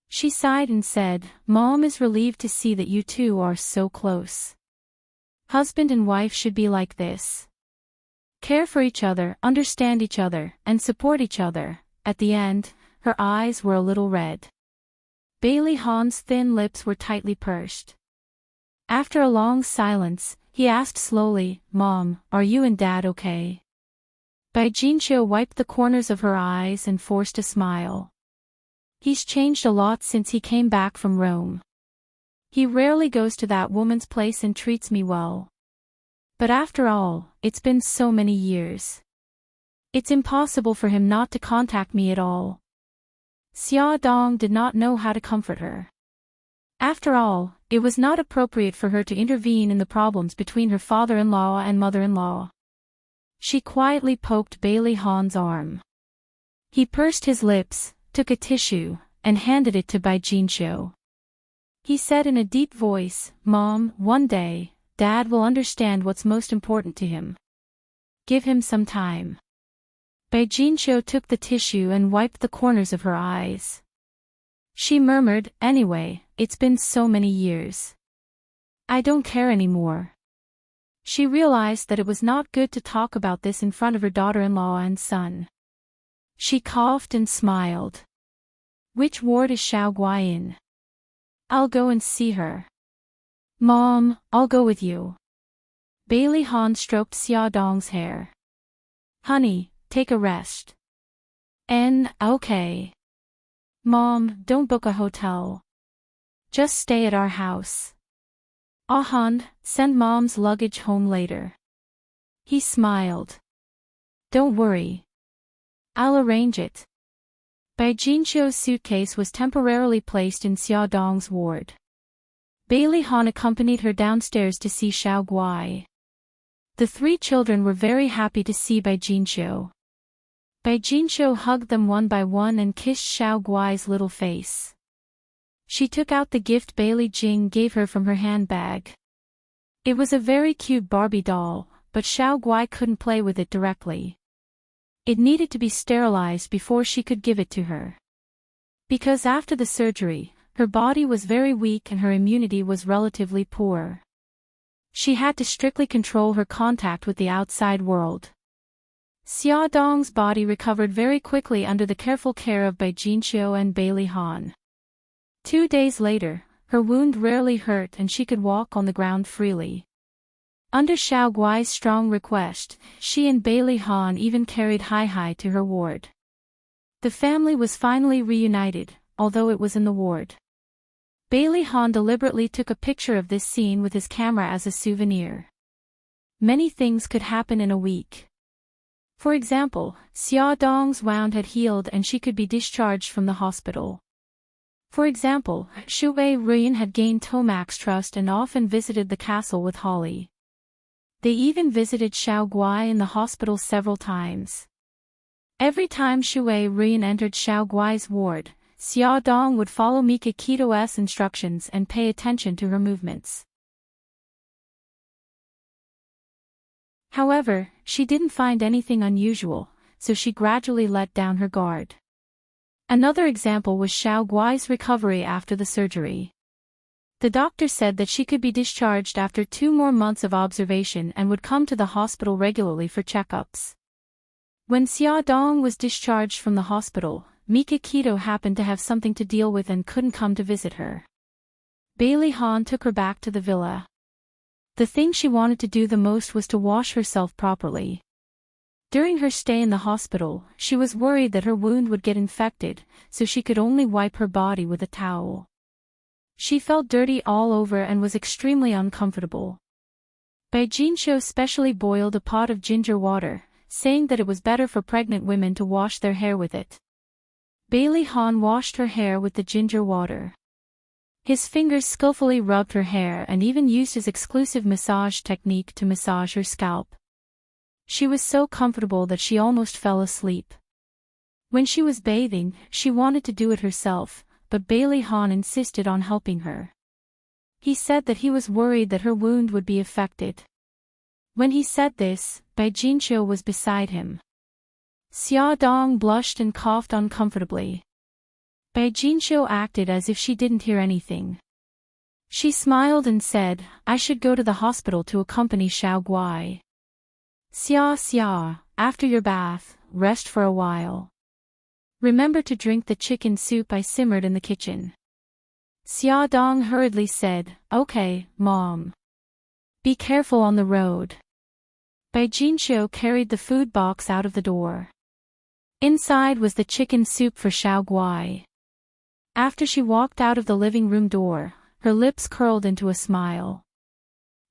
She sighed and said, "Mom is relieved to see that you two are so close. Husband and wife should be like this. Care for each other, understand each other, and support each other." At the end, her eyes were a little red. Bailey Han's thin lips were tightly pursed. After a long silence, he asked slowly, "Mom, are you and Dad okay?" Bai Jinxiu wiped the corners of her eyes and forced a smile. "He's changed a lot since he came back from Rome. He rarely goes to that woman's place and treats me well. But after all, it's been so many years. It's impossible for him not to contact me at all." Xia Dong did not know how to comfort her. After all, it was not appropriate for her to intervene in the problems between her father-in-law and mother-in-law. She quietly poked Bailey Han's arm. He pursed his lips, took a tissue, and handed it to Bai Jinxiu. He said in a deep voice, "Mom, one day, Dad will understand what's most important to him. Give him some time." Bai Jinxiu took the tissue and wiped the corners of her eyes. She murmured, "Anyway, it's been so many years. I don't care anymore." She realized that it was not good to talk about this in front of her daughter-in-law and son. She coughed and smiled. "Which ward is Xiao Guai in? I'll go and see her." "Mom, I'll go with you." Bailey Han stroked Xia Dong's hair. "Honey, take a rest." Okay. "Mom, don't book a hotel. Just stay at our house." "Han, send Mom's luggage home later." He smiled. "Don't worry. I'll arrange it." Bai Jinxiu's suitcase was temporarily placed in Xia Dong's ward. Bailey Han accompanied her downstairs to see Xiao Guai. The three children were very happy to see Bai Jinxiu. Bai Jinxiu hugged them one by one and kissed Xiao Guai's little face. She took out the gift Bailey Jing gave her from her handbag. It was a very cute Barbie doll, but Xiao Guai couldn't play with it directly. It needed to be sterilized before she could give it to her. Because after the surgery, her body was very weak and her immunity was relatively poor. She had to strictly control her contact with the outside world. Xia Dong's body recovered very quickly under the careful care of Bai Jinxiu and Bailey Han. 2 days later, her wound rarely hurt and she could walk on the ground freely. Under Xiao Guai's strong request, she and Bailey Han even carried Hai to her ward. The family was finally reunited, although it was in the ward. Bailey Han deliberately took a picture of this scene with his camera as a souvenir. Many things could happen in a week. For example, Xia Dong's wound had healed and she could be discharged from the hospital. For example, Shu Wei Ruyan had gained Tomac's trust and often visited the castle with Holly. They even visited Xiao Guai in the hospital several times. Every time Shu Wei Ruyan entered Xiao Guai's ward, Xia Dong would follow Mika Kito's instructions and pay attention to her movements. However, she didn't find anything unusual, so she gradually let down her guard. Another example was Xiao Guai's recovery after the surgery. The doctor said that she could be discharged after 2 more months of observation and would come to the hospital regularly for checkups. When Xia Dong was discharged from the hospital, Mika Kito happened to have something to deal with and couldn't come to visit her. Bailey Han took her back to the villa. The thing she wanted to do the most was to wash herself properly. During her stay in the hospital, she was worried that her wound would get infected, so she could only wipe her body with a towel. She felt dirty all over and was extremely uncomfortable. Bai Jinxiu specially boiled a pot of ginger water, saying that it was better for pregnant women to wash their hair with it. Bailey Han washed her hair with the ginger water. His fingers skillfully rubbed her hair and even used his exclusive massage technique to massage her scalp. She was so comfortable that she almost fell asleep. When she was bathing, she wanted to do it herself, but Bailey Han insisted on helping her. He said that he was worried that her wound would be affected. When he said this, Bai Jinxiu was beside him. Xia Dong blushed and coughed uncomfortably. Bai Jinxiu acted as if she didn't hear anything. She smiled and said, "I should go to the hospital to accompany Xiao Guai. Xia, after your bath, rest for a while. Remember to drink the chicken soup I simmered in the kitchen." Xia Dong hurriedly said, "Okay, Mom. Be careful on the road." Bai Jinxiu carried the food box out of the door. Inside was the chicken soup for Xiao Guai. After she walked out of the living room door, her lips curled into a smile.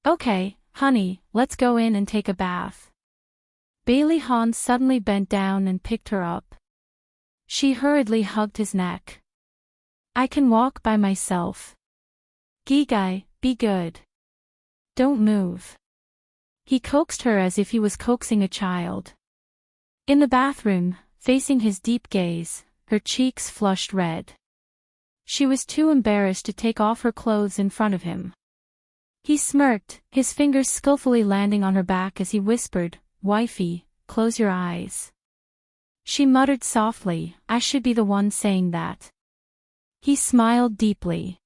"Okay, honey, let's go in and take a bath." Bailey Han suddenly bent down and picked her up. She hurriedly hugged his neck. "I can walk by myself. Gigai, be good. Don't move." He coaxed her as if he was coaxing a child. In the bathroom, facing his deep gaze, her cheeks flushed red. She was too embarrassed to take off her clothes in front of him. He smirked, his fingers skillfully landing on her back as he whispered, "Wifey, close your eyes." She muttered softly, "I should be the one saying that." He smiled deeply.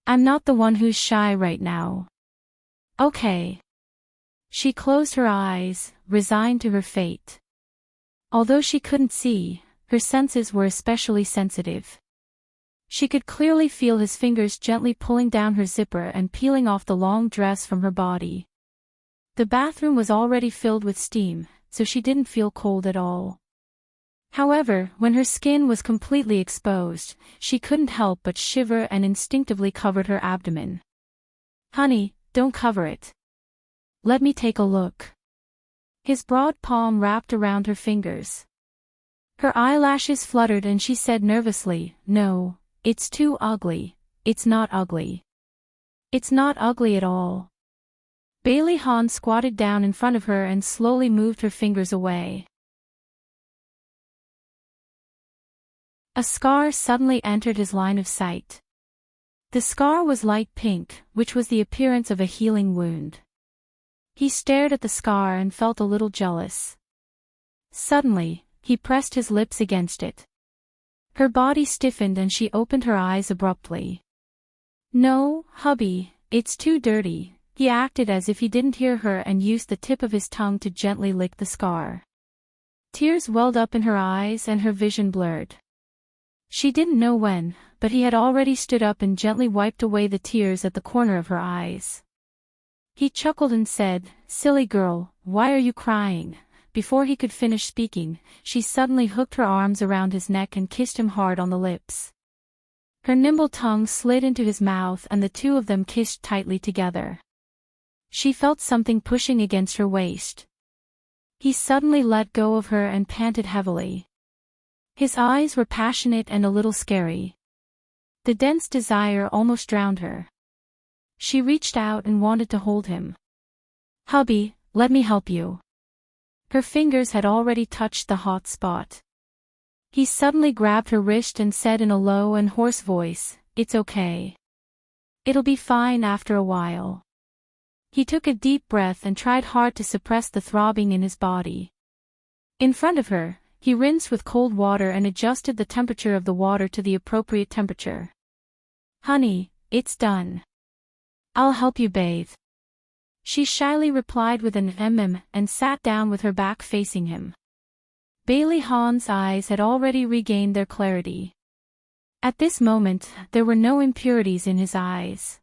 "I'm not the one who's shy right now. Okay." She closed her eyes, resigned to her fate. Although she couldn't see, her senses were especially sensitive. She could clearly feel his fingers gently pulling down her zipper and peeling off the long dress from her body. The bathroom was already filled with steam, so she didn't feel cold at all. However, when her skin was completely exposed, she couldn't help but shiver and instinctively covered her abdomen. "Honey, don't cover it. Let me take a look." His broad palm wrapped around her fingers. Her eyelashes fluttered and she said nervously, "No, it's too ugly. It's not ugly. It's not ugly at all." Bailey Han squatted down in front of her and slowly moved her fingers away. A scar suddenly entered his line of sight. The scar was light pink, which was the appearance of a healing wound. He stared at the scar and felt a little jealous. Suddenly, he pressed his lips against it. Her body stiffened and she opened her eyes abruptly. "No, hubby, it's too dirty." He acted as if he didn't hear her and used the tip of his tongue to gently lick the scar. Tears welled up in her eyes and her vision blurred. She didn't know when, but he had already stood up and gently wiped away the tears at the corner of her eyes. He chuckled and said, "Silly girl, why are you crying?" Before he could finish speaking, she suddenly hooked her arms around his neck and kissed him hard on the lips. Her nimble tongue slid into his mouth and the two of them kissed tightly together. She felt something pushing against her waist. He suddenly let go of her and panted heavily. His eyes were passionate and a little scary. The dense desire almost drowned her. She reached out and wanted to hold him. "Hubby, let me help you." Her fingers had already touched the hot spot. He suddenly grabbed her wrist and said in a low and hoarse voice, "It's okay. It'll be fine after a while." He took a deep breath and tried hard to suppress the throbbing in his body. In front of her, he rinsed with cold water and adjusted the temperature of the water to the appropriate temperature. "Honey, it's done. I'll help you bathe." She shyly replied with an and sat down with her back facing him. Bailey Hahn's eyes had already regained their clarity. At this moment, there were no impurities in his eyes.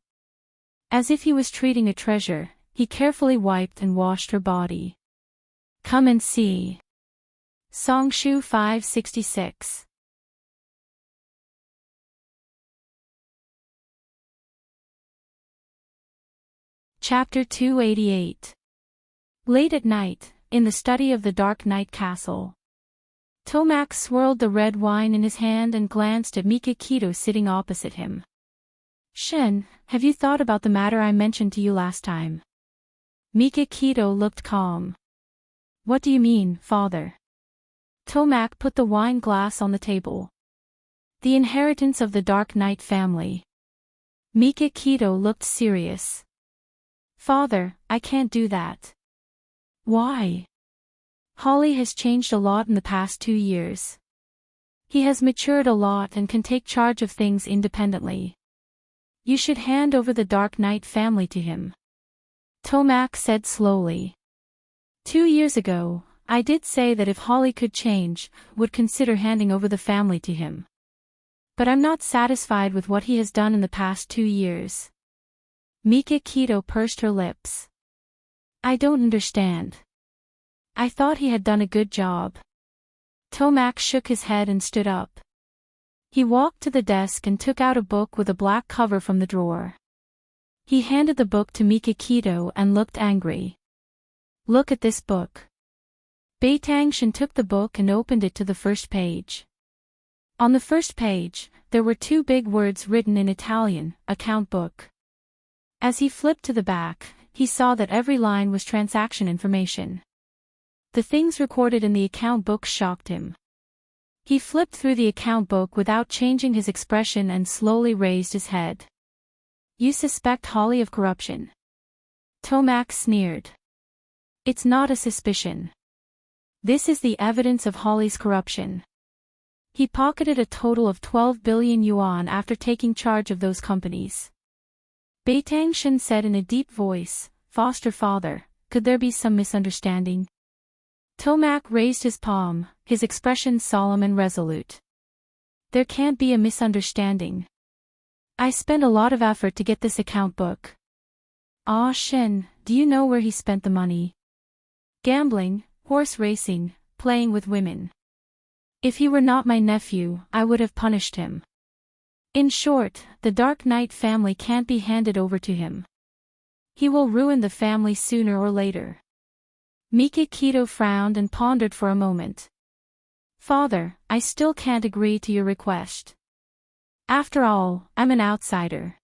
As if he was treating a treasure, he carefully wiped and washed her body. "Come and see." Songshu 566. Chapter 288. Late at night, in the study of the Dark Knight Castle. Tomac swirled the red wine in his hand and glanced at Mikakito sitting opposite him. "Shen, have you thought about the matter I mentioned to you last time?" Mikakito looked calm. "What do you mean, father?" Tomac put the wine glass on the table. "The inheritance of the Dark Knight family." Mikakito looked serious. "Father, I can't do that." "Why?" "Holly has changed a lot in the past 2 years. He has matured a lot and can take charge of things independently. You should hand over the Dark Knight family to him." Tomac said slowly. 2 years ago, I did say that if Holly could change, would consider handing over the family to him. But I'm not satisfied with what he has done in the past 2 years. Mikakito pursed her lips. "I don't understand. I thought he had done a good job." Tomac shook his head and stood up. He walked to the desk and took out a book with a black cover from the drawer. He handed the book to Mikakito and looked angry. "Look at this book." Beitangshan took the book and opened it to the first page. On the first page, there were 2 big words written in Italian, "Account Book." As he flipped to the back, he saw that every line was transaction information. The things recorded in the account book shocked him. He flipped through the account book without changing his expression and slowly raised his head. "You suspect Holly of corruption?" Tomac sneered. "It's not a suspicion. This is the evidence of Holly's corruption. He pocketed a total of 12 billion yuan after taking charge of those companies." Beitangshan said in a deep voice, "Foster father, could there be some misunderstanding?" Tomac raised his palm, his expression solemn and resolute. "There can't be a misunderstanding. I spent a lot of effort to get this account book." "Ah Shen, do you know where he spent the money?" "Gambling, horse racing, playing with women. If he were not my nephew, I would have punished him. In short, the Dark Knight family can't be handed over to him. He will ruin the family sooner or later." Mikakito frowned and pondered for a moment. "Father, I still can't agree to your request. After all, I'm an outsider.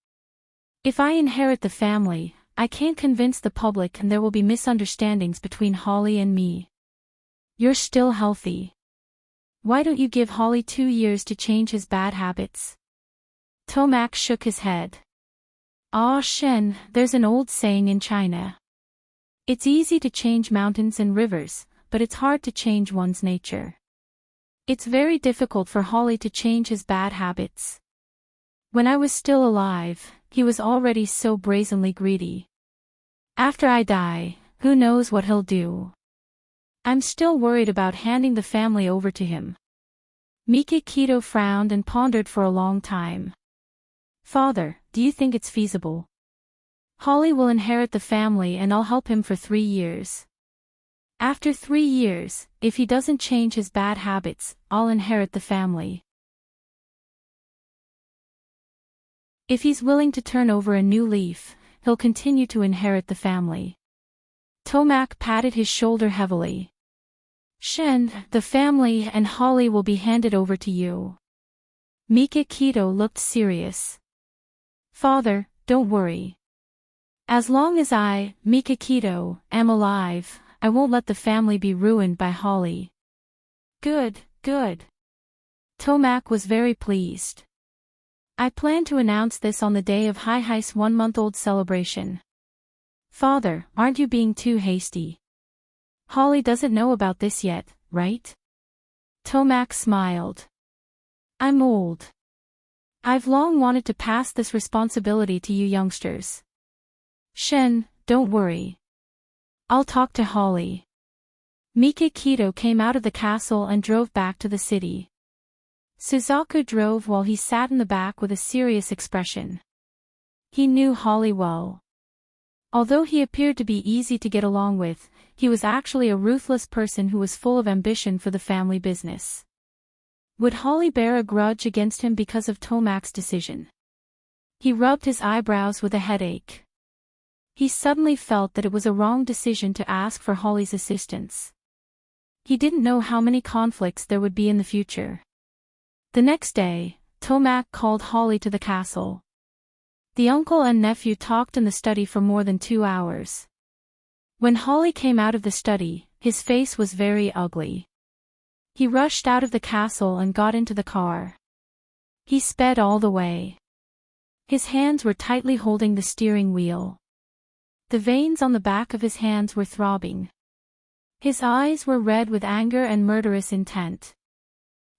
If I inherit the family, I can't convince the public and there will be misunderstandings between Holly and me. You're still healthy. Why don't you give Holly 2 years to change his bad habits?" Tomac shook his head. Ah, Shen, there's an old saying in China. It's easy to change mountains and rivers, but it's hard to change one's nature. It's very difficult for Holly to change his bad habits. When I was still alive, he was already so brazenly greedy. After I die, who knows what he'll do? I'm still worried about handing the family over to him. Mikakito frowned and pondered for a long time. Father, do you think it's feasible? Holly will inherit the family and I'll help him for 3 years. After 3 years, if he doesn't change his bad habits, I'll inherit the family. If he's willing to turn over a new leaf, he'll continue to inherit the family. Tomac patted his shoulder heavily. Shen, the family and Holly will be handed over to you. Mikakito looked serious. Father, don't worry. As long as I, Mikakito, am alive, I won't let the family be ruined by Holly. Good, good. Tomac was very pleased. I plan to announce this on the day of Hai-Hai's 1-month-old celebration. Father, aren't you being too hasty? Holly doesn't know about this yet, right? Tomac smiled. I'm old. I've long wanted to pass this responsibility to you youngsters. Shen, don't worry. I'll talk to Holly. Mikakito came out of the castle and drove back to the city. Suzaku drove while he sat in the back with a serious expression. He knew Holly well. Although he appeared to be easy to get along with, he was actually a ruthless person who was full of ambition for the family business. Would Holly bear a grudge against him because of Tomac's decision? He rubbed his eyebrows with a headache. He suddenly felt that it was a wrong decision to ask for Holly's assistance. He didn't know how many conflicts there would be in the future. The next day, Tomac called Holly to the castle. The uncle and nephew talked in the study for more than 2 hours. When Holly came out of the study, his face was very ugly. He rushed out of the castle and got into the car. He sped all the way. His hands were tightly holding the steering wheel. The veins on the back of his hands were throbbing. His eyes were red with anger and murderous intent.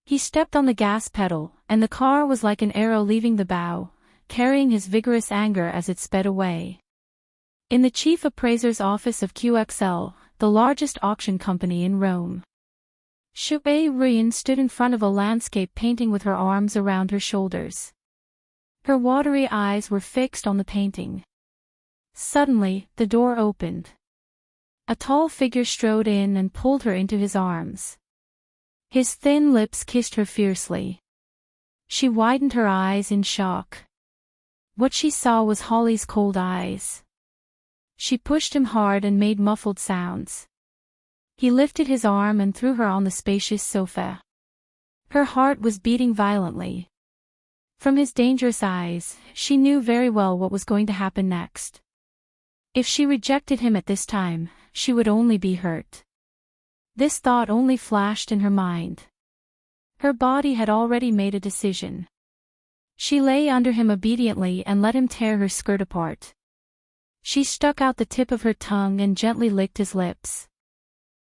He stepped on the gas pedal, and the car was like an arrow leaving the bow, carrying his vigorous anger as it sped away. In the chief appraiser's office of QXL, the largest auction company in Rome, Shui Ruyan stood in front of a landscape painting with her arms around her shoulders. Her watery eyes were fixed on the painting. Suddenly, the door opened. A tall figure strode in and pulled her into his arms. His thin lips kissed her fiercely. She widened her eyes in shock. What she saw was Holly's cold eyes. She pushed him hard and made muffled sounds. He lifted his arm and threw her on the spacious sofa. Her heart was beating violently. From his dangerous eyes, she knew very well what was going to happen next. If she rejected him at this time, she would only be hurt. This thought only flashed in her mind. Her body had already made a decision. She lay under him obediently and let him tear her skirt apart. She stuck out the tip of her tongue and gently licked his lips.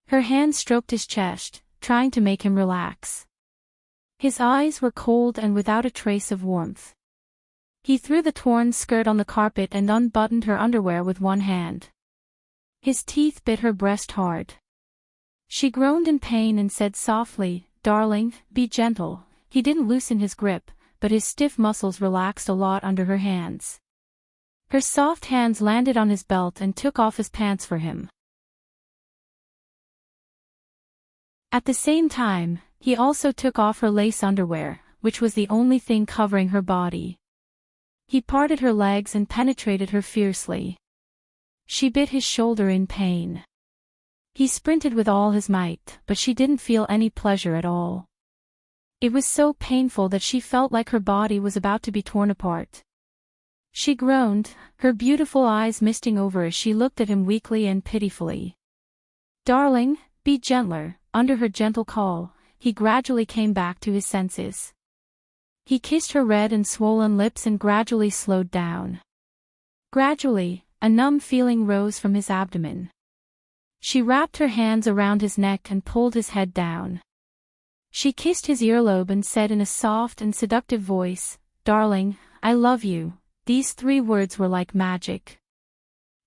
Her hand stroked his chest, trying to make him relax. His eyes were cold and without a trace of warmth. He threw the torn skirt on the carpet and unbuttoned her underwear with one hand. His teeth bit her breast hard. She groaned in pain and said softly, "Darling, be gentle." He didn't loosen his grip, but his stiff muscles relaxed a lot under her hands. Her soft hands landed on his belt and took off his pants for him. At the same time, he also took off her lace underwear, which was the only thing covering her body. He parted her legs and penetrated her fiercely. She bit his shoulder in pain. He sprinted with all his might, but she didn't feel any pleasure at all. It was so painful that she felt like her body was about to be torn apart. She groaned, her beautiful eyes misting over as she looked at him weakly and pitifully. "Darling, be gentler." Under her gentle call, he gradually came back to his senses. He kissed her red and swollen lips and gradually slowed down. Gradually, a numb feeling rose from his abdomen. She wrapped her hands around his neck and pulled his head down. She kissed his earlobe and said in a soft and seductive voice, "Darling, I love you." These 3 words were like magic.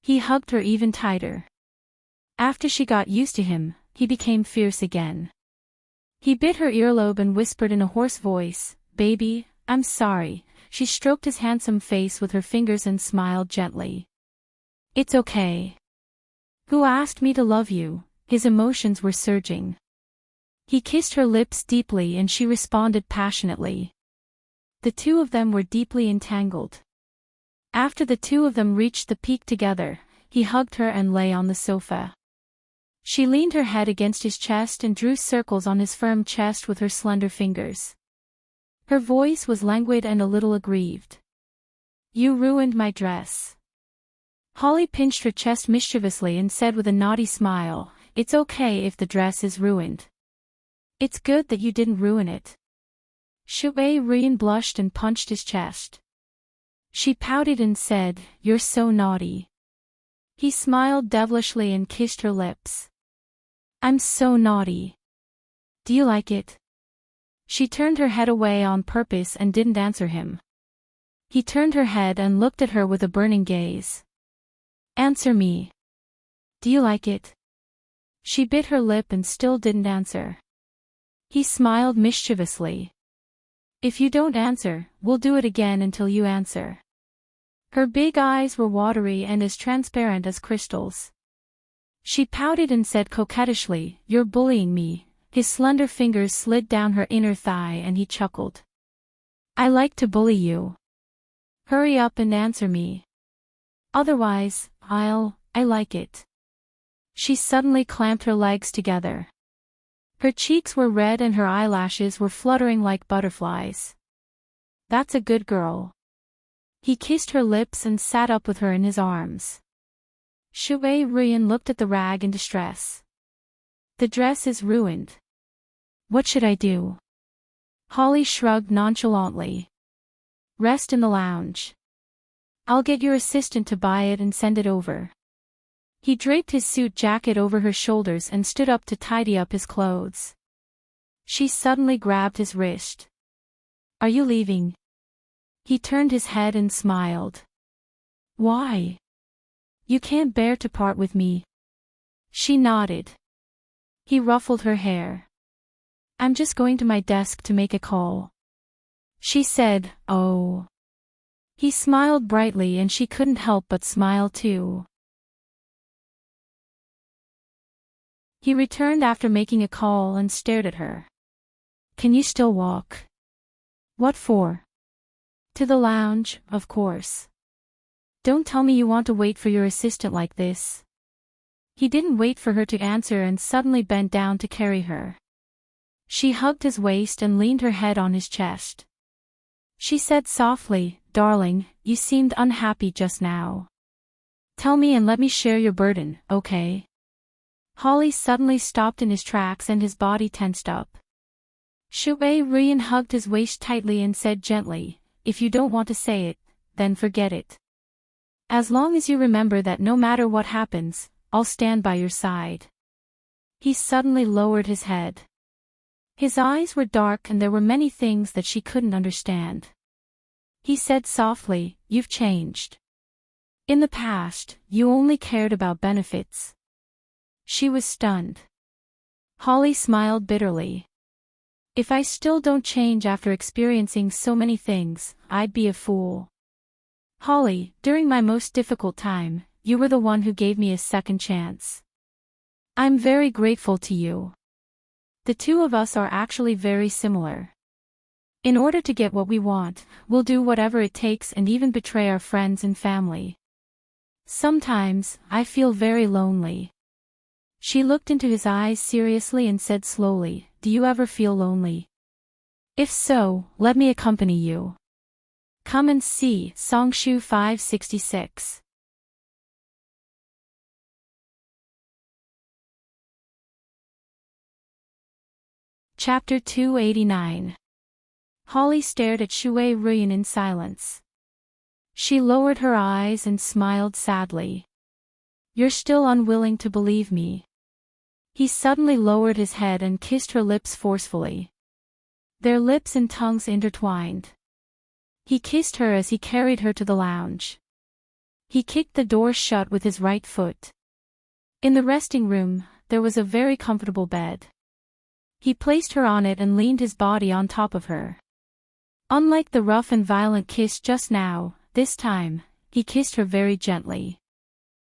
He hugged her even tighter. After she got used to him, he became fierce again. He bit her earlobe and whispered in a hoarse voice, "Baby, I'm sorry." She stroked his handsome face with her fingers and smiled gently. "It's okay." "Who asked me to love you?" His emotions were surging. He kissed her lips deeply and she responded passionately. The 2 of them were deeply entangled. After the 2 of them reached the peak together, he hugged her and lay on the sofa. She leaned her head against his chest and drew circles on his firm chest with her slender fingers. Her voice was languid and a little aggrieved. "You ruined my dress." Holly pinched her chest mischievously and said with a naughty smile, "It's okay if the dress is ruined. It's good that you didn't ruin it." Shui-Rian blushed and punched his chest. She pouted and said, "You're so naughty." He smiled devilishly and kissed her lips. "I'm so naughty. Do you like it?" She turned her head away on purpose and didn't answer him. He turned her head and looked at her with a burning gaze. "Answer me. Do you like it?" She bit her lip and still didn't answer. He smiled mischievously. "If you don't answer, we'll do it again until you answer." Her big eyes were watery and as transparent as crystals. She pouted and said coquettishly, "You're bullying me." His slender fingers slid down her inner thigh and he chuckled. "I like to bully you. Hurry up and answer me. Otherwise, I like it." She suddenly clamped her legs together. Her cheeks were red and her eyelashes were fluttering like butterflies. "That's a good girl." He kissed her lips and sat up with her in his arms. Shui-Rian looked at the rag in distress. "The dress is ruined. What should I do?" Holly shrugged nonchalantly. "Rest in the lounge. I'll get your assistant to buy it and send it over." He draped his suit jacket over her shoulders and stood up to tidy up his clothes. She suddenly grabbed his wrist. "Are you leaving?" He turned his head and smiled. "Why? You can't bear to part with me." She nodded. He ruffled her hair. "I'm just going to my desk to make a call." She said, "Oh." He smiled brightly and she couldn't help but smile too. He returned after making a call and stared at her. "Can you still walk?" "What for?" "To the lounge, of course. Don't tell me you want to wait for your assistant like this." He didn't wait for her to answer and suddenly bent down to carry her. She hugged his waist and leaned her head on his chest. She said softly, "Darling, you seemed unhappy just now. Tell me and let me share your burden, okay?" Holly suddenly stopped in his tracks and his body tensed up. Shui-Rian hugged his waist tightly and said gently, "If you don't want to say it, then forget it. As long as you remember that no matter what happens, I'll stand by your side." He suddenly lowered his head. His eyes were dark and there were many things that she couldn't understand. He said softly, "You've changed. In the past, you only cared about benefits." She was stunned. Holly smiled bitterly. "If I still don't change after experiencing so many things, I'd be a fool. Holly, during my most difficult time, you were the one who gave me a second chance. I'm very grateful to you. The 2 of us are actually very similar. In order to get what we want, we'll do whatever it takes and even betray our friends and family. Sometimes, I feel very lonely." She looked into his eyes seriously and said slowly, "Do you ever feel lonely? If so, let me accompany you. Come and see." Songshu 566. Chapter 289. Holly stared at Shui Ruyin in silence. She lowered her eyes and smiled sadly. You're still unwilling to believe me. He suddenly lowered his head and kissed her lips forcefully. Their lips and tongues intertwined. He kissed her as he carried her to the lounge. He kicked the door shut with his right foot. In the resting room, there was a very comfortable bed. He placed her on it and leaned his body on top of her. Unlike the rough and violent kiss just now, this time, he kissed her very gently.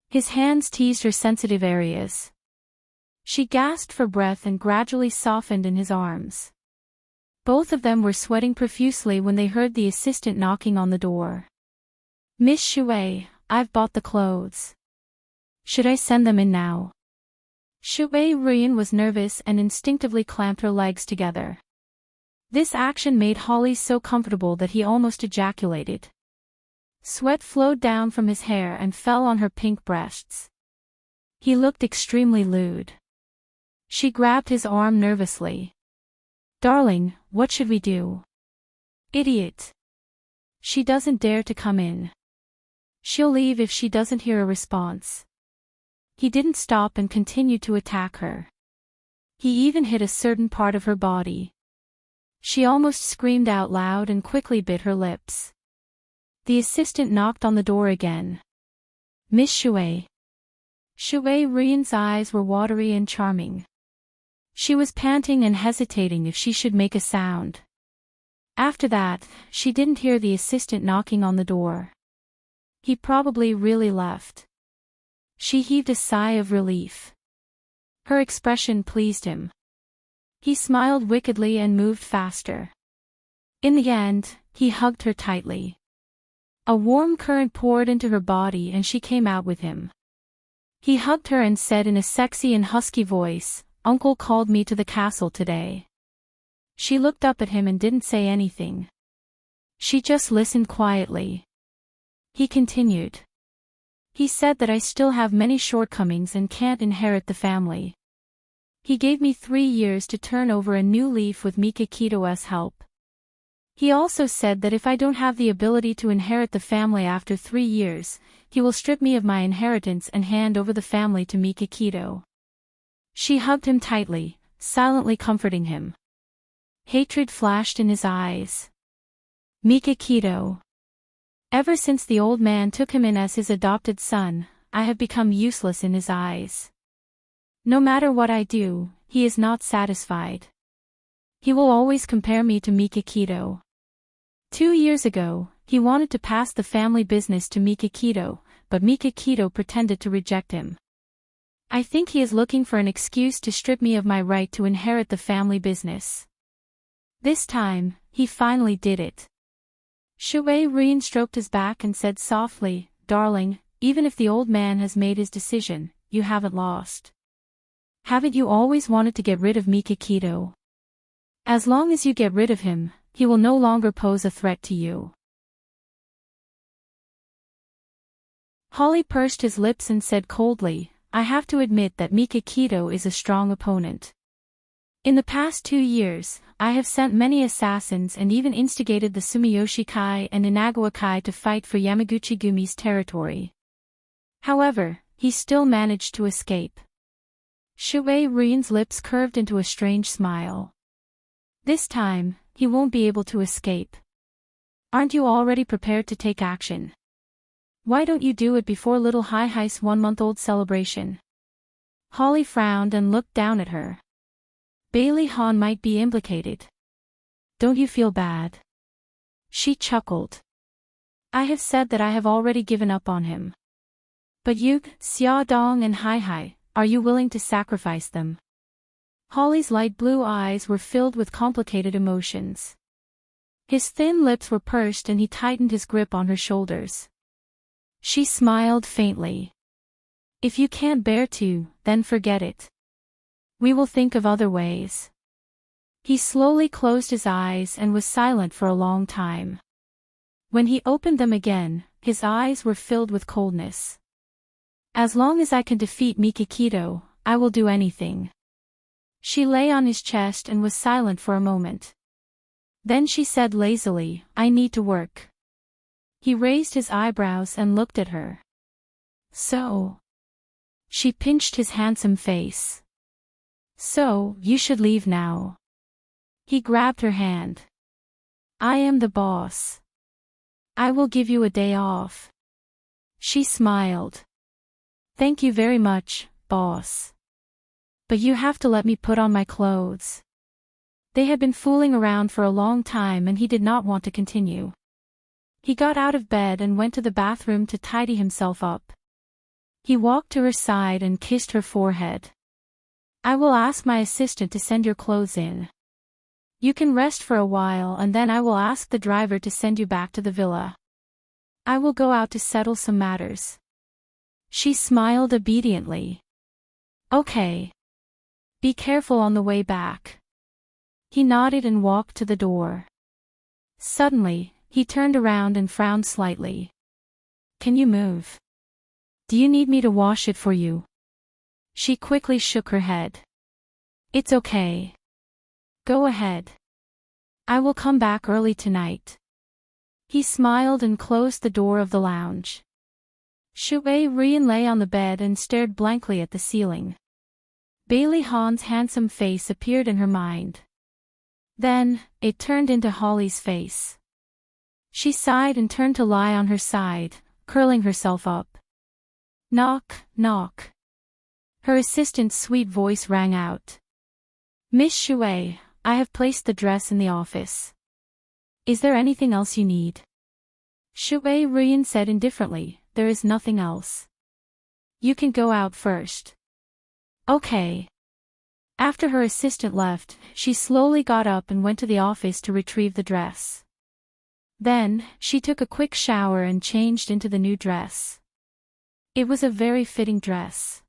His hands teased her sensitive areas. She gasped for breath and gradually softened in his arms. Both of them were sweating profusely when they heard the assistant knocking on the door. Miss Shui, I've bought the clothes. Should I send them in now? Shui Ruyin was nervous and instinctively clamped her legs together. This action made Holly so comfortable that he almost ejaculated. Sweat flowed down from his hair and fell on her pink breasts. He looked extremely lewd. She grabbed his arm nervously. Darling, what should we do? Idiot. She doesn't dare to come in. She'll leave if she doesn't hear a response. He didn't stop and continued to attack her. He even hit a certain part of her body. She almost screamed out loud and quickly bit her lips. The assistant knocked on the door again. Miss Shui. Shui Ruyin's eyes were watery and charming. She was panting and hesitating if she should make a sound. After that, she didn't hear the assistant knocking on the door. He probably really left. She heaved a sigh of relief. Her expression pleased him. He smiled wickedly and moved faster. In the end, he hugged her tightly. A warm current poured into her body and she came out with him. He hugged her and said in a sexy and husky voice, "Uncle called me to the castle today." She looked up at him and didn't say anything. She just listened quietly. He continued. He said that I still have many shortcomings and can't inherit the family. He gave me 3 years to turn over a new leaf with Mikakito's help. He also said that if I don't have the ability to inherit the family after 3 years, he will strip me of my inheritance and hand over the family to Mikakito. She hugged him tightly, silently comforting him. Hatred flashed in his eyes. Mikakito. Ever since the old man took him in as his adopted son, I have become useless in his eyes. No matter what I do, he is not satisfied. He will always compare me to Mikakito. 2 years ago, he wanted to pass the family business to Mikakito, but Mikakito pretended to reject him. I think he is looking for an excuse to strip me of my right to inherit the family business. This time, he finally did it. Shui Ruyin stroked his back and said softly, "Darling, even if the old man has made his decision, you haven't lost. Haven't you always wanted to get rid of Mikakito? As long as you get rid of him, he will no longer pose a threat to you." Holly pursed his lips and said coldly, "I have to admit that Mikakito is a strong opponent. In the past 2 years, I have sent many assassins and even instigated the Sumiyoshi Kai and Inagawa Kai to fight for Yamaguchi-gumi's territory. However, he still managed to escape." Shui Ruyin's lips curved into a strange smile. "This time, he won't be able to escape. Aren't you already prepared to take action? Why don't you do it before little Hai-Hai's 1-month-old celebration?" Holly frowned and looked down at her. Bailey Han might be implicated. "Don't you feel bad?" She chuckled. "I have said that I have already given up on him. But you, Xiaodong and Hai-Hai, are you willing to sacrifice them?" Holly's light blue eyes were filled with complicated emotions. His thin lips were pursed and he tightened his grip on her shoulders. She smiled faintly. "If you can't bear to, then forget it. We will think of other ways." He slowly closed his eyes and was silent for a long time. When he opened them again, his eyes were filled with coldness. "As long as I can defeat Mikakito, I will do anything." She lay on his chest and was silent for a moment. Then she said lazily, "I need to work." He raised his eyebrows and looked at her. "So?" She pinched his handsome face. "So, you should leave now." He grabbed her hand. "I am the boss. I will give you a day off." She smiled. "Thank you very much, boss. But you have to let me put on my clothes." They had been fooling around for a long time and he did not want to continue. He got out of bed and went to the bathroom to tidy himself up. He walked to her side and kissed her forehead. "I will ask my assistant to send your clothes in. You can rest for a while and then I will ask the driver to send you back to the villa. I will go out to settle some matters." She smiled obediently. "Okay. Be careful on the way back." He nodded and walked to the door. Suddenly, he turned around and frowned slightly. "Can you move? Do you need me to wash it for you?" She quickly shook her head. "It's okay. Go ahead. I will come back early tonight." He smiled and closed the door of the lounge. Shui Rian lay on the bed and stared blankly at the ceiling. Bailey Han's handsome face appeared in her mind. Then, it turned into Holly's face. She sighed and turned to lie on her side, curling herself up. "Knock, knock." Her assistant's sweet voice rang out. "Miss Shui, I have placed the dress in the office. Is there anything else you need?" Shui Rian said indifferently, "There is nothing else. You can go out first." "Okay." After her assistant left, she slowly got up and went to the office to retrieve the dress. Then, she took a quick shower and changed into the new dress. It was a very fitting dress.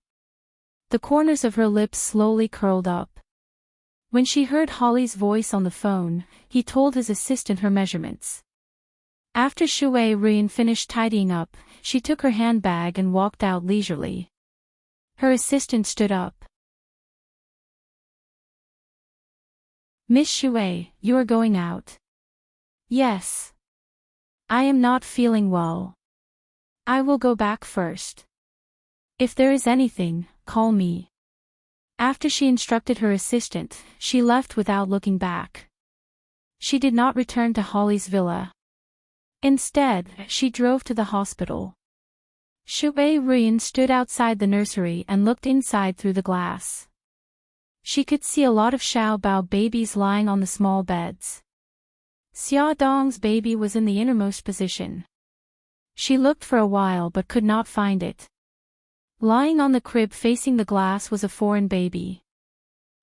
The corners of her lips slowly curled up. When she heard Holly's voice on the phone, he told his assistant her measurements. After Shui Rian finished tidying up, she took her handbag and walked out leisurely. Her assistant stood up. "Miss Shui, you are going out?" "Yes. I am not feeling well. I will go back first. If there is anything, call me." After she instructed her assistant, she left without looking back. She did not return to Holly's villa. Instead, she drove to the hospital. Shui Rian stood outside the nursery and looked inside through the glass. She could see a lot of Xiaobao babies lying on the small beds. Xia Dong's baby was in the innermost position. She looked for a while but could not find it. Lying on the crib facing the glass was a foreign baby.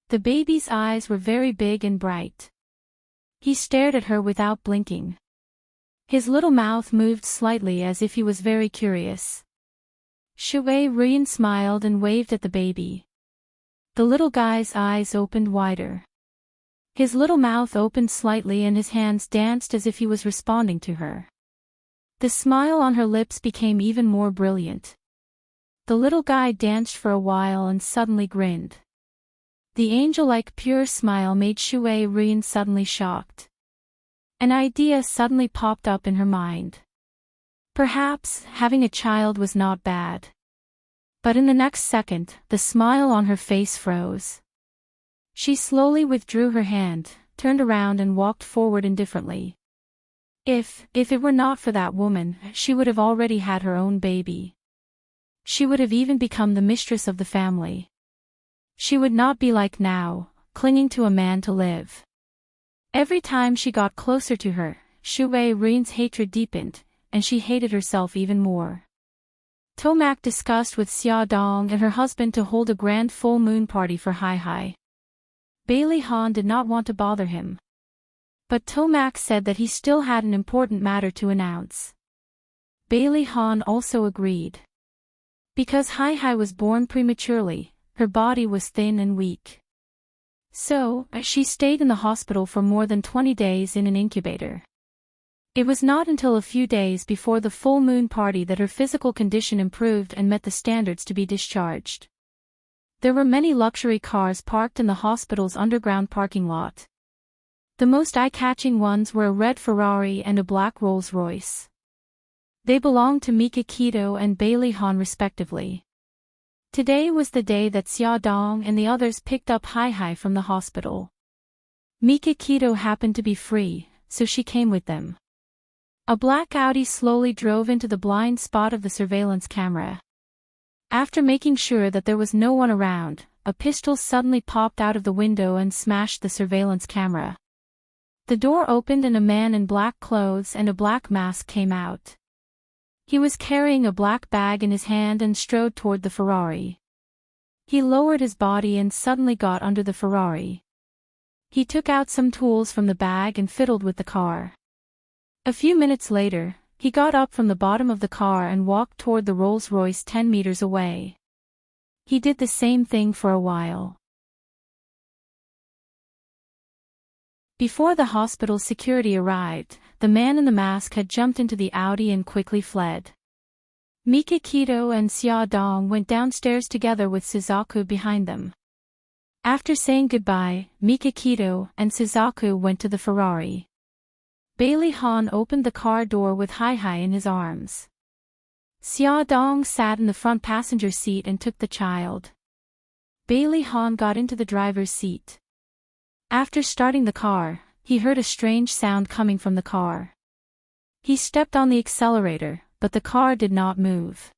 The baby's eyes were very big and bright. He stared at her without blinking. His little mouth moved slightly as if he was very curious. Shui Rian smiled and waved at the baby. The little guy's eyes opened wider. His little mouth opened slightly and his hands danced as if he was responding to her. The smile on her lips became even more brilliant. The little guy danced for a while and suddenly grinned. The angel-like pure smile made Shui Rian suddenly shocked. An idea suddenly popped up in her mind. Perhaps, having a child was not bad. But in the next second, the smile on her face froze. She slowly withdrew her hand, turned around and walked forward indifferently. If it were not for that woman, she would have already had her own baby. She would have even become the mistress of the family. She would not be like now, clinging to a man to live. Every time she got closer to her, Shui Rian's hatred deepened, and she hated herself even more. Tomac discussed with Xia Dong and her husband to hold a grand full moon party for Hai Hai. Bailey Han did not want to bother him. But Tomac said that he still had an important matter to announce. Bailey Han also agreed. Because Hai Hai was born prematurely, her body was thin and weak. So, she stayed in the hospital for more than 20 days in an incubator. It was not until a few days before the full moon party that her physical condition improved and met the standards to be discharged. There were many luxury cars parked in the hospital's underground parking lot. The most eye-catching ones were a red Ferrari and a black Rolls-Royce. They belonged to Mika Keto and Bailey Han respectively. Today was the day that Xia Dong and the others picked up Hai Hai from the hospital. Mika Keto happened to be free, so she came with them. A black Audi slowly drove into the blind spot of the surveillance camera. After making sure that there was no one around, a pistol suddenly popped out of the window and smashed the surveillance camera. The door opened and a man in black clothes and a black mask came out. He was carrying a black bag in his hand and strode toward the Ferrari. He lowered his body and suddenly got under the Ferrari. He took out some tools from the bag and fiddled with the car. A few minutes later, he got up from the bottom of the car and walked toward the Rolls-Royce 10 meters away. He did the same thing for a while. Before the hospital security arrived, the man in the mask had jumped into the Audi and quickly fled. Mika Keto and Xia Dong went downstairs together with Suzaku behind them. After saying goodbye, Mika Keto and Suzaku went to the Ferrari. Bailey Han opened the car door with Hai Hai in his arms. Xia Dong sat in the front passenger seat and took the child. Bailey Han got into the driver's seat. After starting the car, he heard a strange sound coming from the car. He stepped on the accelerator, but the car did not move.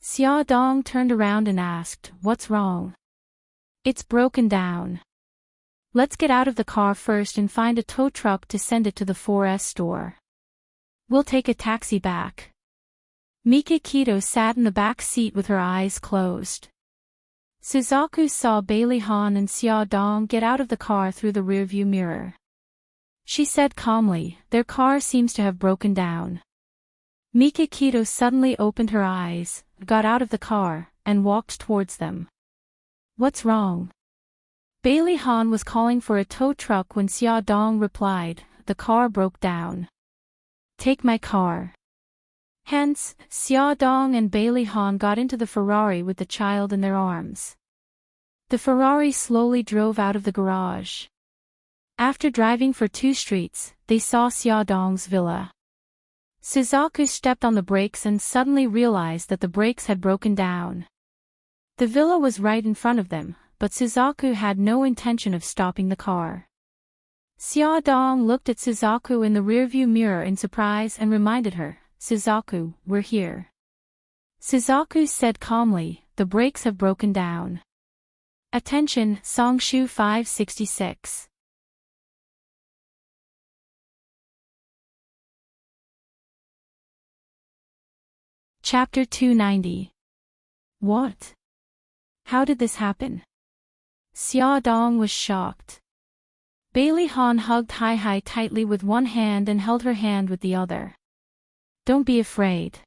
Xia Dong turned around and asked, "What's wrong?" "It's broken down. Let's get out of the car first and find a tow truck to send it to the 4S store. We'll take a taxi back." Mika Keto sat in the back seat with her eyes closed. Suzaku saw Bailey Han and Xia Dong get out of the car through the rearview mirror. She said calmly, "Their car seems to have broken down." Mika Keto suddenly opened her eyes, got out of the car, and walked towards them. "What's wrong?" Bailey Han was calling for a tow truck when Xia Dong replied, "The car broke down. Take my car." Hence, Xia Dong and Bailey Han got into the Ferrari with the child in their arms. The Ferrari slowly drove out of the garage. After driving for 2 streets, they saw Xia Dong's villa. Suzaku stepped on the brakes and suddenly realized that the brakes had broken down. The villa was right in front of them, but Suzaku had no intention of stopping the car. Xia Dong looked at Suzaku in the rearview mirror in surprise and reminded her, "Suzaku, we're here." Suzaku said calmly, "The brakes have broken down." Attention, Songshu 566. Chapter 290. What? How did this happen? Xia Dong was shocked. Bailey Han hugged Hai Hai tightly with one hand and held her hand with the other. "Don't be afraid."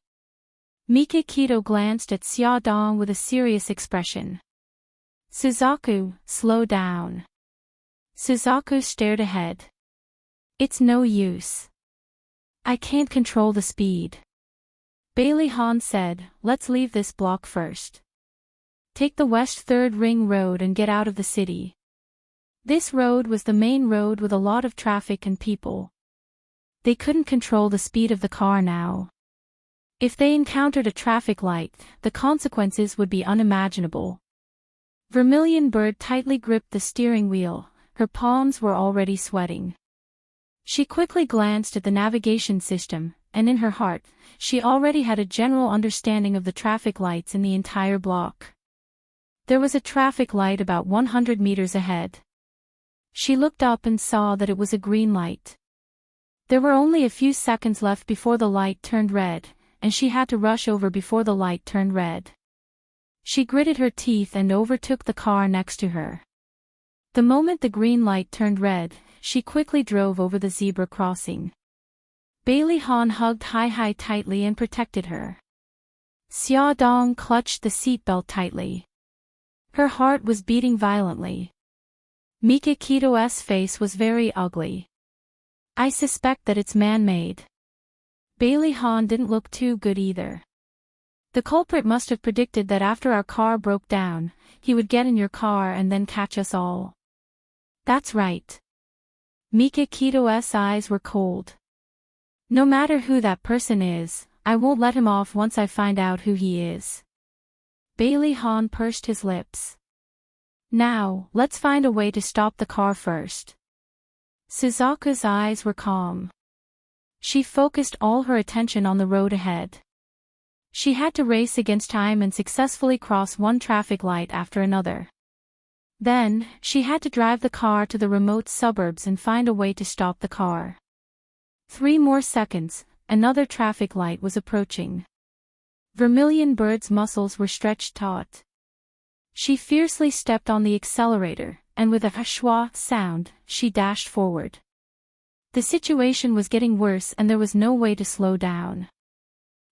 Mika Keto glanced at Xia Dong with a serious expression. "Suzaku, slow down." Suzaku stared ahead. "It's no use. I can't control the speed." Bailey Han said, "Let's leave this block first. Take the West 3rd Ring Road and get out of the city." This road was the main road with a lot of traffic and people. They couldn't control the speed of the car now. If they encountered a traffic light, the consequences would be unimaginable. Vermilion Bird tightly gripped the steering wheel, her palms were already sweating. She quickly glanced at the navigation system, and in her heart, she already had a general understanding of the traffic lights in the entire block. There was a traffic light about 100 meters ahead. She looked up and saw that it was a green light. There were only a few seconds left before the light turned red, and she had to rush over before the light turned red. She gritted her teeth and overtook the car next to her. The moment the green light turned red, she quickly drove over the zebra crossing. Bailey Han hugged Hai Hai tightly and protected her. Xia Dong clutched the seatbelt tightly. Her heart was beating violently. Mika Keto's face was very ugly. "I suspect that it's man-made." Bailey Han didn't look too good either. "The culprit must have predicted that after our car broke down, he would get in your car and then catch us all." "That's right." Mikakito's eyes were cold. No matter who that person is, I won't let him off once I find out who he is. Bailey Han pursed his lips. Now, let's find a way to stop the car first. Suzaku's eyes were calm. She focused all her attention on the road ahead. She had to race against time and successfully cross one traffic light after another. Then, she had to drive the car to the remote suburbs and find a way to stop the car. 3 more seconds, another traffic light was approaching. Vermilion Bird's muscles were stretched taut. She fiercely stepped on the accelerator, and with a schwa sound, she dashed forward. The situation was getting worse and there was no way to slow down.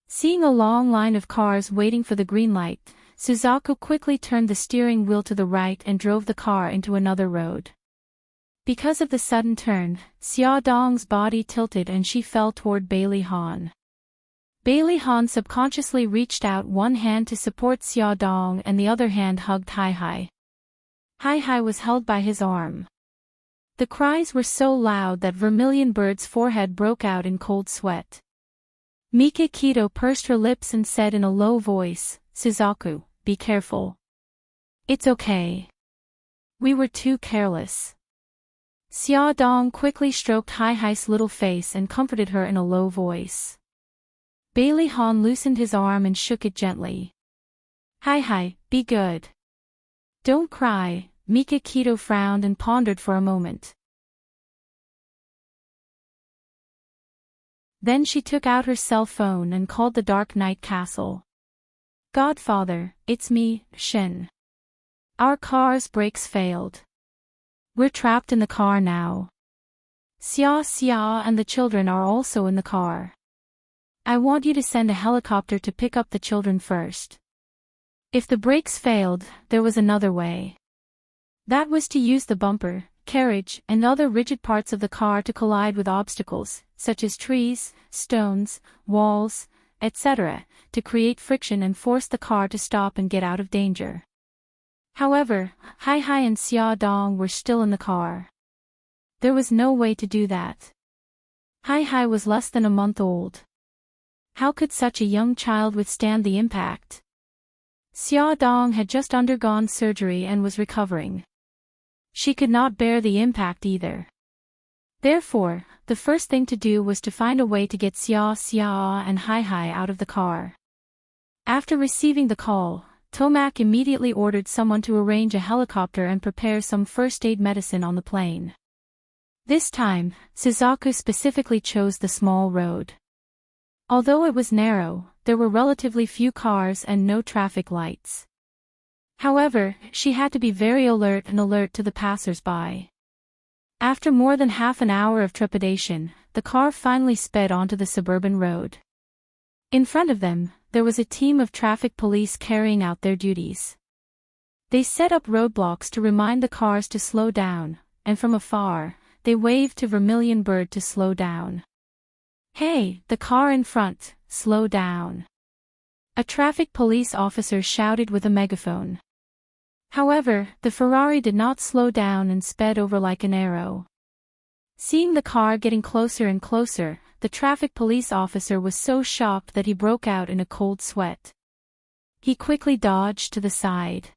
Seeing a long line of cars waiting for the green light, Suzaku quickly turned the steering wheel to the right and drove the car into another road. Because of the sudden turn, Xia Dong's body tilted and she fell toward Bailey Han. Bailey Han subconsciously reached out one hand to support Xia Dong and the other hand hugged Hai Hai. Hai Hai was held by his arm. The cries were so loud that Vermilion Bird's forehead broke out in cold sweat. Mikakito pursed her lips and said in a low voice, "Suzaku, be careful. It's okay. We were too careless." Xia Dong quickly stroked Hai Hai's little face and comforted her in a low voice. Bailey Han loosened his arm and shook it gently. "Hai Hai, be good. Don't cry." Mikakito frowned and pondered for a moment. Then she took out her cell phone and called the Dark Knight Castle. "Godfather, it's me, Shin. Our car's brakes failed. We're trapped in the car now. Xia and the children are also in the car. I want you to send a helicopter to pick up the children first." If the brakes failed, there was another way. That was to use the bumper, carriage, and other rigid parts of the car to collide with obstacles, such as trees, stones, walls, etc., to create friction and force the car to stop and get out of danger. However, Hai Hai and Xia Dong were still in the car. There was no way to do that. Hai Hai was less than a month old. How could such a young child withstand the impact? Xia Dong had just undergone surgery and was recovering. She could not bear the impact either. Therefore, the first thing to do was to find a way to get Xia and Hai Hai out of the car. After receiving the call, Tomac immediately ordered someone to arrange a helicopter and prepare some first aid medicine on the plane. This time, Suzaku specifically chose the small road. Although it was narrow, there were relatively few cars and no traffic lights. However, she had to be very alert to the passers-by. After more than half an hour of trepidation, the car finally sped onto the suburban road. In front of them, there was a team of traffic police carrying out their duties. They set up roadblocks to remind the cars to slow down, and from afar, they waved to Vermilion Bird to slow down. "Hey, the car in front, slow down." A traffic police officer shouted with a megaphone. However, the Ferrari did not slow down and sped over like an arrow. Seeing the car getting closer and closer, the traffic police officer was so shocked that he broke out in a cold sweat. He quickly dodged to the side.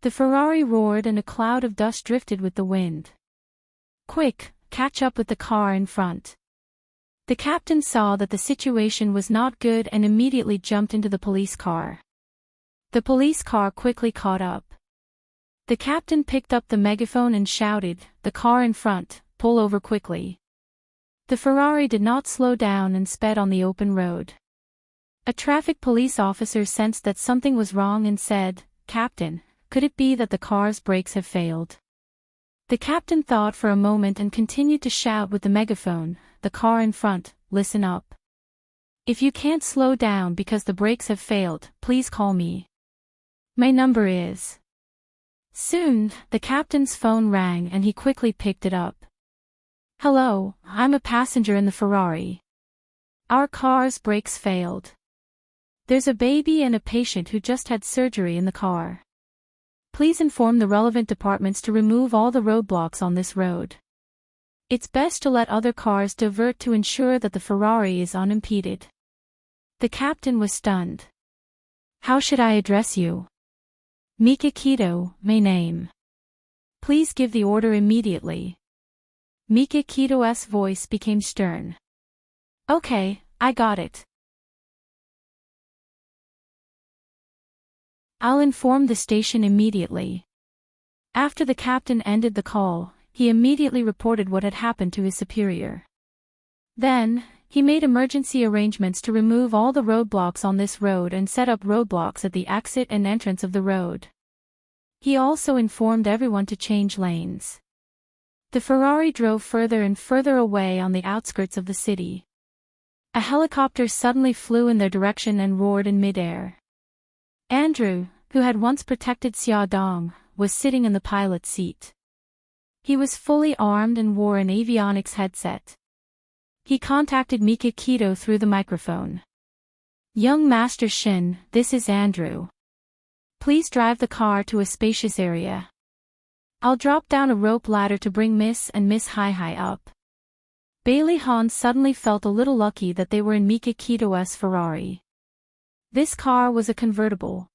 The Ferrari roared and a cloud of dust drifted with the wind. "Quick, catch up with the car in front." The captain saw that the situation was not good and immediately jumped into the police car. The police car quickly caught up. The captain picked up the megaphone and shouted, "The car in front, pull over quickly." The Ferrari did not slow down and sped on the open road. A traffic police officer sensed that something was wrong and said, "Captain, could it be that the car's brakes have failed?" The captain thought for a moment and continued to shout with the megaphone, "The car in front, listen up. If you can't slow down because the brakes have failed, please call me. My number is..." Soon, the captain's phone rang and he quickly picked it up. "Hello, I'm a passenger in the Ferrari. Our car's brakes failed. There's a baby and a patient who just had surgery in the car. Please inform the relevant departments to remove all the roadblocks on this road. It's best to let other cars divert to ensure that the Ferrari is unimpeded. The captain was stunned. How should I address you? Mikakito, my name. Please give the order immediately. Mikakito's voice became stern. Okay, I got it. I'll inform the station immediately. After the captain ended the call, he immediately reported what had happened to his superior. Then, he made emergency arrangements to remove all the roadblocks on this road and set up roadblocks at the exit and entrance of the road. He also informed everyone to change lanes. The Ferrari drove further and further away on the outskirts of the city. A helicopter suddenly flew in their direction and roared in midair. Andrew, who had once protected Xiaodong, was sitting in the pilot's seat. He was fully armed and wore an avionics headset. He contacted Mikakito through the microphone. Young Master Shin, this is Andrew. Please drive the car to a spacious area. I'll drop down a rope ladder to bring Miss and Miss Hi up. Bailey Han suddenly felt a little lucky that they were in Mikakito's Ferrari. This car was a convertible.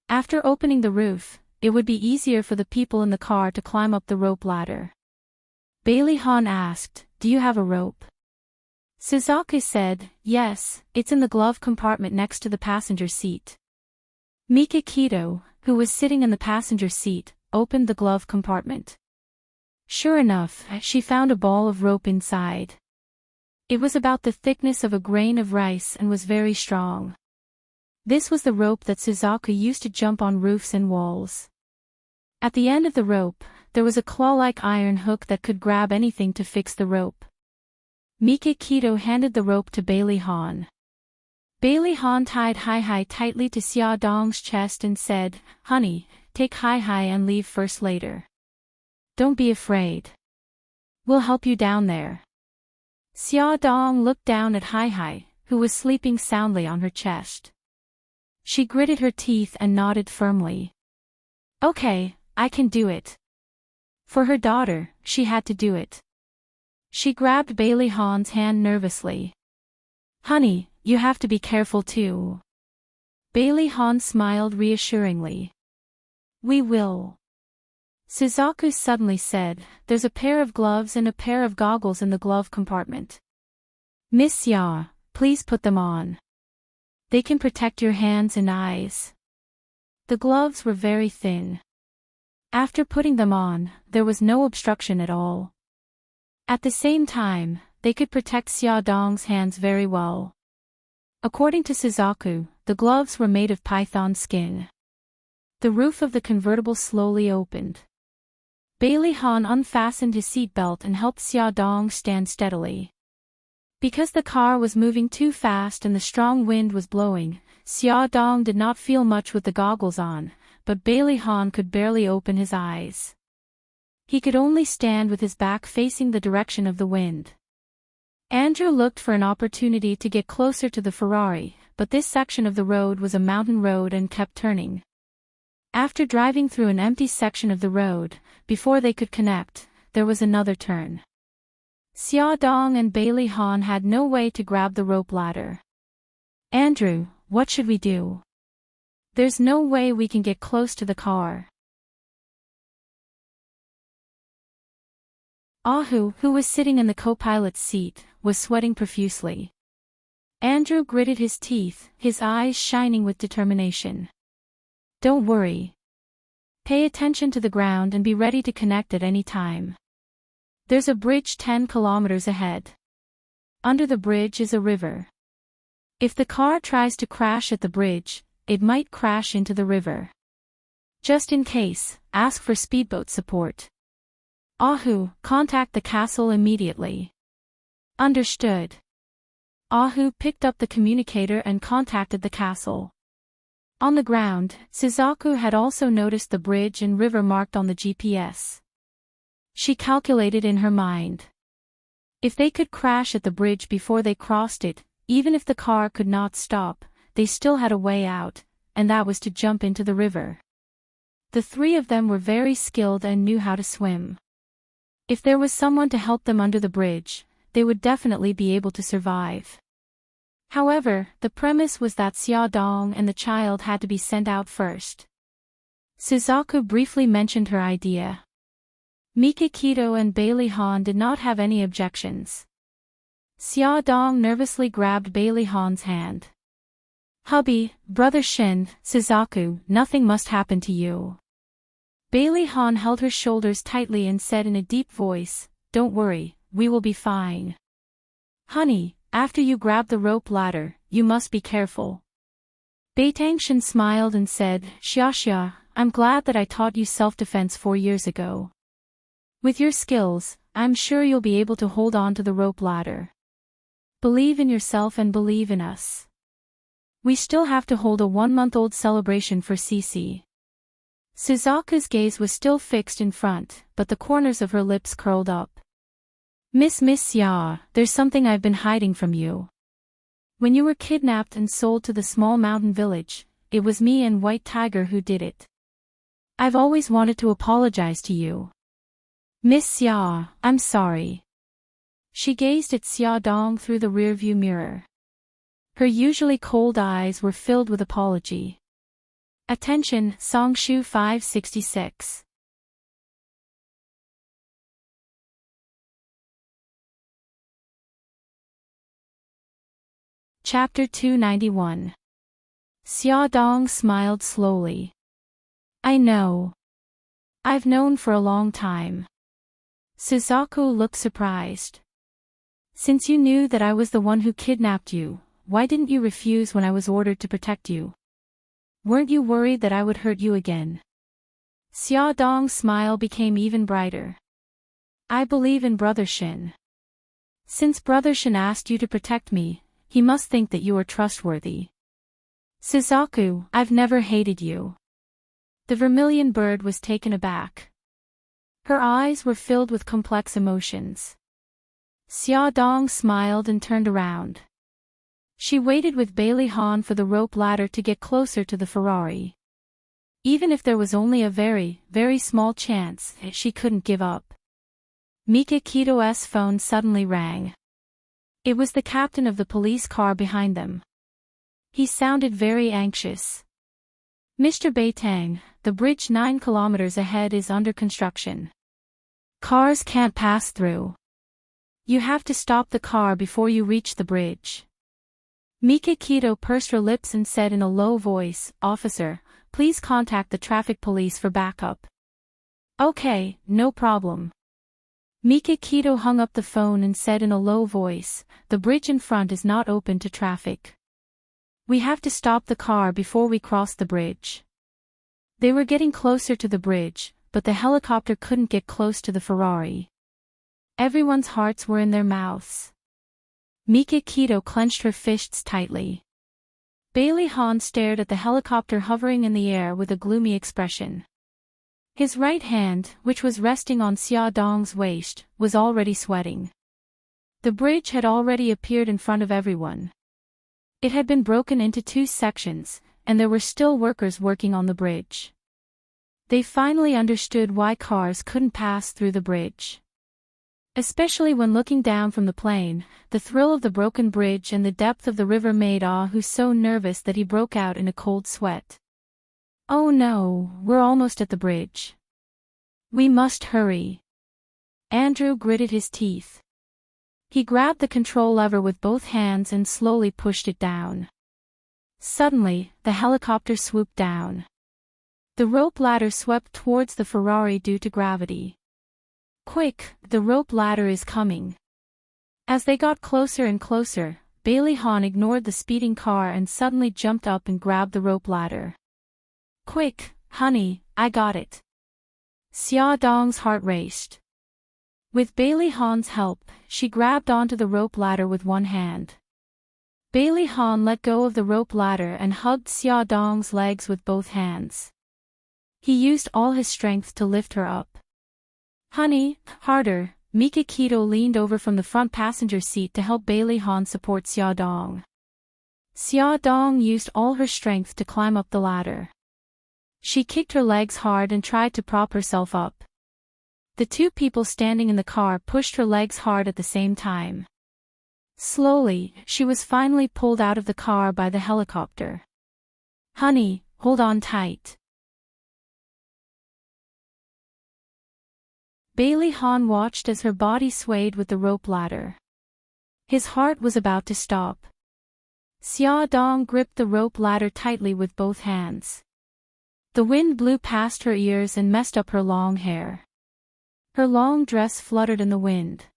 After opening the roof, it would be easier for the people in the car to climb up the rope ladder. Bailey Han asked, "Do you have a rope?" Suzaku said, "Yes, it's in the glove compartment next to the passenger seat." Mikakito, who was sitting in the passenger seat, opened the glove compartment. Sure enough, she found a ball of rope inside. It was about the thickness of a grain of rice and was very strong. This was the rope that Suzaku used to jump on roofs and walls. At the end of the rope, there was a claw-like iron hook that could grab anything to fix the rope. Mikakito handed the rope to Bailey Han. Bailey Han tied Hi tightly to Xiaodong's chest and said, "Honey, take Hi and leave first later. Don't be afraid. We'll help you down there." Xiaodong looked down at Hi, who was sleeping soundly on her chest. She gritted her teeth and nodded firmly. Okay, I can do it. For her daughter, she had to do it. She grabbed Bailey Han's hand nervously. "Honey, you have to be careful too." Bailey Han smiled reassuringly. "We will." Suzaku suddenly said, "There's a pair of gloves and a pair of goggles in the glove compartment. Miss Ya, please put them on. They can protect your hands and eyes." The gloves were very thin. After putting them on, there was no obstruction at all. At the same time, they could protect Xiaodong's hands very well. According to Suzaku, the gloves were made of python skin. The roof of the convertible slowly opened. Bailey Han unfastened his seatbelt and helped Xiaodong stand steadily. Because the car was moving too fast and the strong wind was blowing, Xiaodong did not feel much with the goggles on, but Bailey Han could barely open his eyes. He could only stand with his back facing the direction of the wind. Andrew looked for an opportunity to get closer to the Ferrari, but this section of the road was a mountain road and kept turning. After driving through an empty section of the road, before they could connect, there was another turn. Xiaodong and Bailey Han had no way to grab the rope ladder. "Andrew, what should we do? There's no way we can get close to the car." Ahu, who was sitting in the co-pilot's seat, was sweating profusely. Andrew gritted his teeth, his eyes shining with determination. "Don't worry. Pay attention to the ground and be ready to connect at any time. There's a bridge 10 kilometers ahead. Under the bridge is a river. If the car tries to crash at the bridge, it might crash into the river. Just in case, ask for speedboat support. Ahu, contact the castle immediately." Understood. Ahu picked up the communicator and contacted the castle. On the ground, Suzaku had also noticed the bridge and river marked on the GPS. She calculated in her mind. If they could crash at the bridge before they crossed it, even if the car could not stop, they still had a way out, and that was to jump into the river. The three of them were very skilled and knew how to swim. If there was someone to help them under the bridge, they would definitely be able to survive. However, the premise was that Xiaodong and the child had to be sent out first. Suzaku briefly mentioned her idea. Mikakito and Bailey Han did not have any objections. Xiaodong nervously grabbed Bailey Han's hand. "Hubby, Brother Shin, Suzaku, nothing must happen to you." Bailey Han held her shoulders tightly and said in a deep voice, "Don't worry, we will be fine. Honey, after you grab the rope ladder, you must be careful." Beitangshan smiled and said, "Xia, I'm glad that I taught you self-defense 4 years ago. With your skills, I'm sure you'll be able to hold on to the rope ladder. Believe in yourself and believe in us. We still have to hold a 1-month-old celebration for Cici." Suzaku's gaze was still fixed in front, but the corners of her lips curled up. Miss Xia, there's something I've been hiding from you. When you were kidnapped and sold to the small mountain village, it was me and White Tiger who did it. I've always wanted to apologize to you. Miss Xia, I'm sorry." She gazed at Xiaodong through the rearview mirror. Her usually cold eyes were filled with apology. Attention, Songshu 566. Chapter 291. Xiaodong smiled slowly. "I know. I've known for a long time." Suzaku looked surprised. "Since you knew that I was the one who kidnapped you, why didn't you refuse when I was ordered to protect you? Weren't you worried that I would hurt you again?" Xiaodong's smile became even brighter. "I believe in Brother Shin. Since Brother Shin asked you to protect me, he must think that you are trustworthy. Suzaku, I've never hated you." The vermilion bird was taken aback. Her eyes were filled with complex emotions. Xiaodong smiled and turned around. She waited with Bailey Han for the rope ladder to get closer to the Ferrari. Even if there was only a very, very small chance, she couldn't give up. Mikakito's phone suddenly rang. It was the captain of the police car behind them. He sounded very anxious. "Mr. Beitang, the bridge 9 kilometers ahead is under construction. Cars can't pass through. You have to stop the car before you reach the bridge." Mikakito pursed her lips and said in a low voice, "Officer, please contact the traffic police for backup." "Okay, no problem." Mikakito hung up the phone and said in a low voice, "The bridge in front is not open to traffic. We have to stop the car before we cross the bridge." They were getting closer to the bridge, but the helicopter couldn't get close to the Ferrari. Everyone's hearts were in their mouths. Mikakito clenched her fists tightly. Bailey Han stared at the helicopter hovering in the air with a gloomy expression. His right hand, which was resting on Xiaodong's waist, was already sweating. The bridge had already appeared in front of everyone. It had been broken into 2 sections, and there were still workers working on the bridge. They finally understood why cars couldn't pass through the bridge. Especially when looking down from the plane, the thrill of the broken bridge and the depth of the river made Ahu so nervous that he broke out in a cold sweat. "Oh no, we're almost at the bridge. We must hurry." Andrew gritted his teeth. He grabbed the control lever with both hands and slowly pushed it down. Suddenly, the helicopter swooped down. The rope ladder swept towards the Ferrari due to gravity. "Quick, the rope ladder is coming." As they got closer and closer, Bailey Han ignored the speeding car and suddenly jumped up and grabbed the rope ladder. "Quick, honey, I got it." Xiaodong's heart raced. With Bailey Han's help, she grabbed onto the rope ladder with one hand. Bailey Han let go of the rope ladder and hugged Xiaodong's legs with both hands. He used all his strength to lift her up. "Honey, harder." Mikakito leaned over from the front passenger seat to help Bailey Han support Xiaodong. Xiaodong used all her strength to climb up the ladder. She kicked her legs hard and tried to prop herself up. The two people standing in the car pushed her legs hard at the same time. Slowly, she was finally pulled out of the car by the helicopter. "Honey, hold on tight." Bailey Han watched as her body swayed with the rope ladder. His heart was about to stop. Xia Dong gripped the rope ladder tightly with both hands. The wind blew past her ears and messed up her long hair. Her long dress fluttered in the wind.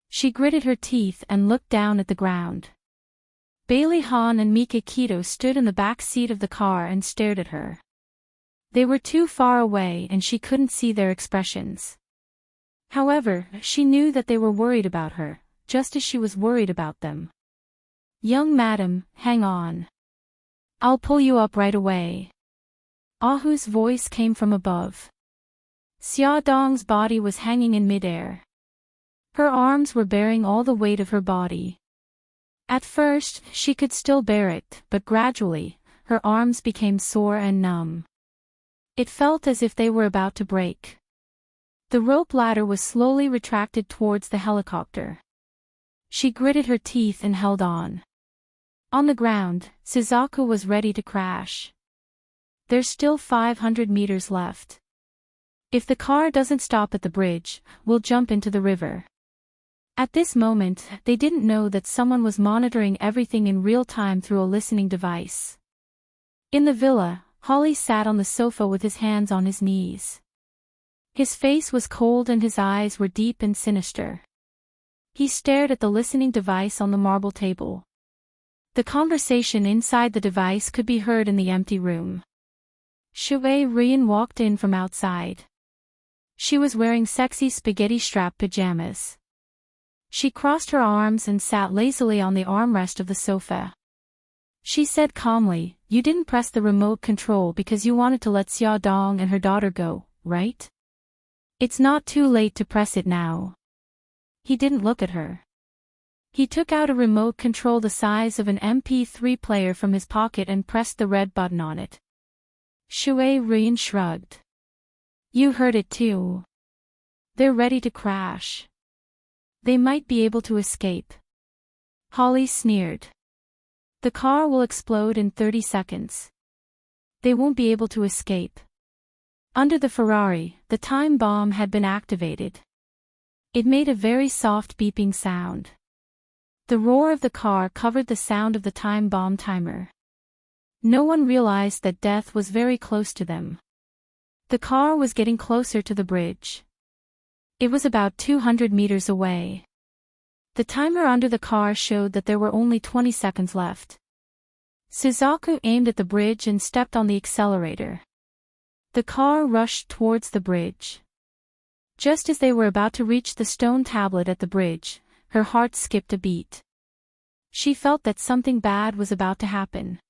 She gritted her teeth and looked down at the ground. Bailey Han and Mika Keto stood in the back seat of the car and stared at her. They were too far away and she couldn't see their expressions. However, she knew that they were worried about her, just as she was worried about them. "Young madam, hang on. I'll pull you up right away." Ahu's voice came from above. Xia Dong's body was hanging in midair. Her arms were bearing all the weight of her body. At first, she could still bear it, but gradually, her arms became sore and numb. It felt as if they were about to break. The rope ladder was slowly retracted towards the helicopter. She gritted her teeth and held on. On the ground, Suzaku was ready to crash. There's still 500 meters left. If the car doesn't stop at the bridge, we'll jump into the river. At this moment, they didn't know that someone was monitoring everything in real time through a listening device. In the villa, Holly sat on the sofa with his hands on his knees. His face was cold and his eyes were deep and sinister. He stared at the listening device on the marble table. The conversation inside the device could be heard in the empty room. Shui Rian walked in from outside. She was wearing sexy spaghetti-strap pajamas. She crossed her arms and sat lazily on the armrest of the sofa. She said calmly, "You didn't press the remote control because you wanted to let Xia Dong and her daughter go, right? It's not too late to press it now." He didn't look at her. He took out a remote control the size of an MP3 player from his pocket and pressed the red button on it. Shui Rian shrugged. "You heard it too. They're ready to crash. They might be able to escape." Holly sneered. "The car will explode in 30 seconds. They won't be able to escape." Under the Ferrari, the time bomb had been activated. It made a very soft beeping sound. The roar of the car covered the sound of the time bomb timer. No one realized that death was very close to them. The car was getting closer to the bridge. It was about 200 meters away. The timer under the car showed that there were only 20 seconds left. Suzaku aimed at the bridge and stepped on the accelerator. The car rushed towards the bridge. Just as they were about to reach the stone tablet at the bridge, her heart skipped a beat. She felt that something bad was about to happen.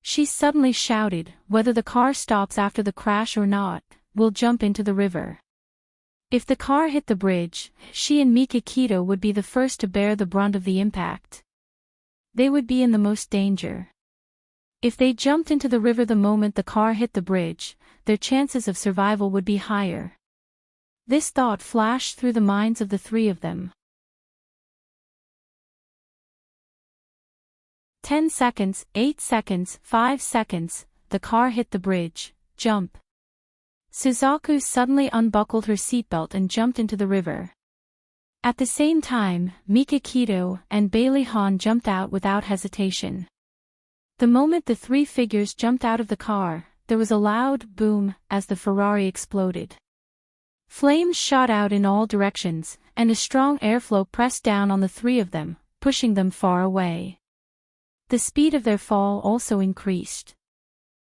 She suddenly shouted, "Whether the car stops after the crash or not, we'll jump into the river." If the car hit the bridge, she and Mika Keto would be the first to bear the brunt of the impact. They would be in the most danger. If they jumped into the river the moment the car hit the bridge, their chances of survival would be higher. This thought flashed through the minds of the three of them. 10 seconds, 8 seconds, 5 seconds, the car hit the bridge, jump. Suzaku suddenly unbuckled her seatbelt and jumped into the river. At the same time, Mika Keto and Bailey Han jumped out without hesitation. The moment the three figures jumped out of the car, there was a loud boom as the Ferrari exploded. Flames shot out in all directions, and a strong airflow pressed down on the three of them, pushing them far away. The speed of their fall also increased.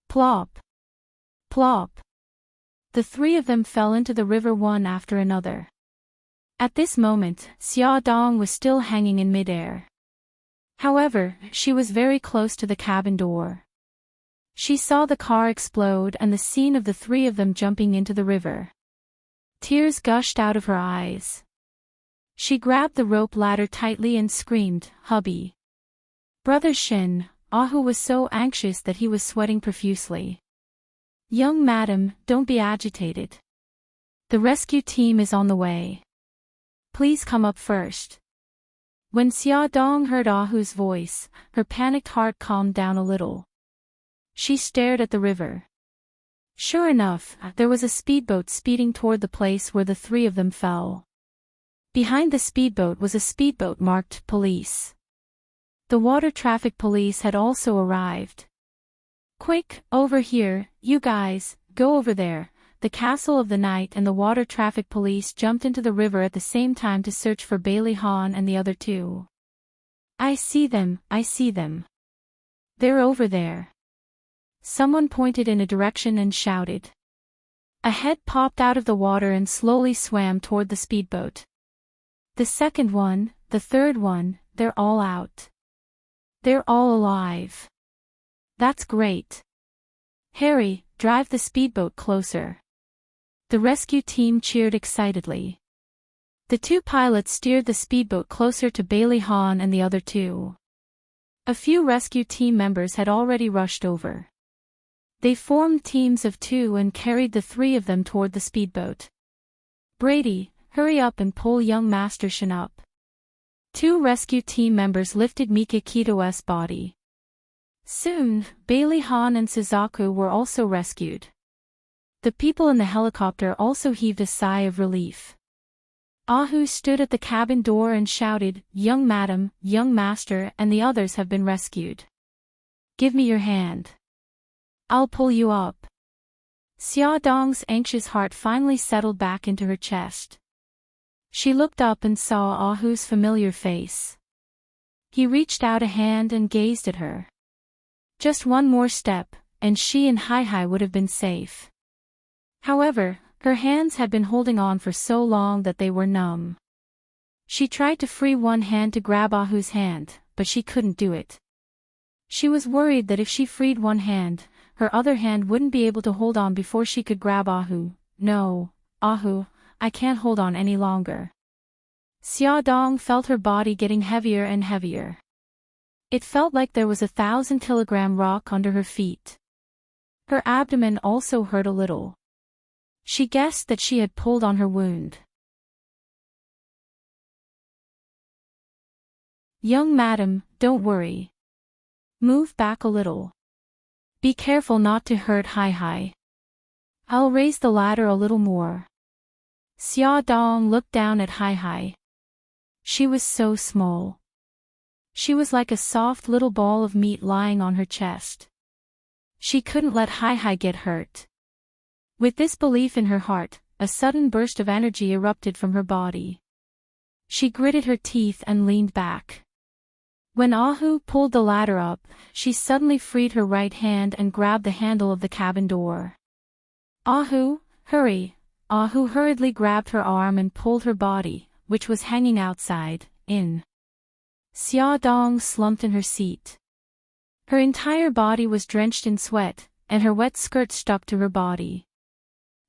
Plop! Plop! The three of them fell into the river one after another. At this moment, Xia Dong was still hanging in midair. However, she was very close to the cabin door. She saw the car explode and the scene of the three of them jumping into the river. Tears gushed out of her eyes. She grabbed the rope ladder tightly and screamed, "Hubby!" Brother Shin, Ahu was so anxious that he was sweating profusely. "Young madam, don't be agitated. The rescue team is on the way. Please come up first. When Xiaodong heard Ahu's voice, her panicked heart calmed down a little. She stared at the river. Sure enough, there was a speedboat speeding toward the place where the three of them fell. Behind the speedboat was a speedboat marked police. The water traffic police had also arrived. Quick, over here, you guys, go over there. The Castle of the Night and the water traffic police jumped into the river at the same time to search for Bailey Han and the other two. I see them, I see them. They're over there. Someone pointed in a direction and shouted. A head popped out of the water and slowly swam toward the speedboat. The second one, the third one, they're all out. They're all alive. That's great. Harry, drive the speedboat closer. The rescue team cheered excitedly. The two pilots steered the speedboat closer to Bailey Han and the other two. A few rescue team members had already rushed over. They formed teams of two and carried the three of them toward the speedboat. Brady, hurry up and pull young Master Shin up. Two rescue team members lifted Mikakito's body. Soon, Bailey Han and Suzaku were also rescued. The people in the helicopter also heaved a sigh of relief. Ahu stood at the cabin door and shouted, Young madam, young master, and the others have been rescued. Give me your hand. I'll pull you up. Xiaodong's anxious heart finally settled back into her chest. She looked up and saw Ahu's familiar face. He reached out a hand and gazed at her. Just one more step, and she and Hai would have been safe. However, her hands had been holding on for so long that they were numb. She tried to free one hand to grab Ahu's hand, but she couldn't do it. She was worried that if she freed one hand, her other hand wouldn't be able to hold on before she could grab Ahu. No, Ahu, I can't hold on any longer. Xiaodong felt her body getting heavier and heavier. It felt like there was a 1,000-kilogram rock under her feet. Her abdomen also hurt a little. She guessed that she had pulled on her wound. Young madam, don't worry. Move back a little. Be careful not to hurt Hai. I'll raise the ladder a little more. Xiaodong looked down at Hai. She was so small. She was like a soft little ball of meat lying on her chest. She couldn't let Hai get hurt. With this belief in her heart, a sudden burst of energy erupted from her body. She gritted her teeth and leaned back. When Ahu pulled the ladder up, she suddenly freed her right hand and grabbed the handle of the cabin door. Ahu, hurry! Ahu hurriedly grabbed her arm and pulled her body, which was hanging outside, in. Xiaodong slumped in her seat. Her entire body was drenched in sweat, and her wet skirt stuck to her body.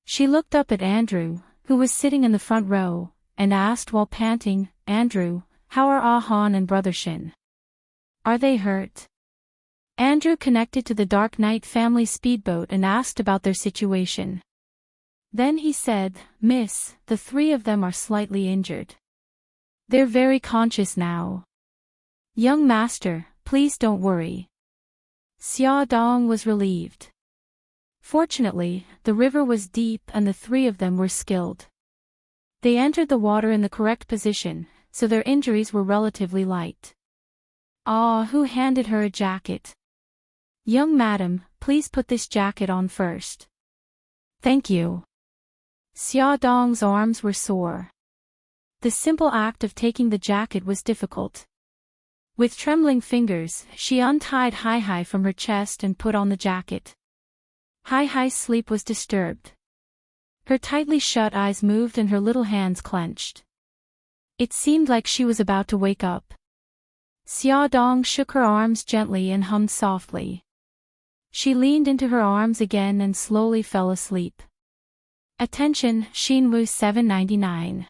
She looked up at Andrew, who was sitting in the front row, and asked while panting, Andrew, how are Ah-Han and Brother Shin? Are they hurt? Andrew connected to the Dark Knight family speedboat and asked about their situation. Then he said, Miss, the three of them are slightly injured. They're very conscious now. Young master, please don't worry. Xiaodong was relieved. Fortunately, the river was deep and the three of them were skilled. They entered the water in the correct position, so their injuries were relatively light. Who handed her a jacket? Young madam, please put this jacket on first. Thank you. Xiaodong's arms were sore. The simple act of taking the jacket was difficult. With trembling fingers, she untied Hai from her chest and put on the jacket. Hai's sleep was disturbed. Her tightly shut eyes moved and her little hands clenched. It seemed like she was about to wake up. Xiaodong shook her arms gently and hummed softly. She leaned into her arms again and slowly fell asleep. Attention, Shinwu 799.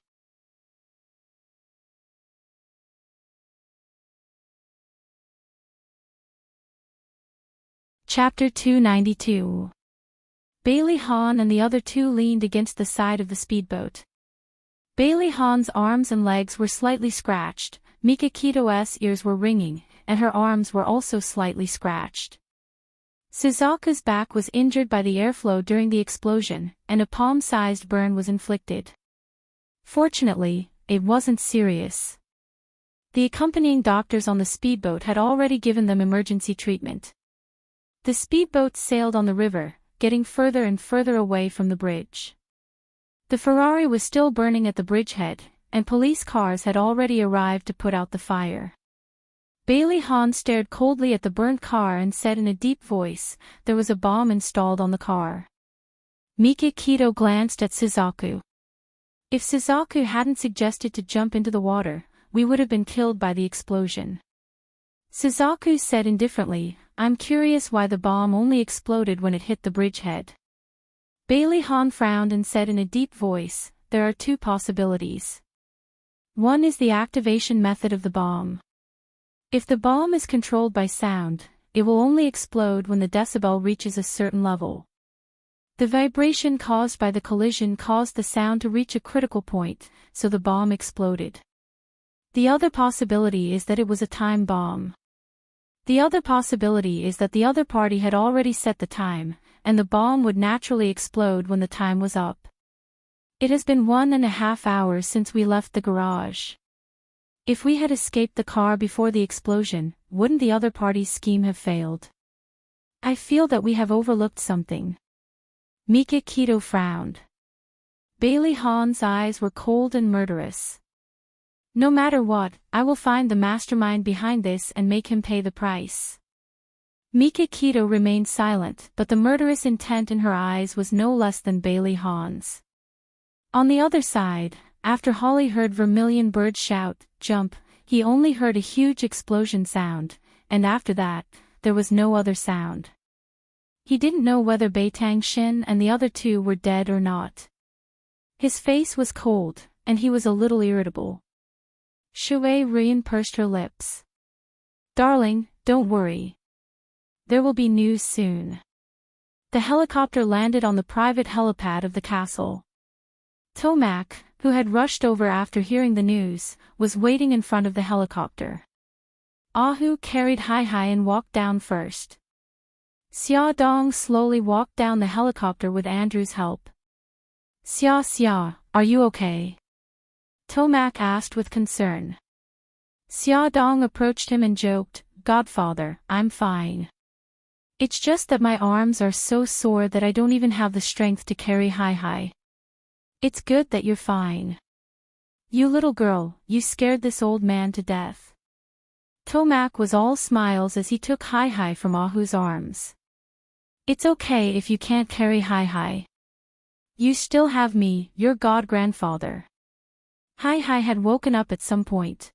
Chapter 292. Bailey Han and the other two leaned against the side of the speedboat. Bailey Han's arms and legs were slightly scratched, Mika Kito's ears were ringing, and her arms were also slightly scratched. Suzaku's back was injured by the airflow during the explosion, and a palm-sized burn was inflicted. Fortunately, it wasn't serious. The accompanying doctors on the speedboat had already given them emergency treatment. The speedboat sailed on the river, getting further and further away from the bridge. The Ferrari was still burning at the bridgehead, and police cars had already arrived to put out the fire. Bailey Han stared coldly at the burnt car and said in a deep voice, "There was a bomb installed on the car." Mika Kito glanced at Suzaku. If Suzaku hadn't suggested to jump into the water, we would have been killed by the explosion. Suzaku said indifferently, "I'm curious why the bomb only exploded when it hit the bridgehead." Bailey Han frowned and said in a deep voice, "There are two possibilities. One is the activation method of the bomb. If the bomb is controlled by sound, it will only explode when the decibel reaches a certain level. The vibration caused by the collision caused the sound to reach a critical point, so the bomb exploded. The other possibility is that it was a time bomb. The other possibility is that the other party had already set the time, and the bomb would naturally explode when the time was up. It has been 1.5 hours since we left the garage. If we had escaped the car before the explosion, wouldn't the other party's scheme have failed? I feel that we have overlooked something." Mika Kito frowned. Bailey Han's eyes were cold and murderous. "No matter what, I will find the mastermind behind this and make him pay the price." Mika Kito remained silent, but the murderous intent in her eyes was no less than Bailey Han's. On the other side, after Holly heard Vermilion Bird shout, "Jump," he only heard a huge explosion sound, and after that, there was no other sound. He didn't know whether Beitang Shin and the other two were dead or not. His face was cold, and he was a little irritable. Shui Rian pursed her lips. "Darling, don't worry. There will be news soon." The helicopter landed on the private helipad of the castle. Tomac, who had rushed over after hearing the news, was waiting in front of the helicopter. Ahu carried Hai and walked down first. Xia Dong slowly walked down the helicopter with Andrew's help. Xia, are you okay?" Tomac asked with concern. Xia Dong approached him and joked, "Godfather, I'm fine. It's just that my arms are so sore that I don't even have the strength to carry Hai. It's good that you're fine. You little girl, you scared this old man to death." Tomac was all smiles as he took Hai from Ahu's arms. "It's okay if you can't carry Hai. You still have me, your god-grandfather." Hai had woken up at some point.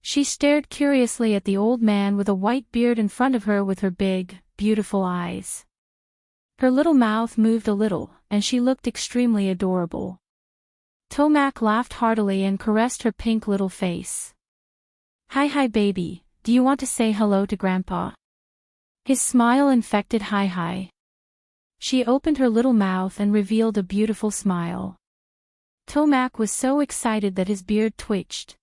She stared curiously at the old man with a white beard in front of her with her big, beautiful eyes. Her little mouth moved a little, and she looked extremely adorable. Tomac laughed heartily and caressed her pink little face. Hai baby, do you want to say hello to Grandpa?" His smile infected Hai. She opened her little mouth and revealed a beautiful smile. Tomac was so excited that his beard twitched.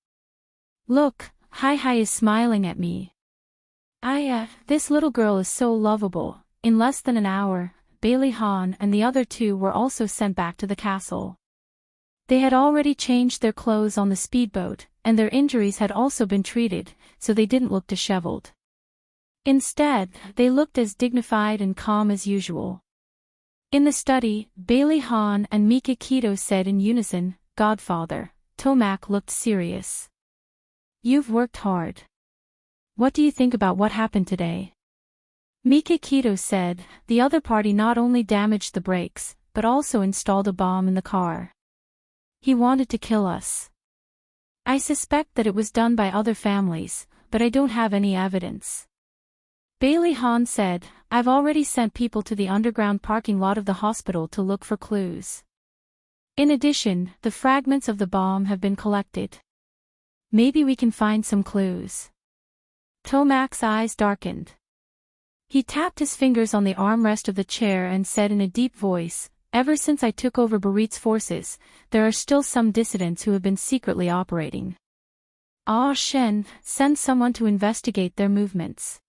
"Look, Hai is smiling at me. This little girl is so lovable." In less than an hour, Bailey Han and the other two were also sent back to the castle. They had already changed their clothes on the speedboat, and their injuries had also been treated, so they didn't look disheveled. Instead, they looked as dignified and calm as usual. In the study, Bailey Han and Mika Kito said in unison, "Godfather." Tomac looked serious. "You've worked hard. What do you think about what happened today?" Mika Kito said, "The other party not only damaged the brakes, but also installed a bomb in the car. He wanted to kill us. I suspect that it was done by other families, but I don't have any evidence." Bailey Han said, "I've already sent people to the underground parking lot of the hospital to look for clues. In addition, the fragments of the bomb have been collected. Maybe we can find some clues." Tomac's eyes darkened. He tapped his fingers on the armrest of the chair and said in a deep voice, "Ever since I took over Barit's forces, there are still some dissidents who have been secretly operating. Ah Shen, send someone to investigate their movements."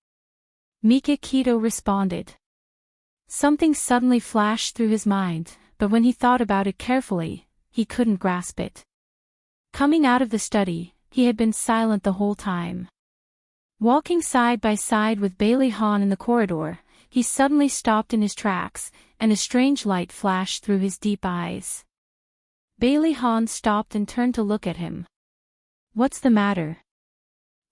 Mikakito responded. Something suddenly flashed through his mind, but when he thought about it carefully, he couldn't grasp it. Coming out of the study, he had been silent the whole time. Walking side by side with Bailey Han in the corridor, he suddenly stopped in his tracks, and a strange light flashed through his deep eyes. Bailey Han stopped and turned to look at him. "What's the matter?"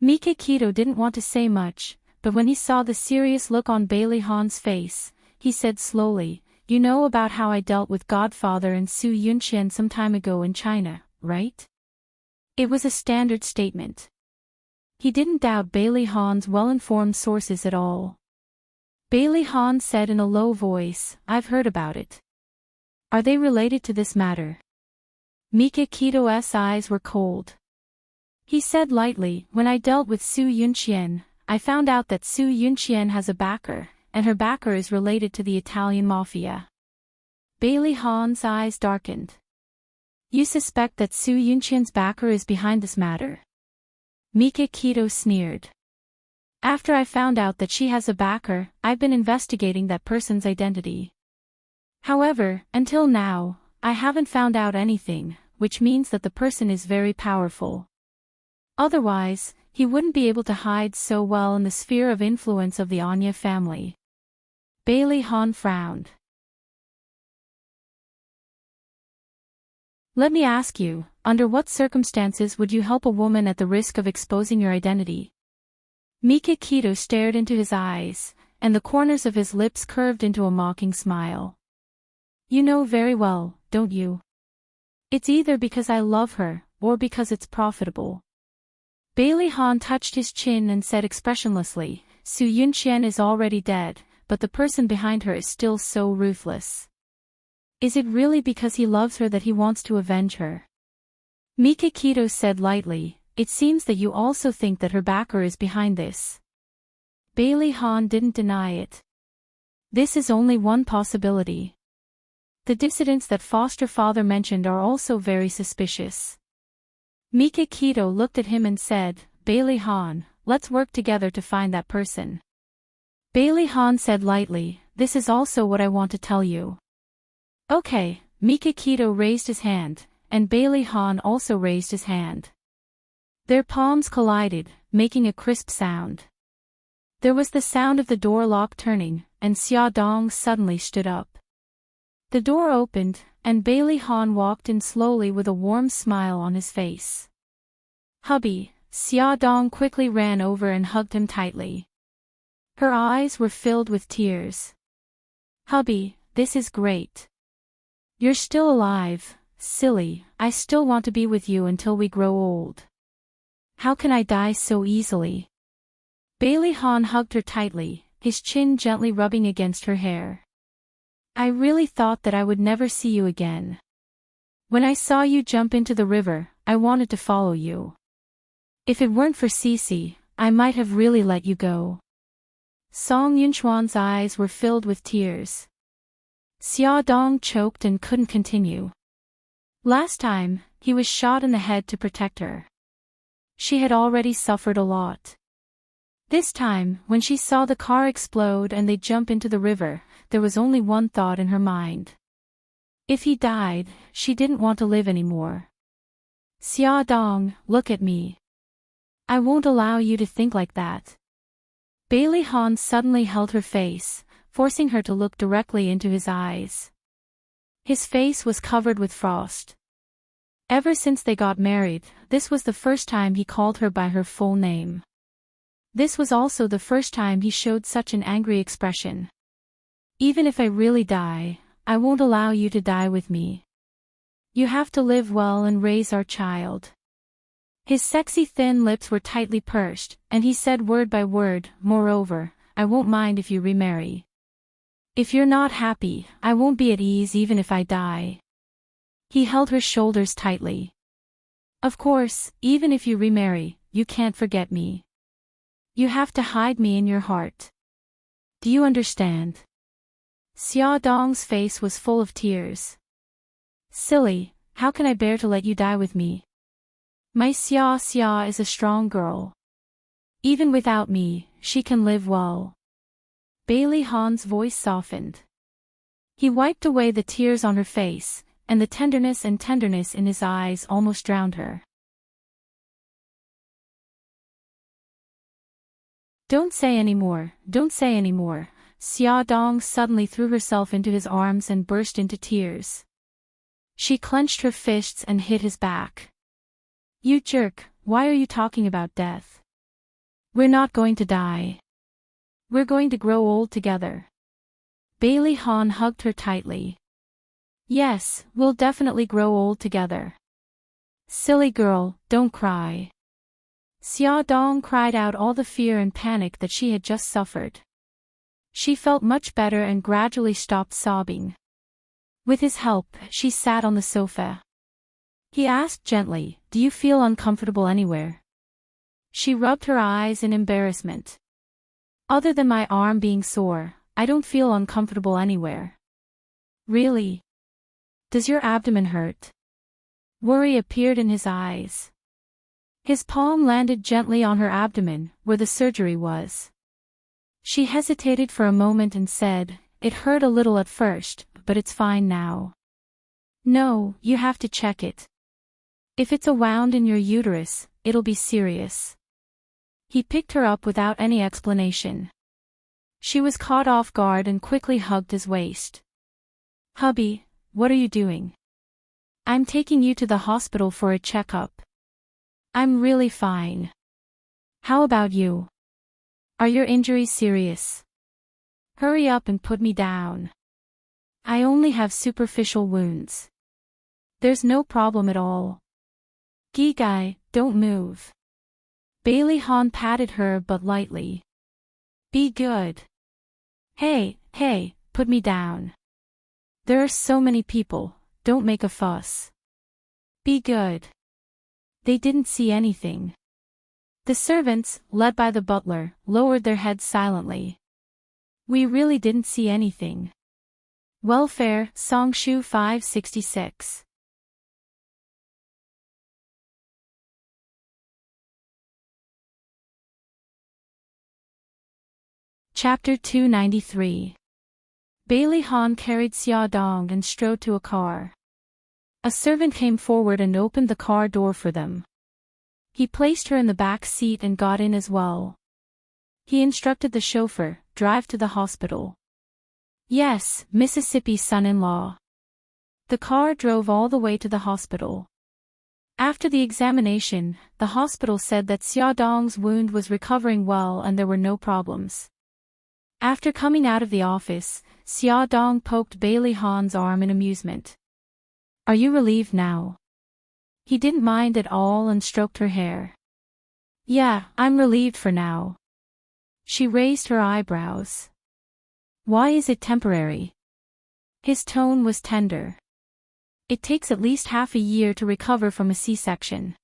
Mikakito didn't want to say much, but when he saw the serious look on Bailey Han's face, he said slowly, "You know about how I dealt with Godfather and Su Yunqian some time ago in China, right?" It was a standard statement. He didn't doubt Bailey Han's well-informed sources at all. Bailey Han said in a low voice, "I've heard about it. Are they related to this matter?" Mikakito's eyes were cold. He said lightly, "When I dealt with Su Yunqian, I found out that Su Yunqian has a backer, and her backer is related to the Italian mafia." Bailey Han's eyes darkened. "You suspect that Su Yunqian's backer is behind this matter?" Mikakito sneered. "After I found out that she has a backer, I've been investigating that person's identity. However, until now, I haven't found out anything, which means that the person is very powerful. Otherwise, he wouldn't be able to hide so well in the sphere of influence of the Anya family." Bailey Han frowned. "Let me ask you, under what circumstances would you help a woman at the risk of exposing your identity?" Mikakito stared into his eyes, and the corners of his lips curved into a mocking smile. "You know very well, don't you? It's either because I love her, or because it's profitable." Bailey Han touched his chin and said expressionlessly, "Su Yunqian is already dead, but the person behind her is still so ruthless. Is it really because he loves her that he wants to avenge her?" Mikakito said lightly, "It seems that you also think that her backer is behind this." Bailey Han didn't deny it. "This is only one possibility. The dissidents that foster father mentioned are also very suspicious." Mikakito looked at him and said, "Bailey Han, let's work together to find that person." Bailey Han said lightly, "This is also what I want to tell you." "Okay." Mikakito raised his hand, and Bailey Han also raised his hand. Their palms collided, making a crisp sound. There was the sound of the door lock turning, and Xia Dong suddenly stood up. The door opened, and Bailey Han walked in slowly with a warm smile on his face. "Hubby," Xia Dong quickly ran over and hugged him tightly. Her eyes were filled with tears. "Hubby, this is great. You're still alive, silly. I still want to be with you until we grow old. How can I die so easily?" Bailey Han hugged her tightly, his chin gently rubbing against her hair. "I really thought that I would never see you again. When I saw you jump into the river, I wanted to follow you. If it weren't for Cece, I might have really let you go." Song Yunchuan's eyes were filled with tears. Xia Dong choked and couldn't continue. Last time, he was shot in the head to protect her. She had already suffered a lot. This time, when she saw the car explode and they jump into the river, there was only one thought in her mind. If he died, she didn't want to live anymore. "Xia Dong, look at me. I won't allow you to think like that." Bailey Han suddenly held her face, forcing her to look directly into his eyes. His face was covered with frost. Ever since they got married, this was the first time he called her by her full name. This was also the first time he showed such an angry expression. "Even if I really die, I won't allow you to die with me. You have to live well and raise our child." His sexy thin lips were tightly pursed, and he said word by word, "Moreover, I won't mind if you remarry. If you're not happy, I won't be at ease even if I die." He held her shoulders tightly. "Of course, even if you remarry, you can't forget me. You have to hide me in your heart. Do you understand? Xia Dong's face was full of tears. Silly, how can I bear to let you die with me? My Xia is a strong girl. Even without me, she can live well. Bailey Han's voice softened. He wiped away the tears on her face, and the tenderness in his eyes almost drowned her. Don't say any more, don't say any more. Xia Dong suddenly threw herself into his arms and burst into tears. She clenched her fists and hit his back. You jerk, why are you talking about death? We're not going to die. We're going to grow old together. Bailey Han hugged her tightly. Yes, we'll definitely grow old together. Silly girl, don't cry. Xia Dong cried out all the fear and panic that she had just suffered. She felt much better and gradually stopped sobbing. With his help, she sat on the sofa. He asked gently, "Do you feel uncomfortable anywhere?" She rubbed her eyes in embarrassment. Other than my arm being sore, I don't feel uncomfortable anywhere. Really? Does your abdomen hurt? Worry appeared in his eyes. His palm landed gently on her abdomen, where the surgery was. She hesitated for a moment and said, "It hurt a little at first, but it's fine now." "No, you have to check it. If it's a wound in your uterus, it'll be serious." He picked her up without any explanation. She was caught off guard and quickly hugged his waist. "Hubby, what are you doing?" "I'm taking you to the hospital for a checkup. I'm really fine. How about you? Are your injuries serious? Hurry up and put me down. I only have superficial wounds. There's no problem at all. Gigai, don't move." Bailey Han patted her but lightly. "Be good. Hey, put me down. There are so many people, don't make a fuss. Be good." They didn't see anything. The servants, led by the butler, lowered their heads silently. "We really didn't see anything." Welfare, Songshu 566. Chapter 293. Bailey Han carried Xia Dong and strode to a car. A servant came forward and opened the car door for them. He placed her in the back seat and got in as well. He instructed the chauffeur, "Drive to the hospital." "Yes, Mississippi son-in-law." The car drove all the way to the hospital. After the examination, the hospital said that Xia Dong's wound was recovering well and there were no problems. After coming out of the office, Xia Dong poked Bailey Han's arm in amusement. "Are you relieved now?" He didn't mind at all and stroked her hair. "Yeah, I'm relieved for now." She raised her eyebrows. "Why is it temporary?" His tone was tender. "It takes at least half a year to recover from a C-section.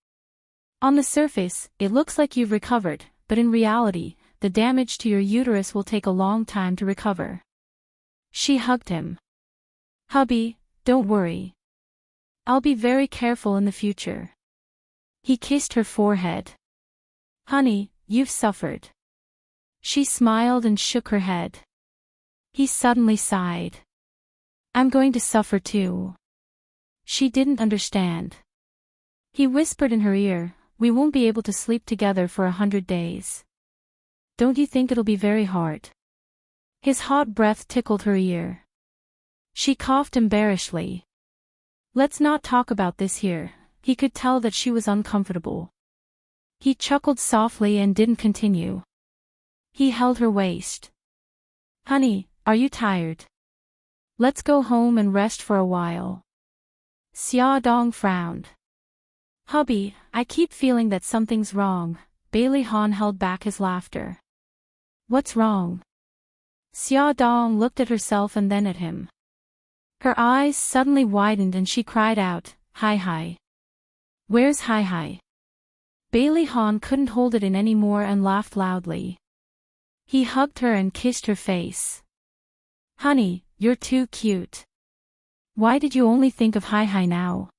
On the surface, it looks like you've recovered, but in reality, the damage to your uterus will take a long time to recover." She hugged him. "Hubby, don't worry. I'll be very careful in the future." He kissed her forehead. "Honey, you've suffered." She smiled and shook her head. He suddenly sighed. "I'm going to suffer too." She didn't understand. He whispered in her ear, "We won't be able to sleep together for 100 days. Don't you think it'll be very hard?" His hot breath tickled her ear. She coughed embarrassedly. "Let's not talk about this here." He could tell that she was uncomfortable. He chuckled softly and didn't continue. He held her waist. "Honey, are you tired? Let's go home and rest for a while." Xia Dong frowned. "Hubby, I keep feeling that something's wrong." Bailey Han held back his laughter. "What's wrong?" Xia Dong looked at herself and then at him. Her eyes suddenly widened and she cried out, Hi. "Where's Hi?" Bailey Han couldn't hold it in anymore and laughed loudly. He hugged her and kissed her face. Honey, you're too cute. Why did you only think of Hi now?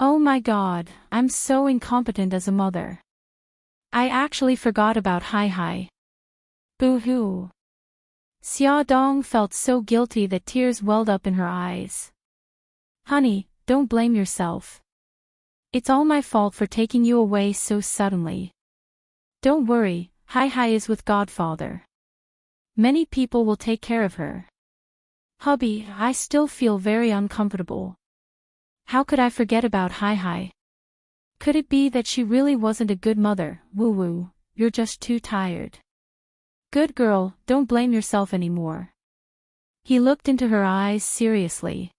Oh my God, I'm so incompetent as a mother. I actually forgot about Hi. Boo-hoo. Xiaodong felt so guilty that tears welled up in her eyes. Honey, don't blame yourself. It's all my fault for taking you away so suddenly. Don't worry, Hi is with Godfather. Many people will take care of her. Hubby, I still feel very uncomfortable. How could I forget about Hi? Could it be that she really wasn't a good mother? Woo-woo, you're just too tired. Good girl, don't blame yourself anymore. He looked into her eyes seriously.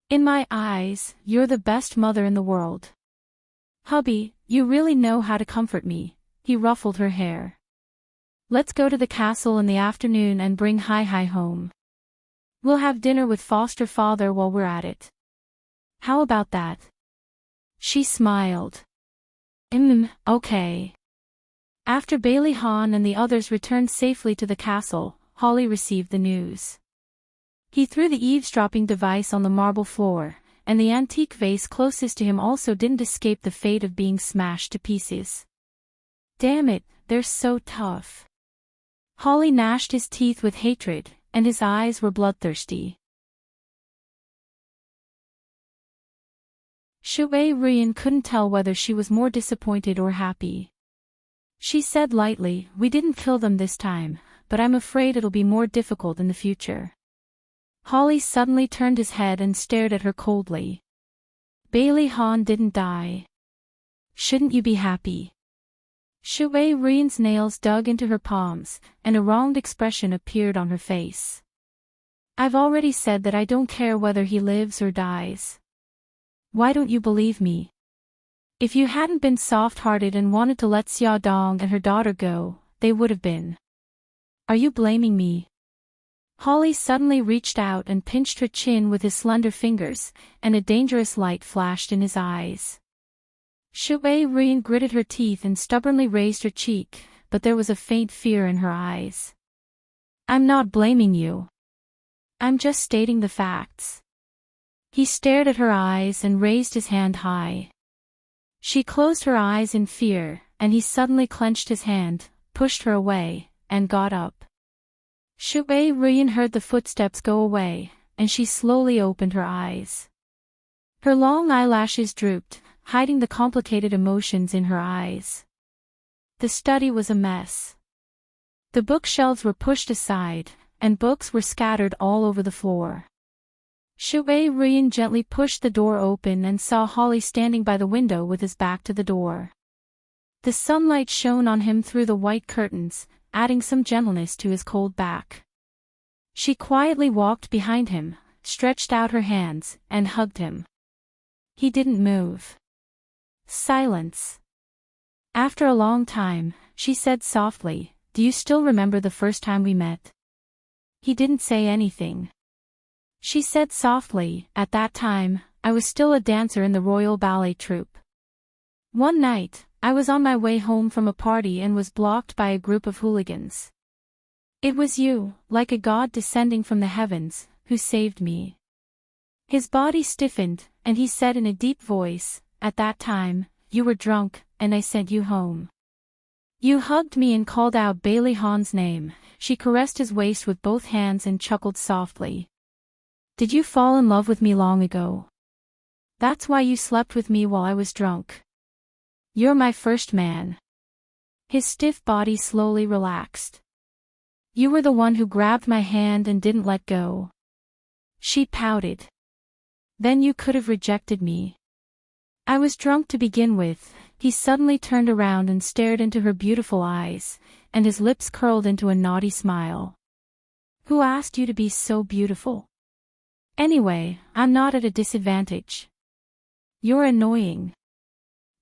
In my eyes, you're the best mother in the world. Hubby, you really know how to comfort me. He ruffled her hair. Let's go to the castle in the afternoon and bring Hi home. We'll have dinner with foster father while we're at it. How about that? She smiled. Okay. After Bailey Han and the others returned safely to the castle, Holly received the news. He threw the eavesdropping device on the marble floor, and the antique vase closest to him also didn't escape the fate of being smashed to pieces. Damn it, they're so tough. Holly gnashed his teeth with hatred, and his eyes were bloodthirsty. Shui Rian couldn't tell whether she was more disappointed or happy. She said lightly, "We didn't kill them this time, but I'm afraid it'll be more difficult in the future." Holly suddenly turned his head and stared at her coldly. Bailey Han didn't die. Shouldn't you be happy? Shui Rian's nails dug into her palms, and a wronged expression appeared on her face. I've already said that I don't care whether he lives or dies. Why don't you believe me? If you hadn't been soft-hearted and wanted to let Xiaodong and her daughter go, they would have been. Are you blaming me? Holly suddenly reached out and pinched her chin with his slender fingers, and a dangerous light flashed in his eyes. Shui Rian gritted her teeth and stubbornly raised her cheek, but there was a faint fear in her eyes. I'm not blaming you. I'm just stating the facts. He stared at her eyes and raised his hand high. She closed her eyes in fear, and he suddenly clenched his hand, pushed her away, and got up. Shui Rian heard the footsteps go away, and she slowly opened her eyes. Her long eyelashes drooped, hiding the complicated emotions in her eyes. The study was a mess. The bookshelves were pushed aside, and books were scattered all over the floor. Shui Rian gently pushed the door open and saw Holly standing by the window with his back to the door. The sunlight shone on him through the white curtains, adding some gentleness to his cold back. She quietly walked behind him, stretched out her hands, and hugged him. He didn't move. Silence. After a long time, she said softly, "Do you still remember the first time we met?" He didn't say anything. She said softly, "At that time, I was still a dancer in the Royal Ballet Troupe. One night, I was on my way home from a party and was blocked by a group of hooligans. It was you, like a god descending from the heavens, who saved me." His body stiffened, and he said in a deep voice, "At that time, you were drunk, and I sent you home. You hugged me and called out Bailey Han's name." She caressed his waist with both hands and chuckled softly. "Did you fall in love with me long ago? That's why you slept with me while I was drunk. You're my first man." His stiff body slowly relaxed. "You were the one who grabbed my hand and didn't let go." She pouted. "Then you could have rejected me. I was drunk to begin with." He suddenly turned around and stared into her beautiful eyes, and his lips curled into a naughty smile. "Who asked you to be so beautiful? Anyway, I'm not at a disadvantage. You're annoying."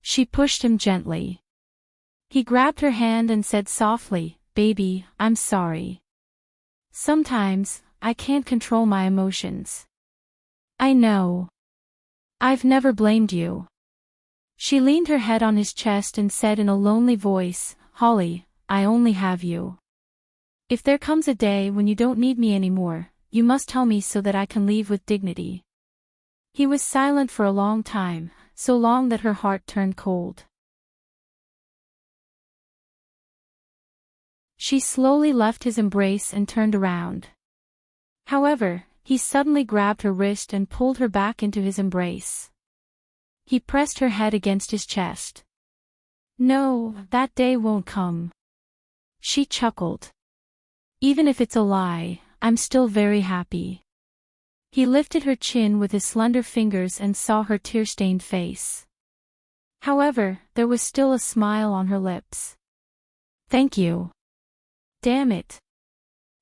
She pushed him gently. He grabbed her hand and said softly, "Baby, I'm sorry. Sometimes, I can't control my emotions." "I know. I've never blamed you." She leaned her head on his chest and said in a lonely voice, "Holly, I only have you. If there comes a day when you don't need me anymore, you must tell me so that I can leave with dignity. He was silent for a long time, so long that her heart turned cold. She slowly left his embrace and turned around. However, he suddenly grabbed her wrist and pulled her back into his embrace. He pressed her head against his chest. "No, that day won't come." She chuckled. "Even if it's a lie, I'm still very happy." He lifted her chin with his slender fingers and saw her tear-stained face. However, there was still a smile on her lips. "Thank you." Damn it.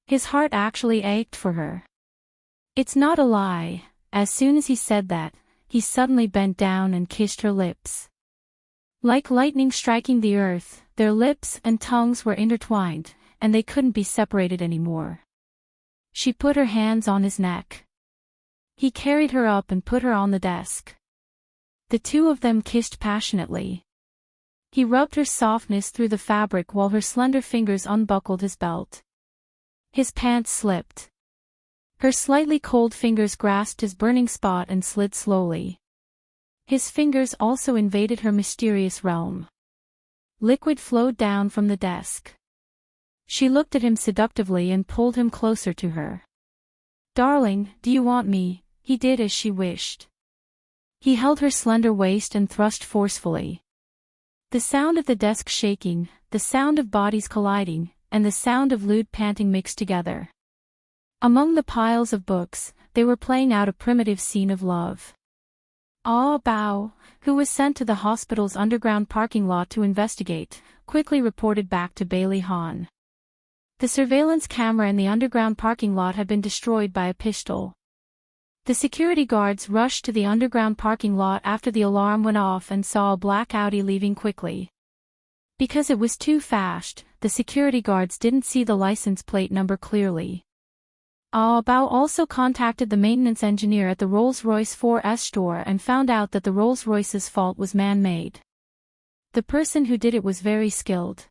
His heart actually ached for her. "It's not a lie." As soon as he said that, he suddenly bent down and kissed her lips. Like lightning striking the earth, their lips and tongues were intertwined, and they couldn't be separated anymore. She put her hands on his neck. He carried her up and put her on the desk. The two of them kissed passionately. He rubbed her softness through the fabric while her slender fingers unbuckled his belt. His pants slipped. Her slightly cold fingers grasped his burning spot and slid slowly. His fingers also invaded her mysterious realm. Liquid flowed down from the desk. She looked at him seductively and pulled him closer to her. "Darling, do you want me?" He did as she wished. He held her slender waist and thrust forcefully. The sound of the desk shaking, the sound of bodies colliding, and the sound of lewd panting mixed together. Among the piles of books, they were playing out a primitive scene of love. Bao, who was sent to the hospital's underground parking lot to investigate, quickly reported back to Bailey Han. The surveillance camera in the underground parking lot had been destroyed by a pistol. The security guards rushed to the underground parking lot after the alarm went off and saw a black Audi leaving quickly. Because it was too fast, the security guards didn't see the license plate number clearly. Bao also contacted the maintenance engineer at the Rolls-Royce 4S store and found out that the Rolls-Royce's fault was man-made. The person who did it was very skilled.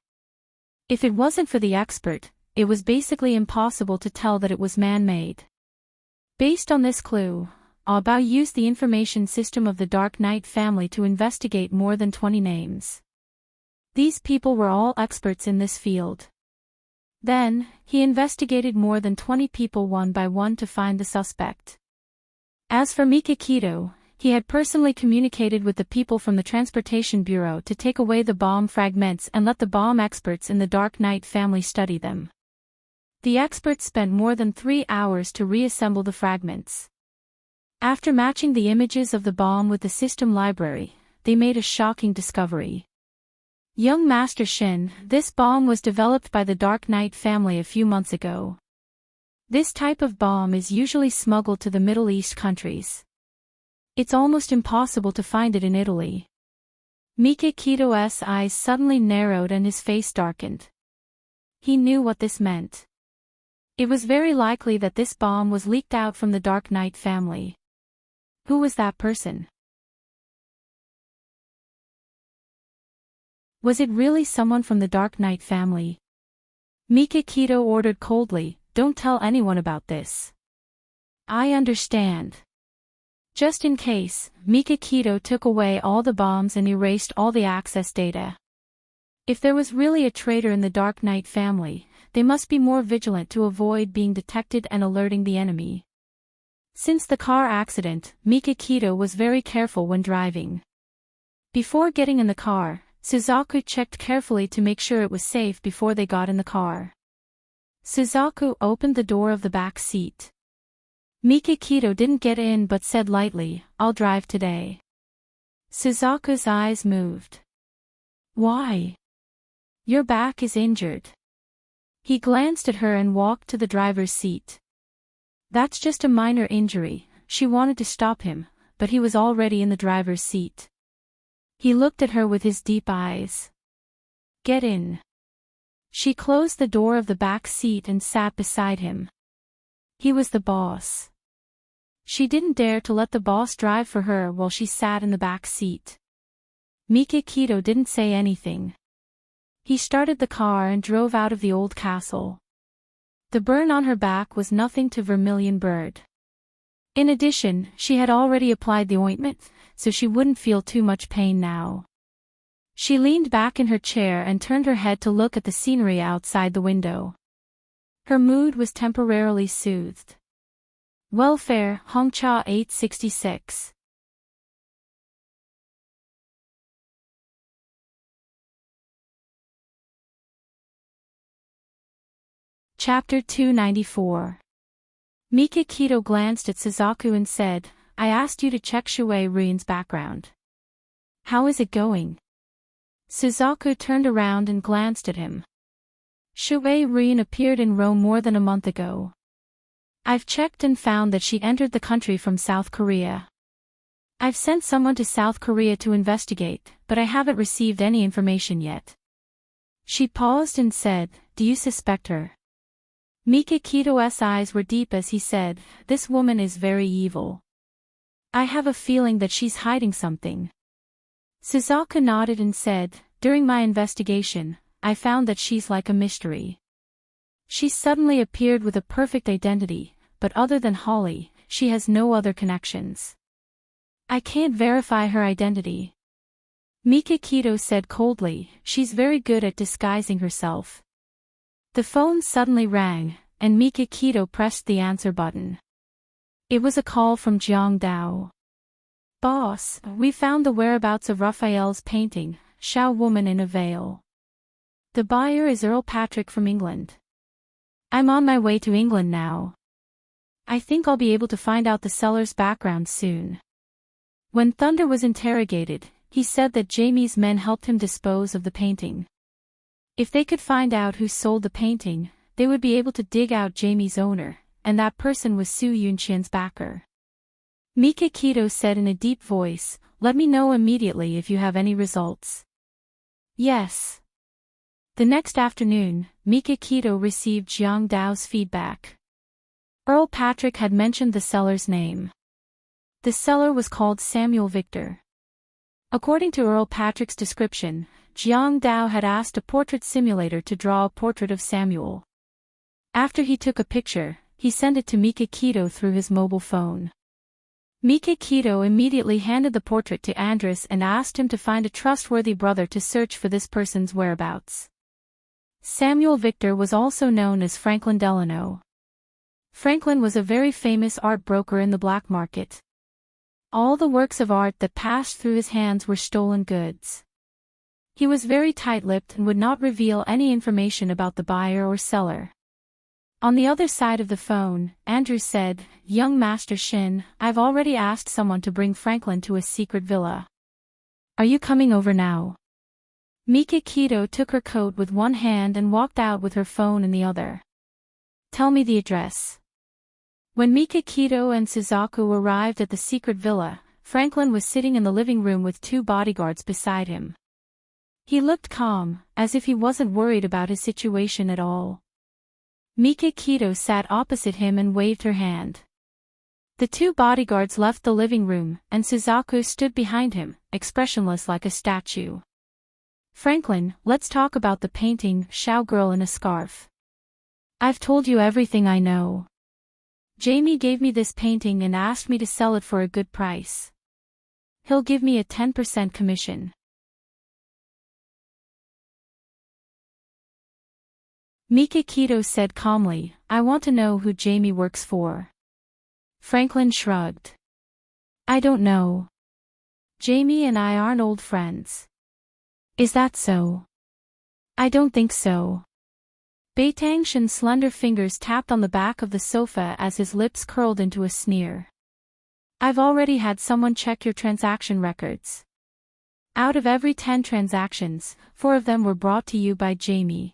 If it wasn't for the expert, it was basically impossible to tell that it was man-made. Based on this clue, Bao used the information system of the Dark Knight family to investigate more than 20 names. These people were all experts in this field. Then, he investigated more than 20 people one by one to find the suspect. As for Mikakito, he had personally communicated with the people from the Transportation Bureau to take away the bomb fragments and let the bomb experts in the Dark Knight family study them. The experts spent more than 3 hours to reassemble the fragments. After matching the images of the bomb with the system library, they made a shocking discovery. Young Master Shin, this bomb was developed by the Dark Knight family a few months ago. This type of bomb is usually smuggled to the Middle East countries. It's almost impossible to find it in Italy. Mikakito's eyes suddenly narrowed and his face darkened. He knew what this meant. It was very likely that this bomb was leaked out from the Dark Knight family. Who was that person? Was it really someone from the Dark Knight family? Mikakito ordered coldly, "Don't tell anyone about this." "I understand." Just in case, Mikakito took away all the bombs and erased all the access data. If there was really a traitor in the Dark Knight family, they must be more vigilant to avoid being detected and alerting the enemy. Since the car accident, Mikakito was very careful when driving. Before getting in the car, Suzaku checked carefully to make sure it was safe before they got in the car. Suzaku opened the door of the back seat. Mikakito didn't get in but said lightly, "I'll drive today." Suzaku's eyes moved. "Why? Your back is injured." He glanced at her and walked to the driver's seat. "That's just a minor injury." She wanted to stop him, but he was already in the driver's seat. He looked at her with his deep eyes. "Get in." She closed the door of the back seat and sat beside him. He was the boss. She didn't dare to let the boss drive for her while she sat in the back seat. Mikakito didn't say anything. He started the car and drove out of the old castle. The burn on her back was nothing to Vermilion Bird. In addition, she had already applied the ointment, so she wouldn't feel too much pain now. She leaned back in her chair and turned her head to look at the scenery outside the window. Her mood was temporarily soothed. Welfare, Hongcha 866. Chapter 294. Mikakito glanced at Suzaku and said, I asked you to check Shuei Ruin's background. How is it going? Suzaku turned around and glanced at him. Shuei Ruin appeared in Rome more than a month ago. I've checked and found that she entered the country from South Korea. I've sent someone to South Korea to investigate, but I haven't received any information yet. She paused and said, Do you suspect her? Mikakito's eyes were deep as he said, This woman is very evil. I have a feeling that she's hiding something. Suzaku nodded and said, During my investigation, I found that she's like a mystery. She suddenly appeared with a perfect identity, but other than Holly, she has no other connections. I can't verify her identity. Mikakito said coldly, She's very good at disguising herself. The phone suddenly rang, and Mikakito pressed the answer button. It was a call from Jiang Dao. Boss, we found the whereabouts of Raphael's painting, Shao Woman in a Veil. The buyer is Earl Patrick from England. I'm on my way to England now. I think I'll be able to find out the seller's background soon. When Thunder was interrogated, he said that Jamie's men helped him dispose of the painting. If they could find out who sold the painting, they would be able to dig out Jamie's owner, and that person was Su Yunqian's backer. Mikakito said in a deep voice, Let me know immediately if you have any results. Yes. The next afternoon, Mikakito received Jiang Dao's feedback. Earl Patrick had mentioned the seller's name. The seller was called Samuel Victor. According to Earl Patrick's description, Jiang Dao had asked a portrait simulator to draw a portrait of Samuel. After he took a picture, he sent it to Mikakito through his mobile phone. Mikakito immediately handed the portrait to Andres and asked him to find a trustworthy brother to search for this person's whereabouts. Samuel Victor was also known as Franklin Delano. Franklin was a very famous art broker in the black market. All the works of art that passed through his hands were stolen goods. He was very tight-lipped and would not reveal any information about the buyer or seller. On the other side of the phone, Andrew said, Young Master Shin, I've already asked someone to bring Franklin to a secret villa. Are you coming over now? Mikakito took her coat with one hand and walked out with her phone in the other. Tell me the address. When Mikakito and Suzaku arrived at the secret villa, Franklin was sitting in the living room with two bodyguards beside him. He looked calm, as if he wasn't worried about his situation at all. Mikakito sat opposite him and waved her hand. The two bodyguards left the living room, and Suzaku stood behind him, expressionless like a statue. Franklin, let's talk about the painting, Shao Girl in a Scarf. I've told you everything I know. Jamie gave me this painting and asked me to sell it for a good price. He'll give me a 10% commission. Mikakito said calmly, I want to know who Jamie works for. Franklin shrugged. I don't know. Jamie and I aren't old friends. Is that so? I don't think so. Beitangshan's slender fingers tapped on the back of the sofa as his lips curled into a sneer. I've already had someone check your transaction records. Out of every 10 transactions, 4 of them were brought to you by Jamie.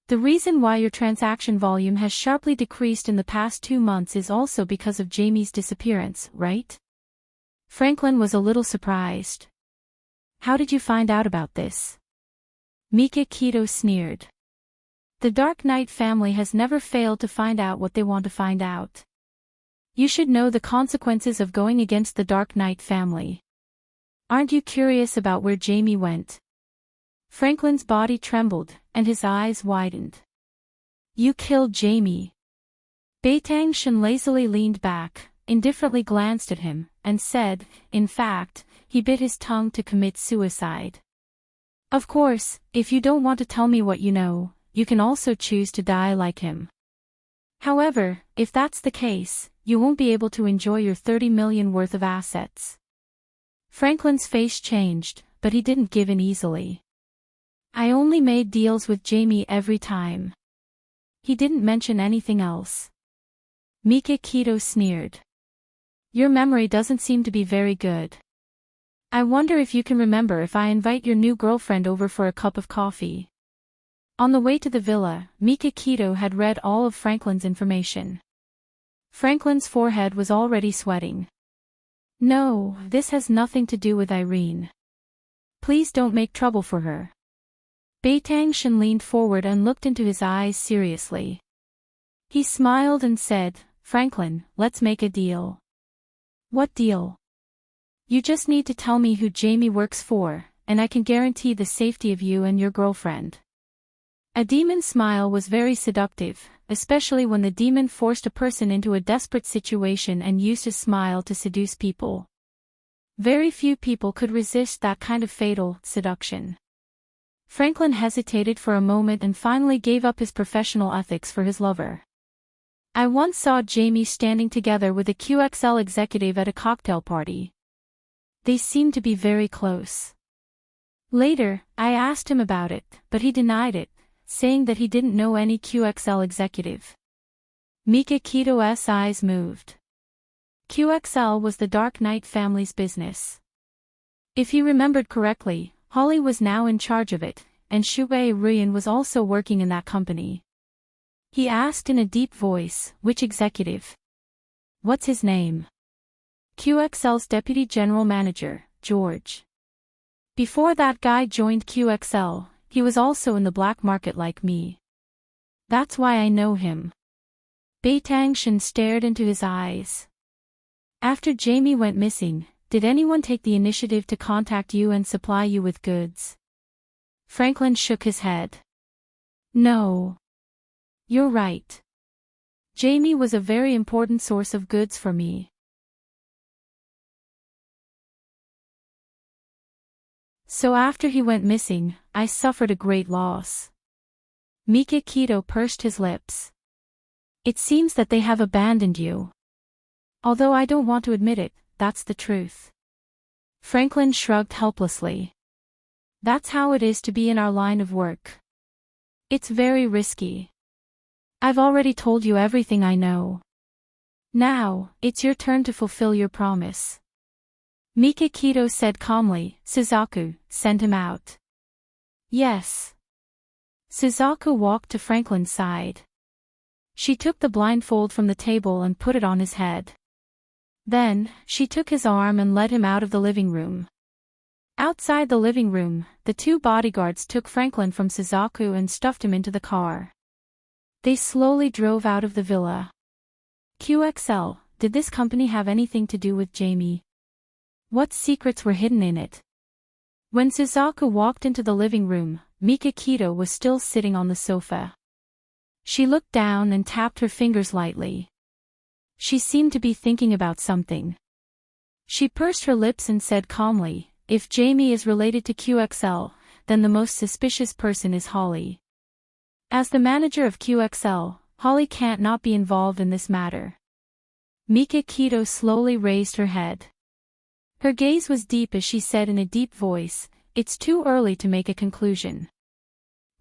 The reason why your transaction volume has sharply decreased in the past 2 months is also because of Jamie's disappearance, right? Franklin was a little surprised. How did you find out about this? Mikakito sneered. The Dark Knight family has never failed to find out what they want to find out. You should know the consequences of going against the Dark Knight family. Aren't you curious about where Jamie went? Franklin's body trembled, and his eyes widened. You killed Jamie. Beitang lazily leaned back, indifferently glanced at him, and said, in fact, he bit his tongue to commit suicide. Of course, if you don't want to tell me what you know, you can also choose to die like him. However, if that's the case, you won't be able to enjoy your 30 million worth of assets. Franklin's face changed, but he didn't give in easily. I only made deals with Jamie every time. He didn't mention anything else. Mikakito sneered. Your memory doesn't seem to be very good. I wonder if you can remember if I invite your new girlfriend over for a cup of coffee. On the way to the villa, Mikakito had read all of Franklin's information. Franklin's forehead was already sweating. No, this has nothing to do with Irene. Please don't make trouble for her. Beitang leaned forward and looked into his eyes seriously. He smiled and said, Franklin, let's make a deal. What deal? You just need to tell me who Jamie works for, and I can guarantee the safety of you and your girlfriend. A demon's smile was very seductive, especially when the demon forced a person into a desperate situation and used his smile to seduce people. Very few people could resist that kind of fatal seduction. Franklin hesitated for a moment and finally gave up his professional ethics for his lover. I once saw Jamie standing together with a QXL executive at a cocktail party. They seemed to be very close. Later, I asked him about it, but he denied it, saying that he didn't know any QXL executive. Mikakito's eyes moved. QXL was the Dark Knight family's business. If he remembered correctly, Holly was now in charge of it, and Shuei Ryan was also working in that company. He asked in a deep voice, which executive? What's his name? QXL's deputy general manager, George. Before that guy joined QXL, he was also in the black market like me. That's why I know him. Beitang stared into his eyes. After Jamie went missing, did anyone take the initiative to contact you and supply you with goods? Franklin shook his head. No. You're right. Jamie was a very important source of goods for me. So after he went missing, I suffered a great loss. Mikakito pursed his lips. It seems that they have abandoned you. Although I don't want to admit it, that's the truth. Franklin shrugged helplessly. That's how it is to be in our line of work. It's very risky. I've already told you everything I know. Now, it's your turn to fulfill your promise. Mikakito said calmly, Suzaku, send him out. Yes. Suzaku walked to Franklin's side. She took the blindfold from the table and put it on his head. Then, she took his arm and led him out of the living room. Outside the living room, the two bodyguards took Franklin from Suzaku and stuffed him into the car. They slowly drove out of the villa. QXL, did this company have anything to do with Jamie? What secrets were hidden in it? When Suzaku walked into the living room, Mikakito was still sitting on the sofa. She looked down and tapped her fingers lightly. She seemed to be thinking about something. She pursed her lips and said calmly, if Jamie is related to QXL, then the most suspicious person is Holly. As the manager of QXL, Holly can't not be involved in this matter. Mikakito slowly raised her head. Her gaze was deep as she said in a deep voice, it's too early to make a conclusion.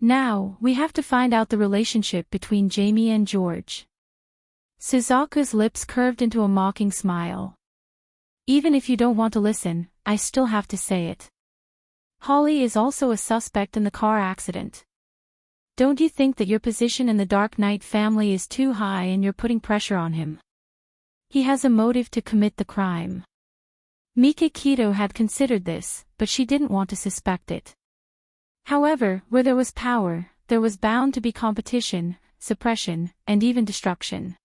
Now, we have to find out the relationship between Jamie and George. Suzaku's lips curved into a mocking smile. Even if you don't want to listen, I still have to say it. Holly is also a suspect in the car accident. Don't you think that your position in the Dark Knight family is too high and you're putting pressure on him? He has a motive to commit the crime. Mikakito had considered this, but she didn't want to suspect it. However, where there was power, there was bound to be competition, suppression, and even destruction.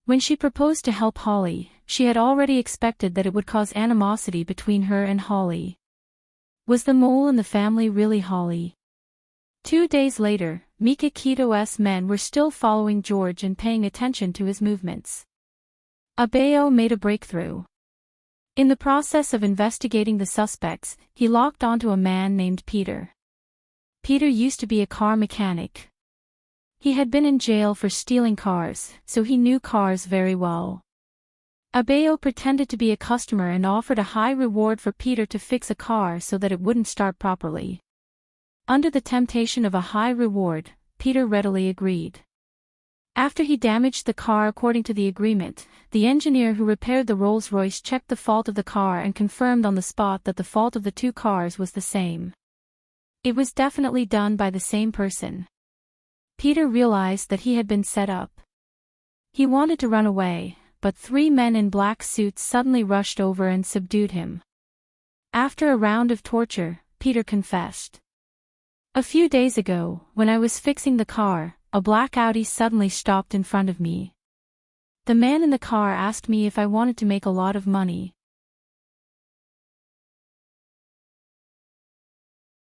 When she proposed to help Holly, she had already expected that it would cause animosity between her and Holly. Was the mole in the family really Holly? 2 days later, Mikakito's men were still following George and paying attention to his movements. Abeo made a breakthrough. In the process of investigating the suspects, he locked onto a man named Peter. Peter used to be a car mechanic. He had been in jail for stealing cars, so he knew cars very well. Abeo pretended to be a customer and offered a high reward for Peter to fix a car so that it wouldn't start properly. Under the temptation of a high reward, Peter readily agreed. After he damaged the car according to the agreement, the engineer who repaired the Rolls-Royce checked the fault of the car and confirmed on the spot that the fault of the two cars was the same. It was definitely done by the same person. Peter realized that he had been set up. He wanted to run away, but 3 men in black suits suddenly rushed over and subdued him. After a round of torture, Peter confessed. "A few days ago, when I was fixing the car, a black Audi suddenly stopped in front of me. The man in the car asked me if I wanted to make a lot of money.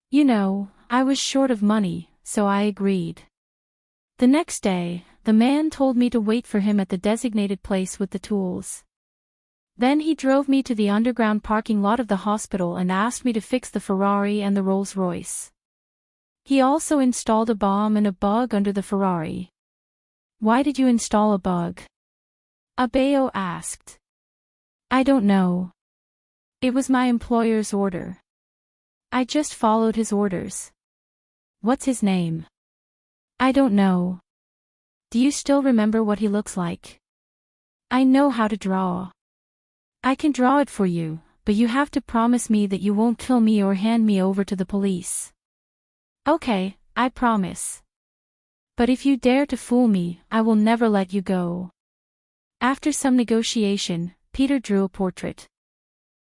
You know, I was short of money, so I agreed. The next day, the man told me to wait for him at the designated place with the tools. Then he drove me to the underground parking lot of the hospital and asked me to fix the Ferrari and the Rolls-Royce. He also installed a bomb and a bug under the Ferrari." "Why did you install a bug?" Abeo asked. "I don't know. It was my employer's order. I just followed his orders." "What's his name?" "I don't know." "Do you still remember what he looks like?" "I know how to draw. I can draw it for you, but you have to promise me that you won't kill me or hand me over to the police." "Okay, I promise. But if you dare to fool me, I will never let you go." After some negotiation, Peter drew a portrait.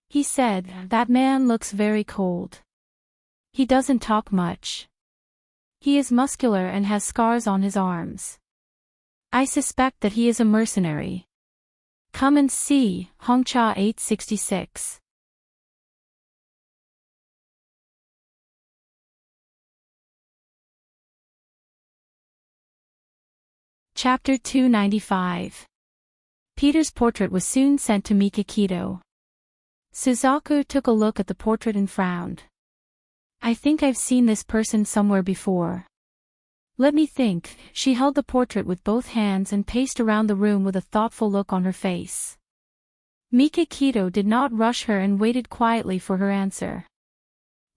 He said, "That man looks very cold. He doesn't talk much. He is muscular and has scars on his arms. I suspect that he is a mercenary. Come and see." Hongcha 866. Chapter 295. Peter's portrait was soon sent to Mikakito. Suzaku took a look at the portrait and frowned. "I think I've seen this person somewhere before. Let me think." She held the portrait with both hands and paced around the room with a thoughtful look on her face. Mikakito did not rush her and waited quietly for her answer.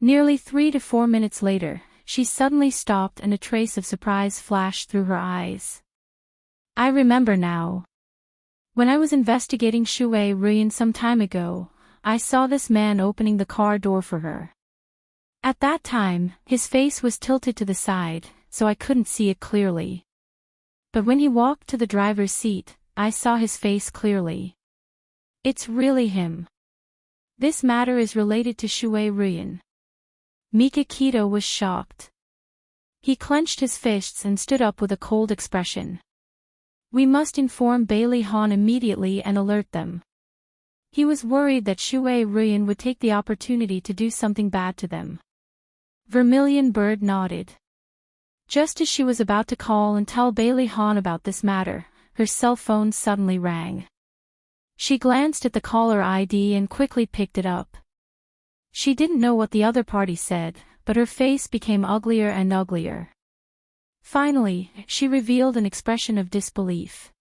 Nearly 3 to 4 minutes later, she suddenly stopped and a trace of surprise flashed through her eyes. "I remember now. When I was investigating Shui Ruin some time ago, I saw this man opening the car door for her. At that time, his face was tilted to the side, so I couldn't see it clearly. But when he walked to the driver's seat, I saw his face clearly. It's really him. This matter is related to Shui Ruin." Mikakito was shocked. He clenched his fists and stood up with a cold expression. "We must inform Bailey Han immediately and alert them." He was worried that Shui Ruin would take the opportunity to do something bad to them. Vermilion Bird nodded. Just as she was about to call and tell Bailey Han about this matter, her cell phone suddenly rang. She glanced at the caller ID and quickly picked it up. She didn't know what the other party said, but her face became uglier and uglier. Finally, she revealed an expression of disbelief.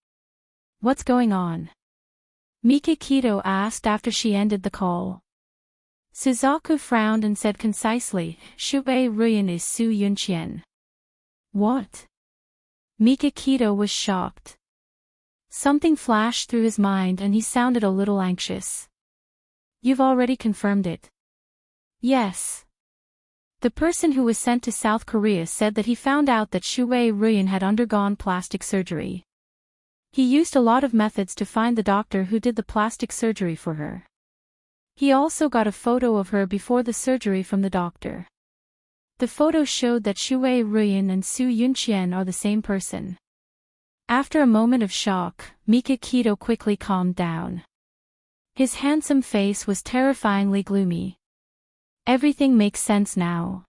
"What's going on?" Mikakito asked after she ended the call. Suzaku frowned and said concisely, "Shui Ruin is Su Yunqian." "What?" Mikakito was shocked. Something flashed through his mind and he sounded a little anxious. "You've already confirmed it?" "Yes." The person who was sent to South Korea said that he found out that Shui Ruin had undergone plastic surgery. He used a lot of methods to find the doctor who did the plastic surgery for her. He also got a photo of her before the surgery from the doctor. The photo showed that Shui Ruin and Su Yunqian are the same person. After a moment of shock, Mikakito quickly calmed down. His handsome face was terrifyingly gloomy. "Everything makes sense now."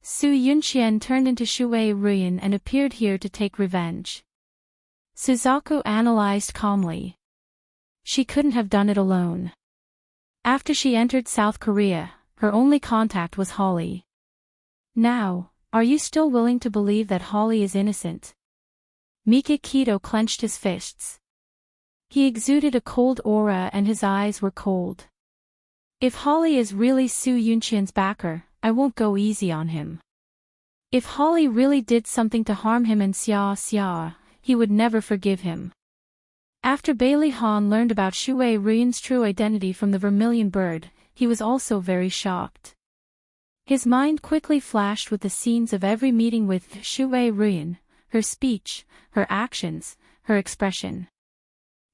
Su Yunxian turned into Shui Ruyan and appeared here to take revenge. Suzaku analyzed calmly. She couldn't have done it alone. After she entered South Korea, her only contact was Holly. Now, are you still willing to believe that Holly is innocent? Mikakito clenched his fists. He exuded a cold aura and his eyes were cold. If Holly is really Su Yunxian's backer, I won't go easy on him. If Holly really did something to harm him and Xia, he would never forgive him. After Bailey Han learned about Shui Ruyan's true identity from the Vermilion Bird, he was also very shocked. His mind quickly flashed with the scenes of every meeting with Shui Ruyan, her speech, her actions, her expression.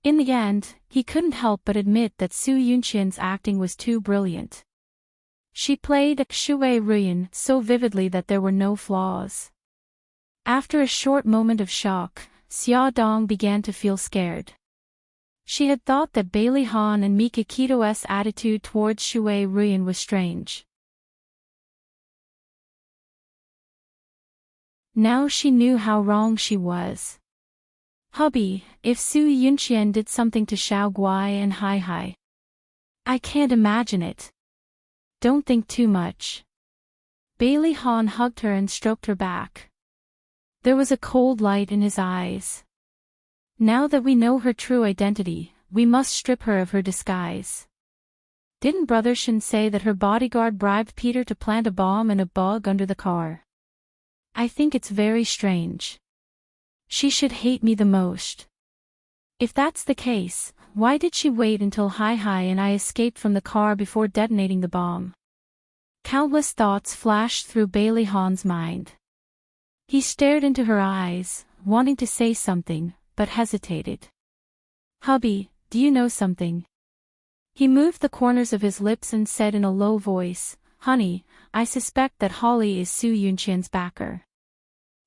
In the end, he couldn't help but admit that Su Yunxian's acting was too brilliant. She played Shui Ruyan so vividly that there were no flaws. After a short moment of shock, Xia Dong began to feel scared. She had thought that Bailey Han and Mikakito's attitude towards Shui Ruyan was strange. Now she knew how wrong she was. Hubby, if Su Yunxian did something to Xiao Guai and Hai Hai. I can't imagine it. Don't think too much. Bailey Han hugged her and stroked her back. There was a cold light in his eyes. Now that we know her true identity, we must strip her of her disguise. Didn't Brother Shin say that her bodyguard bribed Peter to plant a bomb and a bug under the car? I think it's very strange. She should hate me the most. If that's the case, why did she wait until Hai Hai and I escaped from the car before detonating the bomb? Countless thoughts flashed through Bailey Han's mind. He stared into her eyes, wanting to say something, but hesitated. Hubby, do you know something? He moved the corners of his lips and said in a low voice, Honey, I suspect that Holly is Su Yunxian's backer.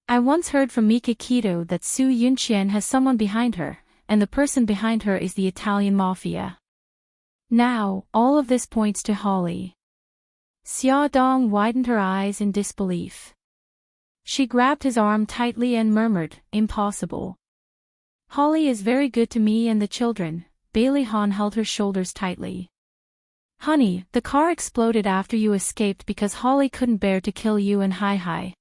I once heard from Mikakito that Su Yunxian has someone behind her, and the person behind her is the Italian mafia. Now, all of this points to Holly. Xia Dong widened her eyes in disbelief. She grabbed his arm tightly and murmured, Impossible. Holly is very good to me and the children. Bailey Han held her shoulders tightly. Honey, the car exploded after you escaped because Holly couldn't bear to kill you and Hai Hai.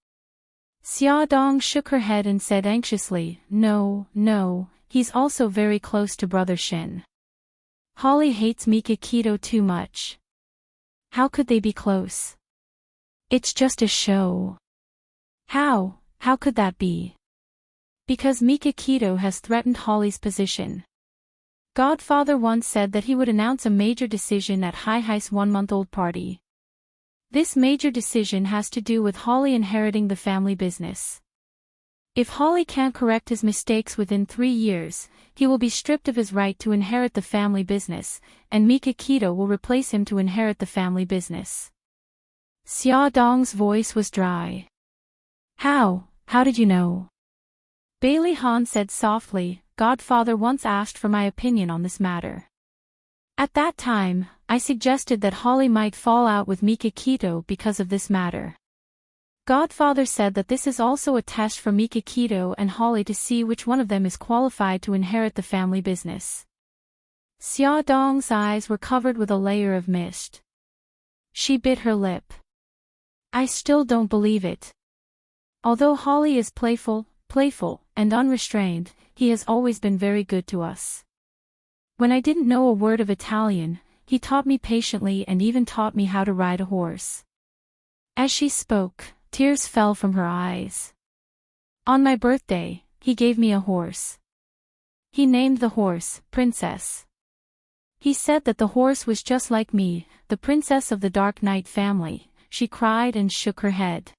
Xia Dong shook her head and said anxiously, No, he's also very close to Brother Shin. Holly hates Mikakito too much. How could they be close? It's just a show. How could that be? Because Mikakito has threatened Holly's position. Godfather once said that he would announce a major decision at Hai Hai's 1-month-old party. This major decision has to do with Holly inheriting the family business. If Holly can't correct his mistakes within 3 years, he will be stripped of his right to inherit the family business, and Mikakito will replace him to inherit the family business. Xia Dong's voice was dry. How did you know? Bailey Han said softly, Godfather once asked for my opinion on this matter. At that time, I suggested that Holly might fall out with Mikakito because of this matter. Godfather said that this is also a test for Mikakito and Holly to see which one of them is qualified to inherit the family business. Xia Dong's eyes were covered with a layer of mist. She bit her lip. I still don't believe it. Although Holly is playful, and unrestrained, he has always been very good to us. When I didn't know a word of Italian, he taught me patiently and even taught me how to ride a horse. As she spoke, tears fell from her eyes. On my birthday, he gave me a horse. He named the horse, Princess. He said that the horse was just like me, the princess of the Dark Knight family. She cried and shook her head.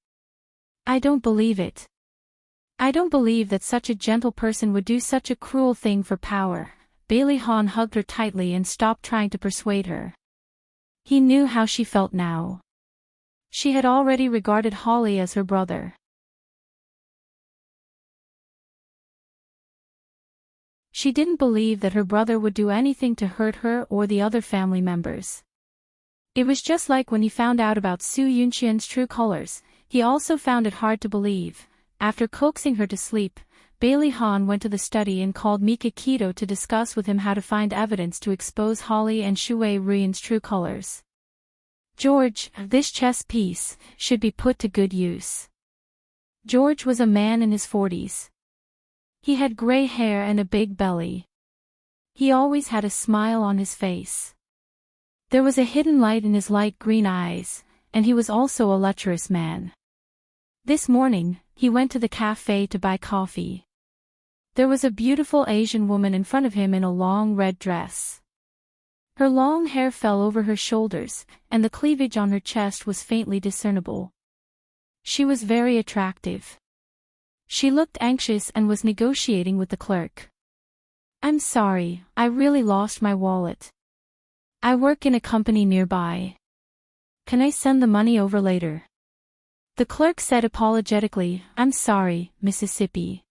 I don't believe it. I don't believe that such a gentle person would do such a cruel thing for power. Bailey Han hugged her tightly and stopped trying to persuade her. He knew how she felt now. She had already regarded Holly as her brother. She didn't believe that her brother would do anything to hurt her or the other family members. It was just like when he found out about Su Yunxian's true colors. He also found it hard to believe. After coaxing her to sleep, Bailey Han went to the study and called Mika Kito to discuss with him how to find evidence to expose Holly and Shui Ruin's true colors. George, this chess piece, should be put to good use. George was a man in his 40s. He had gray hair and a big belly. He always had a smile on his face. There was a hidden light in his light green eyes, and he was also a lecherous man. This morning, he went to the cafe to buy coffee. There was a beautiful Asian woman in front of him in a long red dress. Her long hair fell over her shoulders, and the cleavage on her chest was faintly discernible. She was very attractive. She looked anxious and was negotiating with the clerk. "I'm sorry, I really lost my wallet. I work in a company nearby. Can I send the money over later?" The clerk said apologetically, "I'm sorry, Mississippi.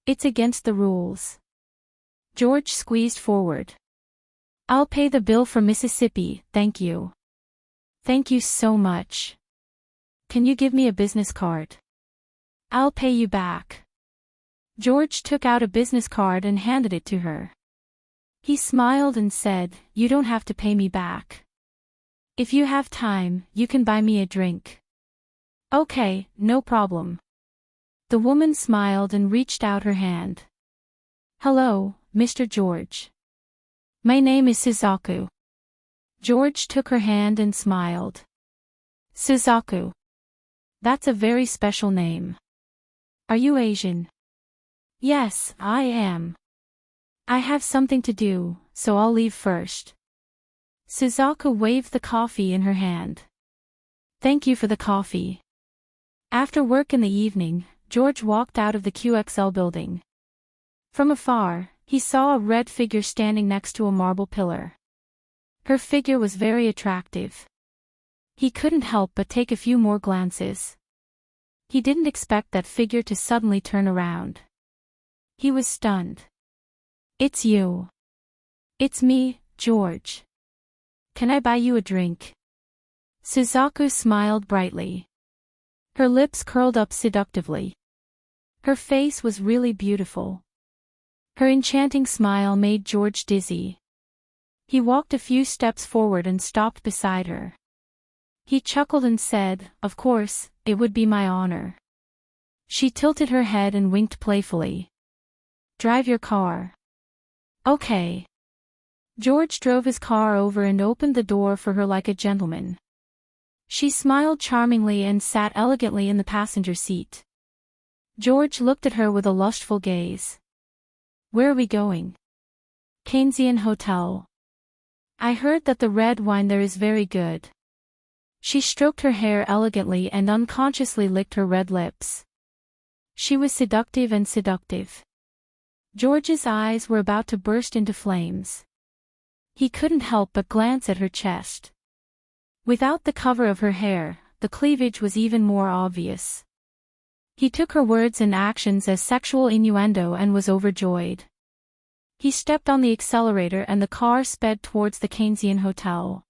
It's against the rules." George squeezed forward. "I'll pay the bill for Mississippi, thank you." "Thank you so much. Can you give me a business card?" "I'll pay you back." George took out a business card and handed it to her. He smiled and said, "You don't have to pay me back. If you have time, you can buy me a drink." "Okay, no problem." The woman smiled and reached out her hand. "Hello, Mr. George. My name is Suzaku." George took her hand and smiled. "Suzaku. That's a very special name. Are you Asian?" "Yes, I am. I have something to do, so I'll leave first." Suzaku waved the coffee in her hand. "Thank you for the coffee." After work in the evening, George walked out of the QXL building. From afar, he saw a red figure standing next to a marble pillar. Her figure was very attractive. He couldn't help but take a few more glances. He didn't expect that figure to suddenly turn around. He was stunned. "It's you." "It's me, George. Can I buy you a drink?" Suzaku smiled brightly. Her lips curled up seductively. Her face was really beautiful. Her enchanting smile made George dizzy. He walked a few steps forward and stopped beside her. He chuckled and said, "Of course, it would be my honor." She tilted her head and winked playfully. "Drive your car." "Okay." George drove his car over and opened the door for her like a gentleman. She smiled charmingly and sat elegantly in the passenger seat. George looked at her with a lustful gaze. "Where are we going?" "Keynesian Hotel. I heard that the red wine there is very good." She stroked her hair elegantly and unconsciously licked her red lips. She was seductive and seductive. George's eyes were about to burst into flames. He couldn't help but glance at her chest. Without the cover of her hair, the cleavage was even more obvious. He took her words and actions as sexual innuendo and was overjoyed. He stepped on the accelerator and the car sped towards the Keynesian Hotel.